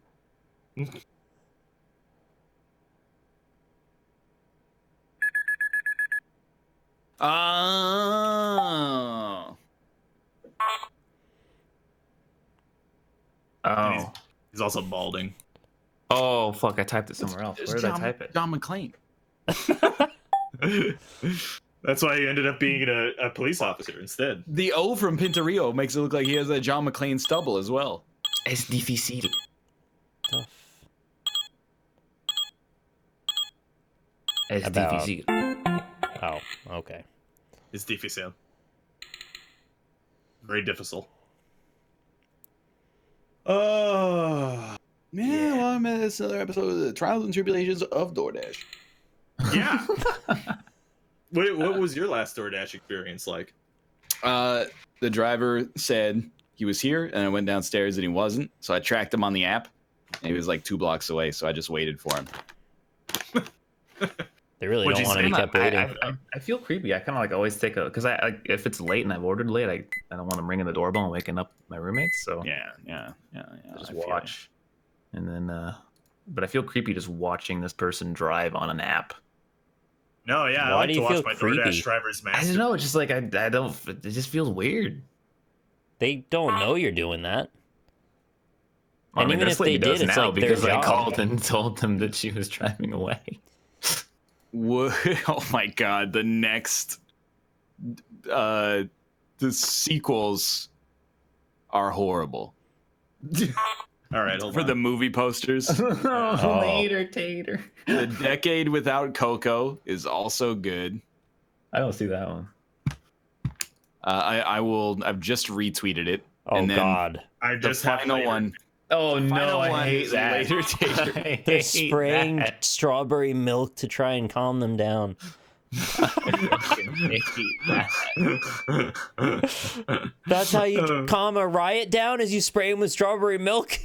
Oh.
Oh.
He's also balding.
Oh, fuck. I typed it somewhere else. Where did I type it?
John McClane.
That's why he ended up being a police officer instead.
The O from Pinturillo makes it look like he has a John McClane stubble as well.
Es difícil. Es
About-
difícil.
Oh, okay.
It's difícil. Very difficult. Oh.
Yeah, well, I'm at this other episode of the Trials and Tribulations of DoorDash.
Yeah. What was your last DoorDash experience like?
The driver said he was here, and I went downstairs and he wasn't. So I tracked him on the app, and he was like 2 blocks away. So I just waited for him.
They really
What'd
don't
you
want
say?
to be kept waiting.
I feel creepy. I kind of like always take a, because I if it's late and I've ordered late, I don't want them ringing the doorbell and waking up my roommates. So
Yeah.
I just
I feel
watch, and then but I feel creepy just watching this person drive on an app.
No, yeah, I
Why
like
do
to
you
watch
feel
my
creepy?
DoorDash drivers
I
master.
don't know. It's just like I don't. It just feels weird.
They don't know you're doing that.
I
And
mean,
even
this
if they
lady
did,
does
it's
now
like their
because I
job.
called and told them that she was driving away.
What? Oh my god, the next the sequels are horrible.
All right, hold
For
on.
the movie posters.
Oh.
Later, tater.
The Decade Without Coco is also good.
I don't see that one.
I've just retweeted it.
Oh,
and then
God.
I
The
just have
final
later.
one.
Oh
Final
no, I
one
hate
is
that.
Later, tater.
I
They're
hate
spraying
that.
strawberry milk to try and calm them down.
I fucking hate that.
That's how you calm a riot down, is you spray them with strawberry milk?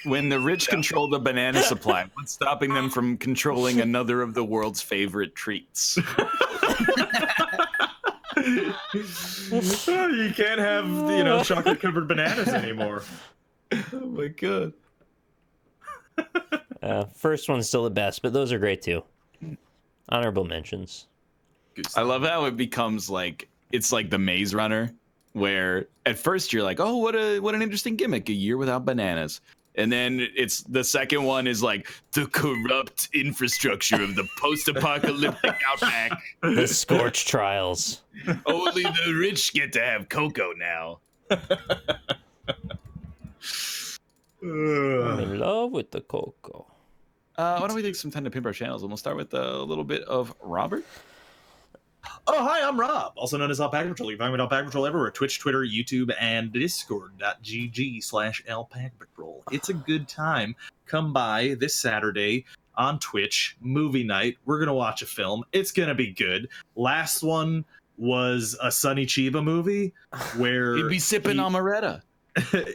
When the rich control the banana supply, what's stopping them from controlling another of the world's favorite treats?
You can't have, chocolate covered bananas anymore.
Oh my god.
First one's still the best, but those are great too. Honorable mentions.
I love how it becomes like it's like the Maze Runner where at first you're like, oh, what an interesting gimmick, a year without bananas. And then it's the second one is like the corrupt infrastructure of the post-apocalyptic outback.
The Scorch Trials.
Only the rich get to have cocoa now.
I'm in love with the cocoa.
Why don't we take some time to pimp our channels, and we'll start with a little bit of Robert.
Oh, hi, I'm Rob, also known as AlpacaPatrol. You can find me at AlpacaPatrol everywhere: Twitch, Twitter, YouTube, and Discord.gg/AlpacaPatrol. It's a good time. Come by this Saturday on Twitch, movie night. We're going to watch a film. It's going to be good. Last one was a Sonny Chiba movie where
He'd be sipping Amaretta.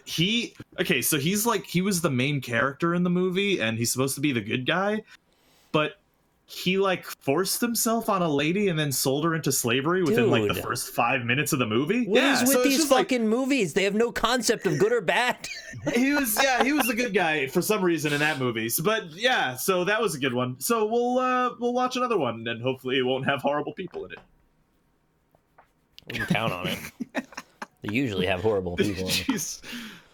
he was the main character in the movie, and he's supposed to be the good guy, but he like forced himself on a lady and then sold her into slavery within like the first 5 minutes of the movie.
What is with these fucking movies? They have no concept of good or bad.
He was the good guy for some reason in that movie. So that was a good one. So we'll watch another one, and hopefully it won't have horrible people in it.
We can count on it. They usually have horrible people in it.
Jeez.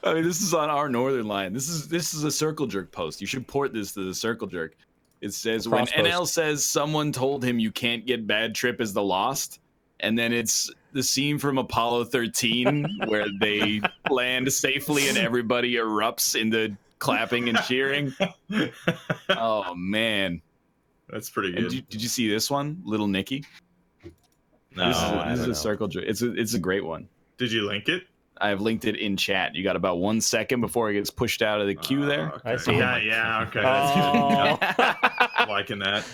I mean, this is on our Northernlion. This is a Circle Jerk post. You should port this to the Circle Jerk. It says when NL says someone told him you can't get bad trip as the Lost, and then it's the scene from Apollo 13 where they land safely and everybody erupts into clapping and cheering. Oh man,
that's pretty good.
Did you see this one, Little Nicky?
No,
this is a Circle Jerk. It's a great one.
Did you link it?
I've linked it in chat. You got about 1 second before it gets pushed out of the queue there.
Okay.
I see.
Yeah, okay. That's good. I'm liking that.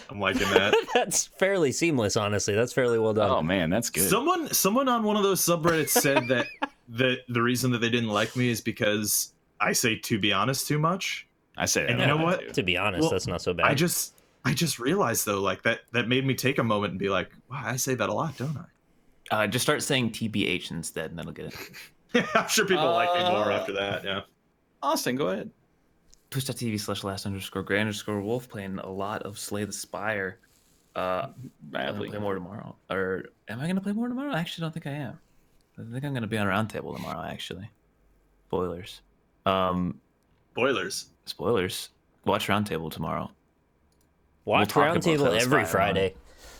That's fairly seamless, honestly. That's fairly well done.
Oh man, that's good.
Someone on one of those subreddits said that the reason that they didn't like me is because I say "to be honest" too much.
I say that.
And you know what?
To be honest, that's not so bad.
I just realized though, like that made me take a moment and be like, wow, I say that a lot, don't I?
Just start saying TBH instead, and that'll get it.
I'm sure people like me more after that. Yeah.
Austin, go ahead.
Twitch.tv/last_Gray_Wolf playing a lot of Slay the Spire. I'm gonna play more tomorrow. Or am I gonna play more tomorrow? I actually don't think I am. I think I'm gonna be on Roundtable tomorrow. Actually, spoilers. Spoilers. Watch Roundtable tomorrow.
Watch Roundtable every Friday.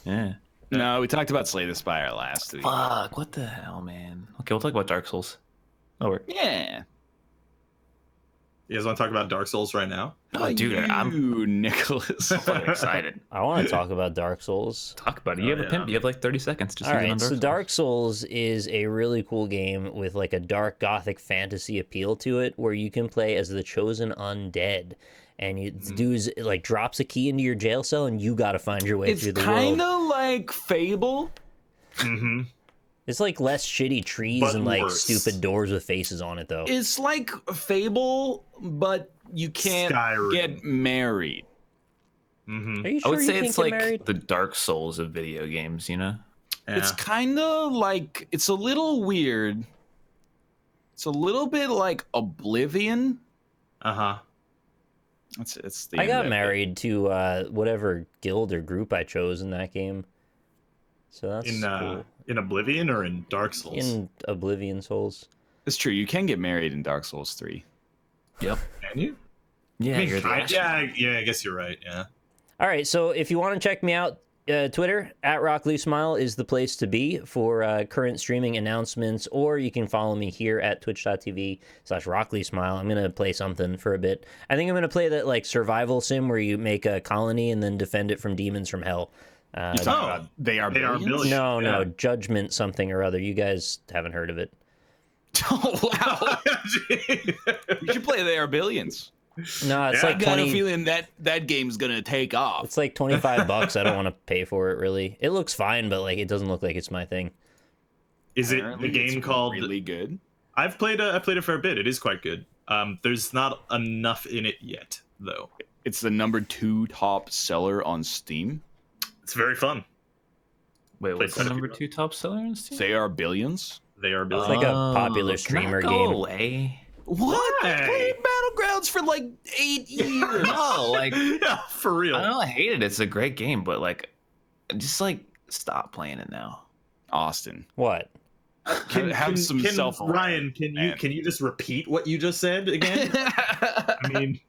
Yeah.
No, we talked about Slay the Spire last week.
Fuck! What the hell, man? Okay, we'll talk about Dark Souls. Oh,
yeah.
You guys want to talk about Dark Souls right now?
Oh, dude, I'm
Nicholas.
fucking excited.
I want to talk about Dark Souls.
Talk about it. You have a pimp. You have like 30 seconds. Just
all right, so Dark Souls is a really cool game with like a dark gothic fantasy appeal to it, where you can play as the chosen undead. And dude like drops a key into your jail cell, and you got to find your way through the world.
It's kind of like Fable.
Mm-hmm.
It's like less shitty trees
But
and like
worse.
stupid doors with faces on it, though.
It's like Fable, but you can't
Skyrim.
get married.
Mm-hmm.
Are you
I
sure
would
you
say
can't
it's
get
like
married?
the Dark Souls of video games, you know?
Yeah.
It's kind of like, it's a little weird. It's a little bit like Oblivion.
Uh-huh.
It's the
I
end
got
of it.
married to whatever guild or group I chose in that game. So that's cool.
In Oblivion or in Dark Souls?
In Oblivion Souls.
It's true. You can get married in Dark Souls 3.
Yep.
Can you?
Yeah, you're the
I guess you're right. Yeah.
All right, so if you want to check me out, Twitter, @RockLeeSmile is the place to be for current streaming announcements, or you can follow me here at twitch.tv/RockLeeSmile. I'm going to play something for a bit. I think I'm going to play that like survival sim where you make a colony and then defend it from demons from hell.
They are billions?
billions.
No, Judgment something or other. You guys haven't heard of it.
Oh, wow. You should play They Are Billions.
No, it's
Yeah,
like
I got
20.
a feeling that game's going to take off.
It's like $25. I don't want to pay for it really. It looks fine, but like it doesn't look like it's my thing.
Is it
Apparently
the game
it's
called?
really good?
I've played a fair bit. It is quite good. There's not enough in it yet, though.
It's the #2 top seller on Steam.
It's very fun.
Wait, what's the
quite a
number
few
2 top seller on Steam?
They Are Billions.
They are
It's
built.
like a popular
Can I
streamer
go
game.
away?
What?
Why?
I played Battlegrounds for like 8 years.
No, like
Yeah, for real.
I don't know. I hate it. It's a great game, but like, just like stop playing it now.
Austin,
What?
Have some self-awareness.
Ryan, can you just repeat what you just said again? I mean,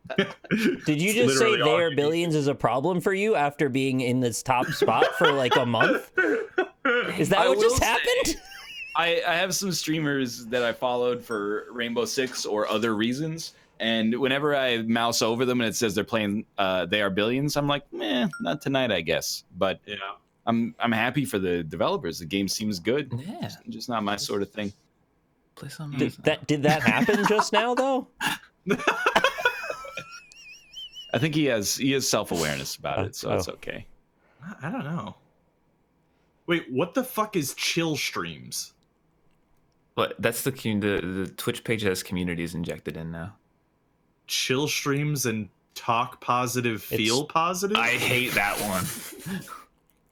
Did you just say
literally all
They Are
you
Billions is a problem for you after being in this top spot for like a month? Is that
I
what just
will say-
happened?
I have some streamers that I followed for Rainbow Six or other reasons, and whenever I mouse over them and it says they're playing They Are Billions, I'm like, not tonight, I guess. But
yeah.
I'm happy for the developers. The game seems good.
Yeah.
Just not my sort of thing.
Play something.
Did that happen just now though?
I think he has self-awareness about it, so it's okay.
I don't know. Wait, what the fuck is chill streams?
But that's the Twitch page has communities injected in now.
Chill streams and talk positive, feel positive?
I hate that one.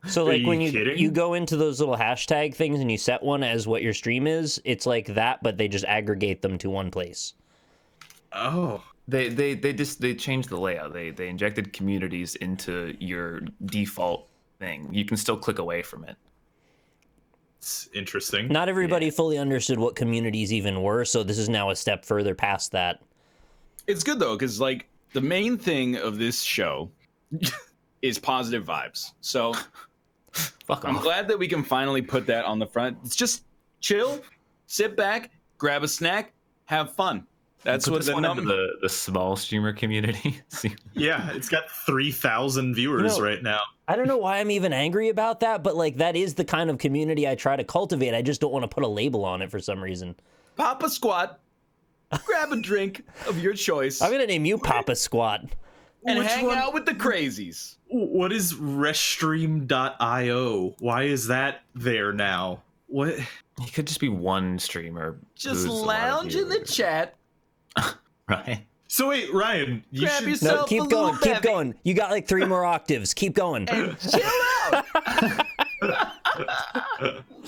So
Are
like when
you
you
kidding?
go into those little hashtag things and you set one as what your stream is, it's like that, but they just aggregate them to one place.
Oh.
They changed the layout. They injected communities into your default thing. You can still click away from it.
It's interesting.
Not everybody fully understood what communities even were, so this is now a step further past that.
It's good though, because like the main thing of this show is positive vibes. So
Fuck
I'm
off.
glad that we can finally put that on the front. It's just chill, sit back, grab a snack, have fun. That's
Put
what
this
the
one into
number.
the small streamer community. See?
Yeah, it's got 3,000 viewers right now.
I don't know why I'm even angry about that, but like that is the kind of community I try to cultivate. I just don't want to put a label on it for some reason.
Pop a squat, grab a drink of your choice,
I'm gonna name you Papa Squat.
and
Which
hang
one?
out with the crazies.
What is Restream.io? Why is that there now? What?
He could just be one streamer.
Just
who's a lot of
lounge in the
viewers.
chat.
Right.
So wait, Ryan, you
Grab
should...
yourself
No,
a
keep
little
going, keep
bevy
going. You got like 3 more octaves. Keep going.
and chill out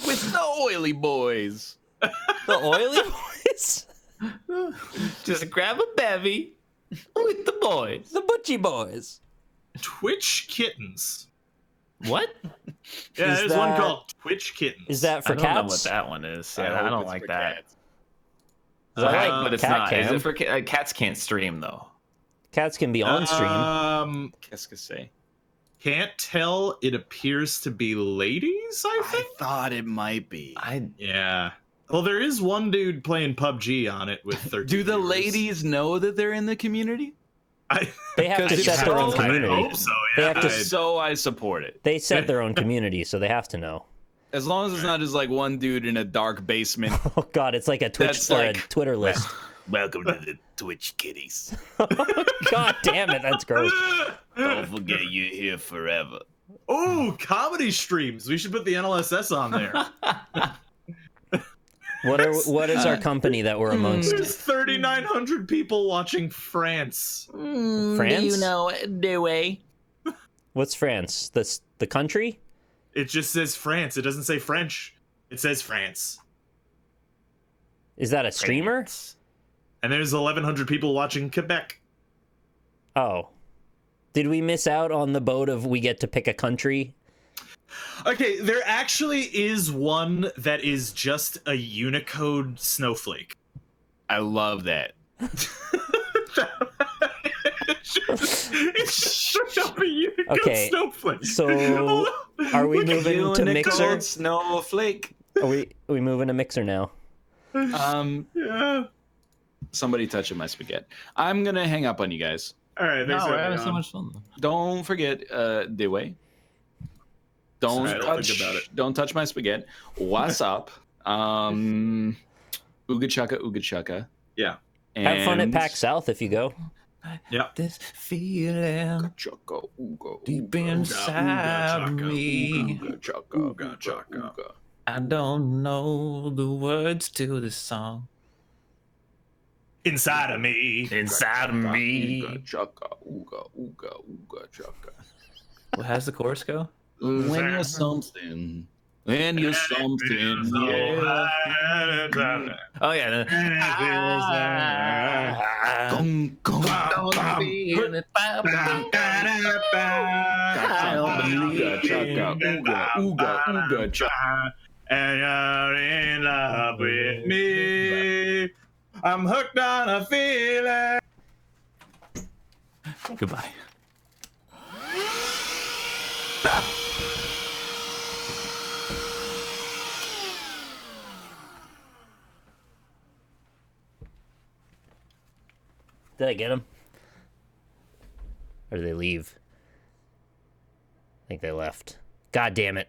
with the oily boys.
The oily boys?
Just grab a bevy with the boys.
The butchy boys.
Twitch Kittens.
What?
Yeah,
Is
there's one
that-
called Twitch Kittens.
Is that for
I don't know what
cats?
that one is. Yeah,
hope
I don't
it's
like
for
that.
cats.
I like
But it's
cat
not.
cam.
Is it for cats? Can't stream though.
Cats can be on stream.
Qu'est-ce que c'est?
Can't tell. It appears to be ladies, I
I
think.
thought it might be.
Yeah. Well, there is one dude playing PUBG on it with 13
Do the
viewers.
ladies know that they're in the community?
They have to
Because
set their own
it's-
I
community.
hope so,
They
yeah.
have to
So I support it.
They set their own community, so they have to know.
As long as it's not just like one dude in a dark basement.
Oh god, it's like a Twitch
That's
or
like-
a Twitter list.
Welcome to the Twitch kitties.
God damn it, that's gross.
Don't forget you're here forever.
Oh, comedy streams. We should put the NLSS on there.
What is our company that we're amongst?
There's 3,900 people watching France.
France?
Do you know the way?
What's France? The country?
It just says France. It doesn't say French. It says France.
Is that a streamer?
And there's 1,100 people watching Quebec.
Oh. Did we miss out on the boat of we get to pick a country?
Okay, there actually is one that is just a Unicode snowflake.
I love that.
It's straight up a Unicode
Okay,
snowflake.
so are we
Look at
moving to Mixer?
Unicode snowflake.
Are we moving to Mixer now?
Yeah.
Somebody touching my spaghetti. I'm gonna hang up on you guys.
All right, thanks
No,
for
we're
having
having so
on.
much fun.
Don't forget the way. Don't
Sorry, I don't
touch.
think about it.
Don't touch my spaghetti. What's up? Ooga chaka.
Yeah.
Have fun at
And-
PAX South if you go.
Yeah.
This feeling
Chaka, ooga,
deep
ooga,
inside
chaka,
me.
ooga, chaka,
Ooga chaka.
ooga.
I don't know the words to this song.
Inside of me.
Inside of me.
Ooga chaka, ooga, ooga, ooga chaka.
Well, how's the chorus go?
When you're something, when you're something, yeah.
Oh yeah.
Gum, gum,
Don't feel it.
Ooga chaka, ooga, ooga, ooga chaka.
And you're in love with me. I'm hooked on a feeling.
Goodbye.
Did I get him? Or did they leave? I think they left. God damn it.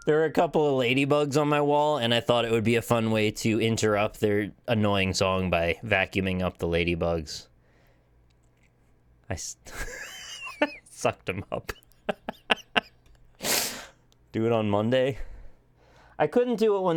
There are a couple of ladybugs on my wall, and I thought it would be a fun way to interrupt their annoying song by vacuuming up the ladybugs. I sucked them up. Do it on Monday. I couldn't do it when the